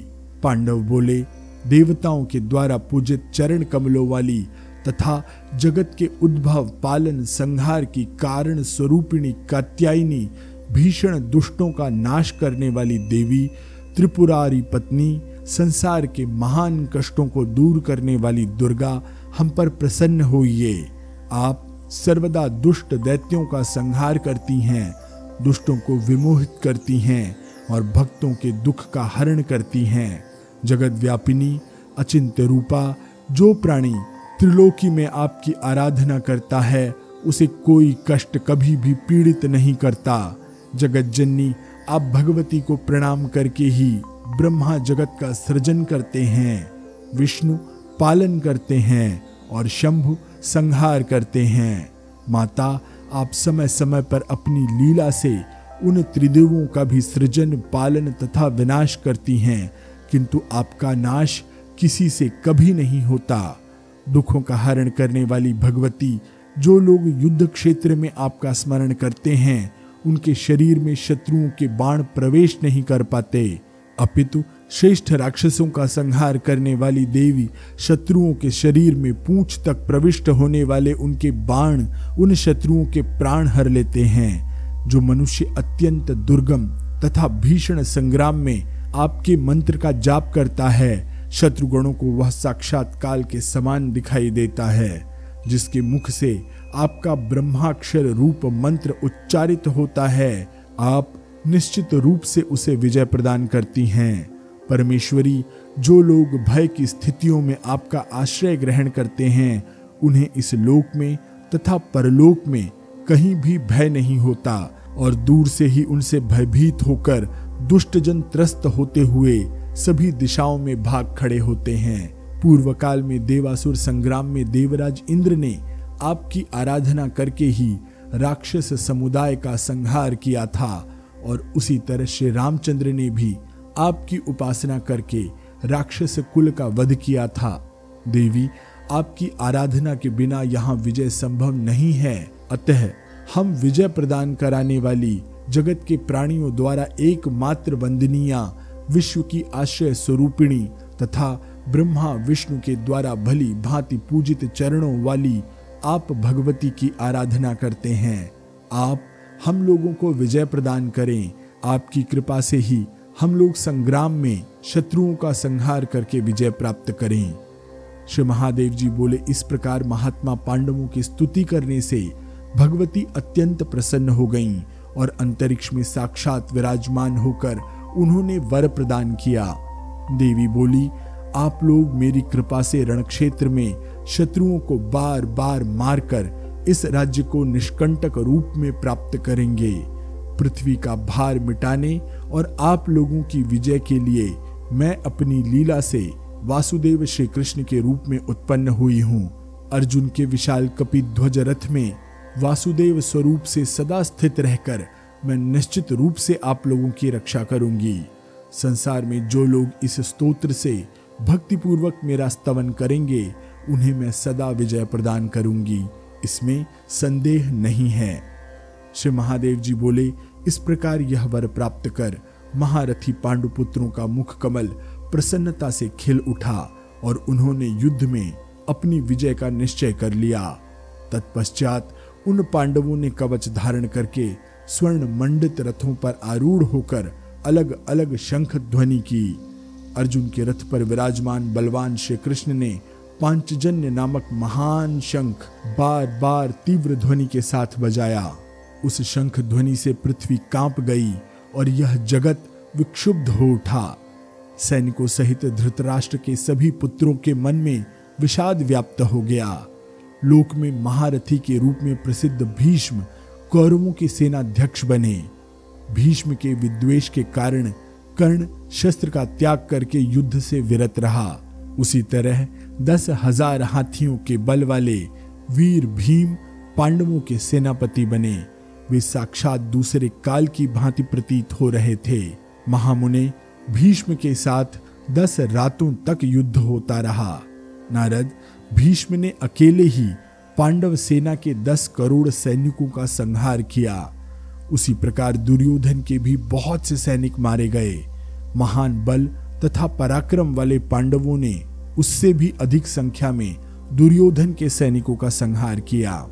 पांडव बोले, देवताओं के द्वारा पूजित चरण कमलों वाली तथा जगत के उद्भव, पालन, संहार की कारण स्वरूपिणी कात्यायनी, भीषण दुष्टों का नाश करने वाली देवी, त्रिपुरारी पत्नी, संसार के महान कष्टों को दूर करने वाली दुर्गा, हम पर प्रसन्न होइए। आप सर्वदा दुष्ट दैत्यों का संहार करती हैं, दुष्टों को विमोहित करती हैं और भक्तों के दुख का हरण करती हैं। जगत व्यापिनी, अचिंत्य रूपा, जो प्राणी त्रिलोकी में आपकी आराधना करता है उसे कोई कष्ट कभी भी पीड़ित नहीं करता। जगत जननी, आप भगवती को प्रणाम करके ही ब्रह्मा जगत का सृजन करते हैं, विष्णु पालन करते हैं और शंभु संहार करते हैं। माता, आप समय समय पर अपनी लीला से उन त्रिदेवों का भी सृजन, पालन तथा विनाश करती हैं, किंतु आपका नाश किसी से कभी नहीं होता। दुखों का हरण करने वाली भगवती, जो लोग युद्ध क्षेत्र में आपका स्मरण करते हैं उनके शरीर में शत्रुओं के बाण प्रवेश नहीं कर पाते, अपितु श्रेष्ठ राक्षसों का संहार करने वाली देवी शत्रुओं के शरीर में पूंछ तक प्रविष्ट होने वाले उनके बाण उन शत्रुओं के प्राण हर लेते हैं। जो मनुष्य अत्यंत दुर्गम तथा भीषण संग्राम में आपके मंत्र का जाप करता है, शत्रुगणों को वह साक्षात काल के समान दिखाई देता है। जिसके मुख से आपका ब्रह्माक्षर रूप मंत्र उच्चारित होता है, आप निश्चित रूप से उसे विजय प्रदान करती हैं। परमेश्वरी, जो लोग भय की स्थितियों में आपका आश्रय ग्रहण करते हैं उन्हें इस लोक में तथा परलोक में कहीं भी भय नहीं होता और दूर से ही उनसे भयभीत होकर दुष्टजन त्रस्त होते हुए सभी दिशाओं में भाग खड़े होते हैं। पूर्व काल में देवासुर संग्राम में देवराज इंद्र ने आपकी आराधना करके ही राक्षस समुदाय का संहार किया था और उसी तरह श्री रामचंद्र ने भी आपकी उपासना करके राक्षस कुल का वध किया था। देवी, आपकी आराधना के बिना यहाँ विजय संभव नहीं है, अतः हम विजय प्रदान कराने वाली जगत के प्राणियों द्वारा एकमात्र वंदनीया, विश्व की आश्रय स्वरूपिणी तथा ब्रह्मा विष्णु के द्वारा भली भांति पूजित चरणों वाली आप भगवती की आराधना करते हैं। आप हम लोगों को विजय प्रदान करें। आपकी कृपा से ही हम लोग संग्राम में शत्रुओं का संहार करके विजय प्राप्त करें। श्री महादेव जी बोले, इस प्रकार महात्मा पांडवों की स्तुति करने से भगवती अत्यंत प्रसन्न हो गईं और अंतरिक्ष में साक्षात विराजमान होकर उन्होंने वर प्रदान किया। देवी बोली, आप लोग मेरी कृपा से रणक्षेत्र में शत्रुओं को बार बार मारकर इस राज्य को निष्कंटक रूप में प्राप्त करेंगे। पृथ्वी का भार मिटाने और आप लोगों की विजय के लिए मैं अपनी लीला से वासुदेव श्री कृष्ण के रूप में उत्पन्न हुई हूँ। अर्जुन के विशाल कपिध्वज रथ में वासुदेव स्वरूप से सदा स्थित रहकर मैं निश्चित रूप से आप लोगों की रक्षा करूंगी। संसार में जो लोग इस स्तोत्र से भक्तिपूर्वक मेरा स्तवन करेंगे उन्हें मैं सदा विजय प्रदान करूंगी, इसमें संदेह नहीं है। श्री महादेव जी बोले, इस प्रकार यह वर प्राप्त कर महारथी पांडुपुत्रों का मुख कमल प्रसन्नता से खिल उठा और उन्होंने युद्ध में अपनी विजय का निश्चय कर लिया। तत्पश्चात उन पांडवों ने कवच धारण करके स्वर्ण मंडित रथों पर आरूढ़ होकर अलग अलग शंख ध्वनि की। अर्जुन के रथ पर विराजमान बलवान श्री कृष्ण ने पांचजन्य नामक महान शंख बार बार तीव्र ध्वनि के साथ बजाया। उस शंख ध्वनि से पृथ्वी कांप गई और यह जगत विक्षुब्ध हो उठा। सैनिकों सहित धृतराष्ट्र के सभी पुत्रों के मन में विषाद व्याप्त हो गया। लोक में महारथी के रूप में प्रसिद्ध भीष्म कौरवों के सेनाध्यक्ष बने। भीष्म के विद्वेष के कारण कर्ण शस्त्र का त्याग करके युद्ध से विरत रहा। उसी तरह 10,000 हाथियों के बल वाले वीर भीम पांडवों के सेनापति बने। वे साक्षात दूसरे काल की भांति प्रतीत हो रहे थे। महामुने भीष्म के साथ 10 रातों तक युद्ध होता रहा। नारद भीष्म ने अकेले ही पांडव सेना के 10 करोड़ सैनिकों का संहार किया। उसी प्रकार दुर्योधन के भी बहुत से सैनिक मारे गए। महान बल तथा पराक्रम वाले पांडवों ने उससे भी अधिक संख्या में दुर्योधन के सैनिकों का संहार किया।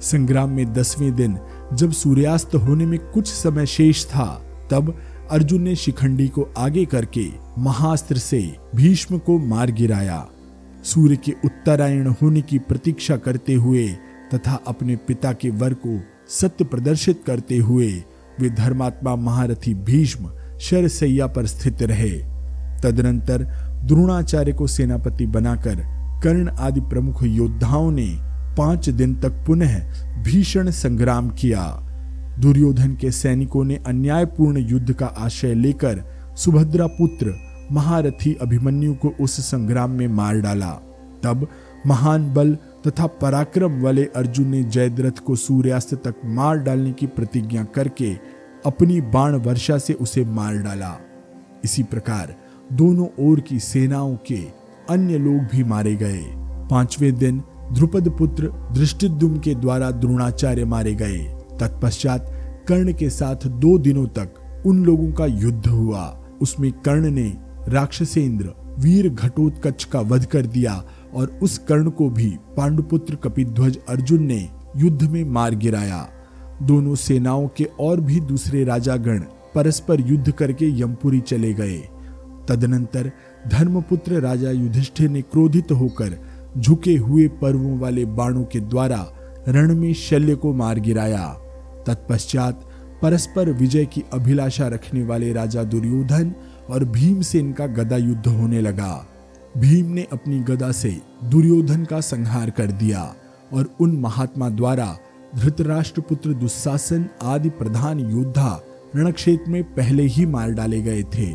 संग्राम में 10वें दिन जब सूर्यास्त होने में कुछ समय शेष था, तब अर्जुन ने शिखंडी को आगे करके महास्त्र से भीष्म को मार गिराया। सूर्य के उत्तरायण होने की प्रतीक्षा करते हुए तथा अपने पिता के वर को सत्य प्रदर्शित करते हुए वे धर्मात्मा महारथी भीष्म शरशैया पर स्थित रहे। तदनंतर द्रोणाचार्य को सेनापति बनाकर कर्ण आदि प्रमुख योद्धाओं ने 5 दिन तक पुनः भीषण संग्राम किया। दुर्योधन के सैनिकों ने अन्यायपूर्ण युद्ध का आश्रय लेकर सुभद्रा पुत्र महारथी अभिमन्यु को उस संग्राम में मार डाला। तब महान बल तथा पराक्रम वाले अर्जुन ने जयद्रथ को सूर्यास्त तक मार डालने की प्रतिज्ञा करके अपनी बाण वर्षा से उसे मार डाला। इसी प्रकार दोनों ओर की सेनाओं के अन्य लोग भी मारे गए। 5वें दिन द्रुपद पुत्र धृष्टद्युम्न के द्वारा द्रोणाचार्य मारे गए। तत्पश्चात कर्ण के साथ 2 दिनों तक उन लोगों का युद्ध हुआ। उसमें कर्ण ने राक्षसेंद्र वीर घटोत्कच का वध कर दिया और उस कर्ण को भी पांडुपुत्र कपिध्वज अर्जुन ने युद्ध में मार गिराया। दोनों सेनाओं के और भी दूसरे राजागण परस्पर युद्ध करके यमपुरी चले गए। तदनंतर धर्मपुत्र राजा युधिष्ठिर ने क्रोधित होकर झुके हुए पर्वों वाले बाणों के द्वारा रण में शल्य को मार गिराया। तत्पश्चात परस्पर विजय की अभिलाषा रखने वाले राजा दुर्योधन और भीमसेन का गदा युद्ध होने लगा। भीम ने अपनी गदा से दुर्योधन का संहार कर दिया और उन महात्मा द्वारा धृतराष्ट्र पुत्र दुशासन आदि प्रधान योद्धा रणक्षेत्र में पहले ही मार डाले गए थे।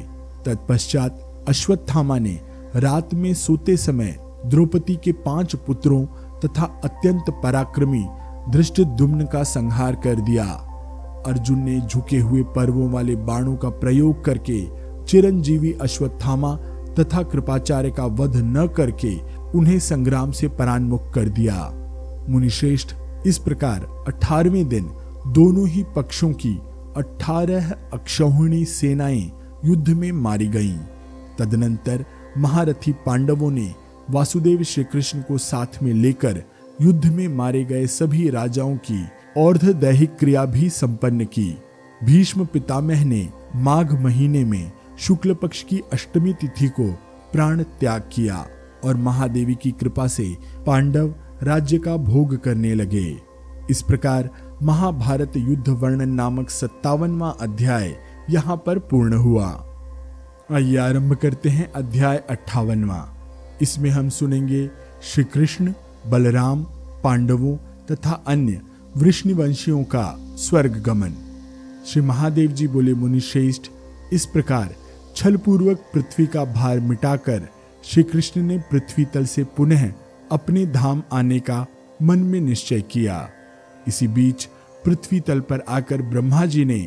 तत्पश्चात अश्वत्थामा ने रात में सोते समय द्रौपदी के 5 पुत्रों तथा अत्यंत पराक्रमी धृष्टद्युम्न का संहार कर दिया। अर्जुन ने झुके हुए पर्वों वाले बाणों का प्रयोग करके चिरंजीवी अश्वत्थामा तथा कृपाचार्य का वध न करके उन्हें संग्राम से परान्मुख कर दिया। मुनिश्रेष्ठ, इस प्रकार 18वें दिन दोनों ही पक्षों की 18 अक्षौहिणी सेनाएं युद्ध में मारी गईं। तदनंतर महारथी पांडवों ने वासुदेव श्री कृष्ण को साथ में लेकर युद्ध में मारे गए सभी राजाओं की और्धदैहिक क्रिया भी संपन्न की। भीष्म पितामह ने माघ महीने में शुक्ल पक्ष की अष्टमी तिथि को प्राण त्याग किया और महादेवी की कृपा से पांडव राज्य का भोग करने लगे। इस प्रकार महाभारत युद्ध वर्णन नामक 57वां अध्याय यहाँ पर पूर्ण हुआ। आइए आरंभ करते हैं अध्याय 58वां। इसमें हम सुनेंगे श्री कृष्ण, बलराम, पांडवों तथा अन्य वृष्णिवंशियों का स्वर्ग गमन। श्री महादेव जी बोले, मुनिश्रेष्ठ, इस प्रकार छलपूर्वक पृथ्वी का भार मिटाकर श्री कृष्ण ने पृथ्वी तल से पुनः अपने धाम आने का मन में निश्चय किया। इसी बीच पृथ्वी तल पर आकर ब्रह्मा जी ने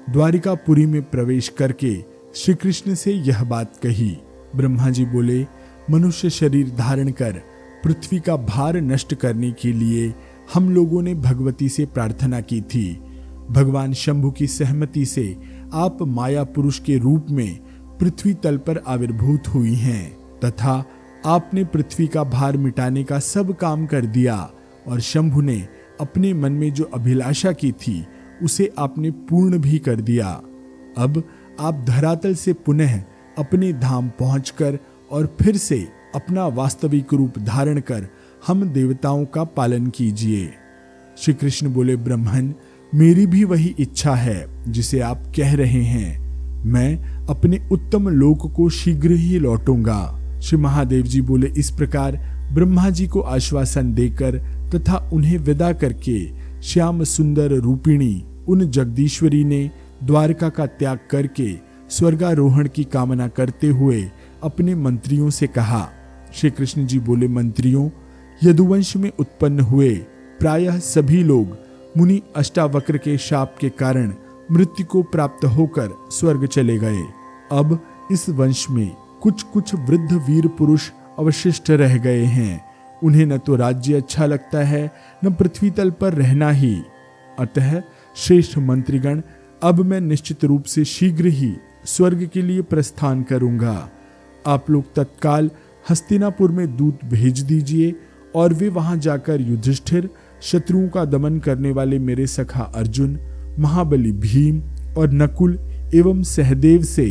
द्वारिकापुरी में प्रवेश करके श्री कृष्ण से यह बात कही। ब्रह्मा जी बोले, मनुष्य शरीर धारण कर पृथ्वी का भार नष्ट करने के लिए हम लोगों ने भगवती से प्रार्थना की थी। भगवान शंभु की सहमति से आप माया पुरुष के रूप में पृथ्वी तल पर आविर्भूत हुई हैं तथा आपने पृथ्वी का भार मिटाने का सब काम कर दिया और शंभु ने अपने मन में जो अभिलाषा की थी उसे आपने पूर्ण भी कर दिया। अब आप धरातल से पुनः अपने धाम पहुंचकर और फिर से अपना वास्तविक रूप धारण कर हम देवताओं का पालन कीजिए। श्री कृष्ण बोले, ब्रह्मन, मेरी भी वही इच्छा है जिसे आप कह रहे हैं। मैं अपने उत्तम लोक को शीघ्र ही लौटूंगा। श्री महादेव जी बोले, इस प्रकार ब्रह्मा जी को आश्वासन देकर तथा उन्हें विदा करके श्याम सुंदर रूपिणी उन जगदीश्वरी ने द्वारका का त्याग करके स्वर्गारोहण की कामना करते हुए अपने मंत्रियों से कहा। श्री कृष्ण जी बोले, मंत्रियों, यदुवंश में उत्पन्न हुए प्रायः सभी लोग मुनि अष्टावक्र के शाप के कारण मृत्यु को प्राप्त होकर स्वर्ग चले गए। अब इस वंश में कुछ कुछ वृद्ध वीर पुरुष अवशिष्ट रह गए हैं। उन्हें न तो राज्य अच्छा लगता है न पृथ्वी तल पर रहना ही। अतः श्रेष्ठ मंत्रीगण, अब मैं निश्चित रूप से शीघ्र ही स्वर्ग के लिए प्रस्थान करूंगा। आप लोग तत्काल हस्तिनापुर में दूत भेज दीजिए और वे वहां जाकर युधिष्ठिर, शत्रुओं का दमन करने वाले मेरे सखा अर्जुन, महाबली भीम और नकुल एवं सहदेव से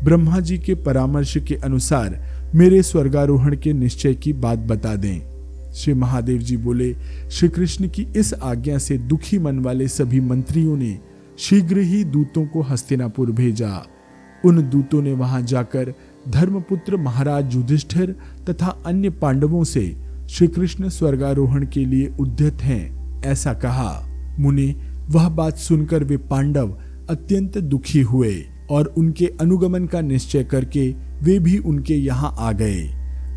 ब्रह्मा जी के परामर्श के अनुसार मेरे स्वर्गारोहण के निश्चय की बात बता दें। श्री महादेव जी बोले, श्री कृष्ण की इस आज्ञा से दुखी मन वाले सभी मंत्रियों ने शीघ्र ही दूतों को हस्तिनापुर भेजा। उन दूतों ने वहां जाकर धर्मपुत्र महाराज युधिष्ठिर तथा अन्य पांडवों से श्री कृष्ण स्वर्गारोहण के लिए उद्यत हैं ऐसा कहा। मुनि, वह बात सुनकर वे पांडव अत्यंत दुखी हुए और उनके अनुगमन का निश्चय करके वे भी उनके यहाँ आ गए।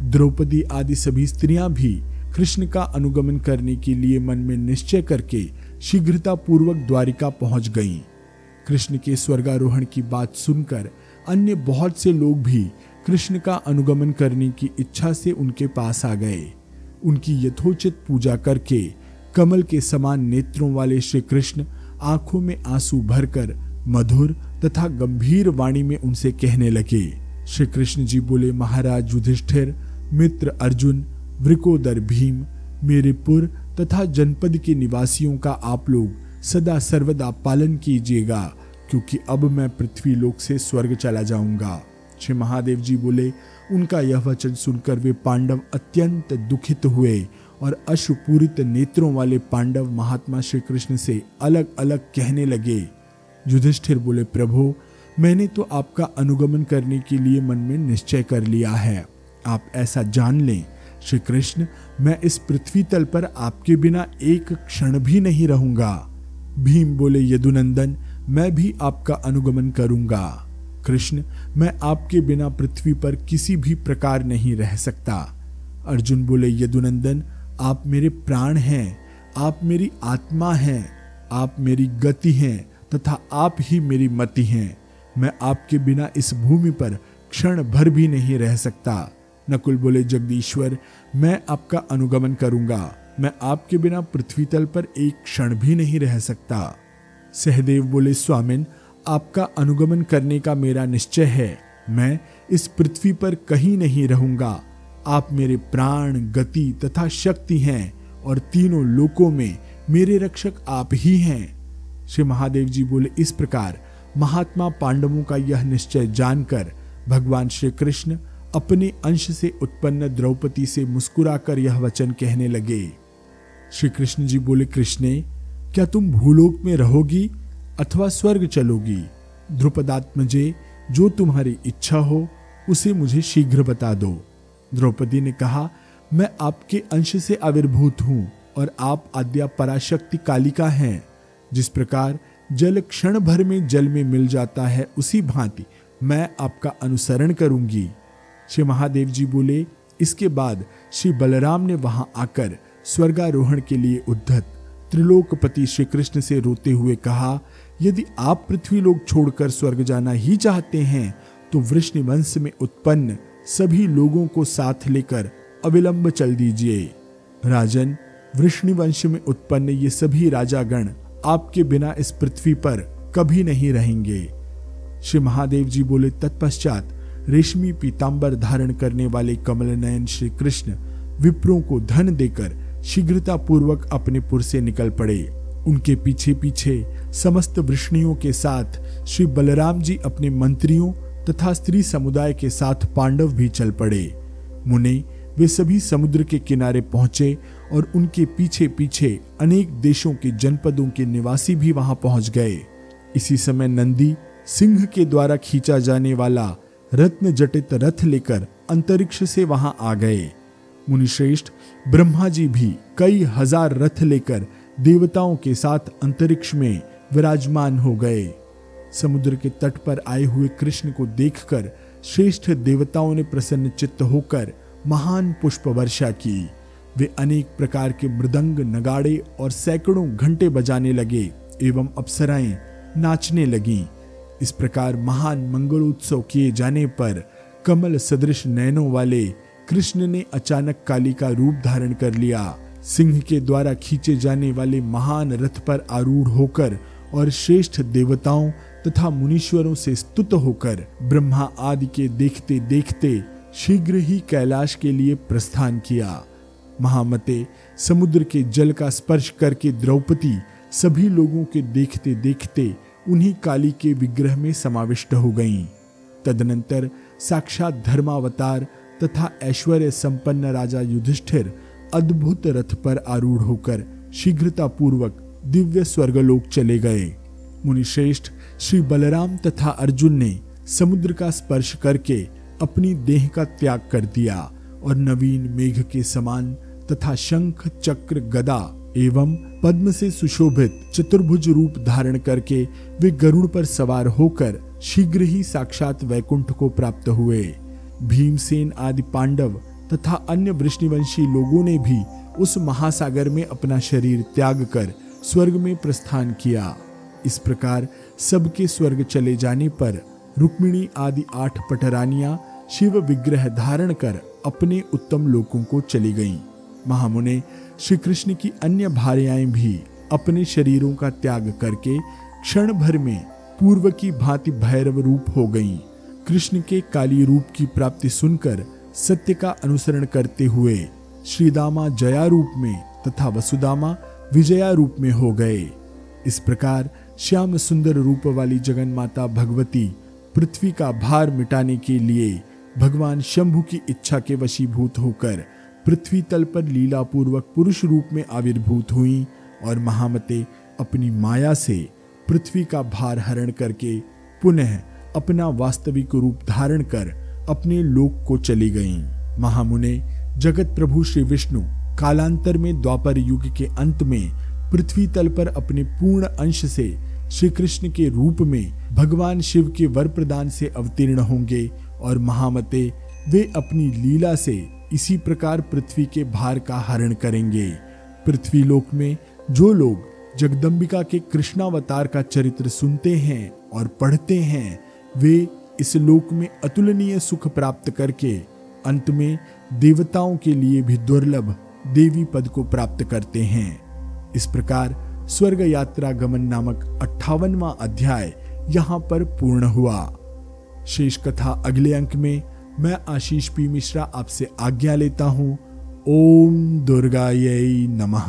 द्रौपदी आदि सभी स्त्रियां भी कृष्ण का अनुगमन करने के लिए मन में निश्चय करके शीघ्रता पूर्वक द्वारिका पहुंच गईं। कृष्ण के स्वर्गारोहण की बात सुनकर अन्य बहुत से लोग भी कृष्ण का अनुगमन करने की इच्छा से उनके पास आ गए। उनकी यथोचित पूजा करके कमल के समान नेत्रों वाले श्री कृष्ण आंखों में आंसू भरकर मधुर तथा गंभीर वाणी में उनसे कहने लगे। श्री कृष्ण जी बोले, महाराज युधिष्ठिर, मित्र अर्जुन, वृकोदर भीम, मेरे पुर तथा जनपद के निवासियों का आप लोग सदा सर्वदा पालन कीजिएगा, क्योंकि अब मैं पृथ्वी लोक से स्वर्ग चला जाऊंगा। श्री महादेव जी बोले, उनका यह वचन सुनकर वे पांडव अत्यंत दुखित हुए और अश्रुपूरित नेत्रों वाले पांडव महात्मा श्री कृष्ण से अलग अलग कहने लगे। युधिष्ठिर बोले, प्रभु, मैंने तो आपका अनुगमन करने के लिए मन में निश्चय कर लिया है। आप ऐसा जान लें श्री कृष्ण, मैं इस पृथ्वी तल पर आपके बिना एक क्षण भी नहीं रहूंगा। भीम बोले, यदुनंदन, मैं भी आपका अनुगमन करूंगा। कृष्ण, मैं आपके बिना पृथ्वी पर किसी भी प्रकार नहीं रह सकता। अर्जुन बोले, यदुनंदन, आप मेरे प्राण हैं, आप मेरी आत्मा हैं, आप मेरी गति हैं तथा आप ही मेरी मति हैं। मैं आपके बिना इस भूमि पर क्षण भर भी नहीं रह सकता। नकुल बोले, जगदीश्वर, मैं आपका अनुगमन करूंगा। मैं आपके बिना पृथ्वी तल पर एक क्षण भी नहीं रह सकता। सहदेव बोले, स्वामिन, आपका अनुगमन करने का मेरा निश्चय है। मैं इस पृथ्वी पर कहीं नहीं रहूंगा। आप मेरे प्राण, गति तथा शक्ति हैं और तीनों लोकों में मेरे रक्षक आप ही हैं। श्री महादेव जी बोले, इस प्रकार महात्मा पांडवों का यह निश्चय जानकर भगवान श्री कृष्ण अपने अंश से उत्पन्न द्रौपदी से मुस्कुराकर यह वचन कहने लगे। श्री कृष्ण जी बोले, कृष्णे, क्या तुम भूलोक में रहोगी अथवा स्वर्ग चलोगी? द्रुपदात्मजे, जो तुम्हारी इच्छा हो उसे मुझे शीघ्र बता दो। द्रौपदी ने कहा, मैं आपके अंश से आविर्भूत हूं और आप आद्या पराशक्ति कालिका हैं। जिस प्रकार जल क्षण भर में जल में मिल जाता है, उसी भांति मैं आपका अनुसरण करूंगी। श्री महादेव जी बोले, इसके बाद श्री बलराम ने वहां आकर स्वर्गारोहण के लिए उद्धत त्रिलोकपति श्री कृष्ण से रोते हुए कहा, यदि आप पृथ्वी लोक छोड़कर स्वर्ग जाना ही चाहते हैं तो वृष्णि वंश में उत्पन्न सभी लोगों को साथ लेकर अविलंब चल दीजिए। राजन, वृष्णि वंश में उत्पन्न ये सभी राजागण आपके बिना इस पृथ्वी पर कभी नहीं रहेंगे। श्री महादेव जी बोले, तत्पश्चात रेशमी पीतांबर धारण करने वाले कमल नयन श्री कृष्ण विप्रों को धन देकर शीघ्रता पूर्वक अपने पुर से निकल पड़े। उनके पीछे पीछे समस्त वृष्णियों के साथ श्री बलराम जी अपने मंत्रियों तथा स्त्री समुदाय के साथ पांडव भी चल पड़े। मुने वे सभी समुद्र के किनारे पहुंचे और उनके पीछे पीछे अनेक देशों के जनपदों के निवासी भी वहां पहुंच गए। इसी समय नंदी सिंह के द्वारा खींचा जाने वाला रत्न जटित रथ लेकर अंतरिक्ष से वहां आ गए। मुनिश्रेष्ठ ब्रह्मा जी भी कई हजार रथ लेकर देवताओं के साथ अंतरिक्ष में विराजमान हो गए। समुद्र के तट पर आए हुए कृष्ण को देखकर श्रेष्ठ देवताओं ने प्रसन्न चित्त होकर महान पुष्प वर्षा की। वे अनेक प्रकार के मृदंग, नगाड़े और सैकड़ों घंटे बजाने लगे एवं अप्सराएं नाचने लगीं। इस प्रकार महान मंगलोत्सव किए जाने पर कमल सदृश नयनों वाले कृष्ण ने अचानक काली का रूप धारण कर लिया। सिंह के द्वारा खींचे जाने वाले महान रथ पर आरूढ़ होकर और श्रेष्ठ देवताओं तथा मुनीश्वरों से स्तुत होकर ब्रह्मा आदि के देखते देखते शीघ्र ही कैलाश के लिए प्रस्थान किया। महामते, समुद्र के जल का स्पर्श करके द्रौपदी सभी लोगों के देखते देखते उन्हीं काली के विग्रह में समाविष्ट हो गईं। तदनंतर साक्षात धर्मावतार तथा ऐश्वर्य संपन्न राजा युधिष्ठिर अद्भुत रथ पर आरूढ़ होकर शीघ्रता पूर्वक दिव्य स्वर्गलोक चले गए। मुनिश्रेष्ठ श्री बलराम तथा अर्जुन ने समुद्र का स्पर्श करके अपनी देह का त्याग कर दिया और नवीन मेघ के समान तथा शंख, चक्र, गदा एवं पद्म से सुशोभित चतुर्भुज रूप धारण करके वे गरुड़ पर सवार होकर शीघ्र ही साक्षात वैकुंठ को प्राप्त हुए। भीमसेन आदि पांडव तथा अन्य वृष्णिवंशी लोगों ने भी उस महासागर में अपना शरीर त्याग कर स्वर्ग में प्रस्थान किया। इस प्रकार सबके स्वर्ग चले जाने पर रुक्मिणी आदि 8 पटरानियां शिव विग्रह धारण कर अपने उत्तम लोकों को चली गईं। महामुने, श्री कृष्ण की अन्य भार्याएं भी अपने शरीरों का त्याग करके क्षण भर में पूर्व की भांति भैरव रूप हो गईं। कृष्ण के काली रूप की प्राप्ति सुनकर सत्य का अनुसरण करते हुए श्रीदामा जया रूप में तथा वसुदामा विजया रूप में हो गए। इस प्रकार श्याम सुंदर रूप वाली जगन माता भगवती पृथ्वी का भार मिटाने के लिए भगवान शंभु की इच्छा के वशीभूत होकर पृथ्वी तल पर लीला पूर्वक पुरुष रूप में आविर्भूत हुई और महामते अपनी माया से पृथ्वी का भार हरण करके पुनः अपना वास्तविक रूप धारण कर अपने लोक को चली गईं। महामुने, जगत प्रभु श्री विष्णु कालांतर में द्वापर युग के अंत में पृथ्वी तल पर अपने पूर्ण अंश से श्री कृष्ण के रूप में भगवान शिव के वर प्रदान से अवतीर्ण होंगे और महामते वे अपनी लीला से इसी प्रकार पृथ्वी के भार का हरण करेंगे। पृथ्वी लोक में जो लोग जगदम्बिका के कृष्णावतार का चरित्र सुनते हैं और पढ़ते हैं, वे इस लोक में अतुलनीय सुख प्राप्त करके अंत में देवताओं के लिए भी दुर्लभ देवी पद को प्राप्त करते हैं। इस प्रकार स्वर्ग यात्रा गमन नामक 58वां अध्याय यहाँ पर पूर्ण हुआ। शेष कथा अगले अंक में मैं आशीष पी मिश्रा आपसे आज्ञा लेता हूँ। ओम दुर्गायै नमः।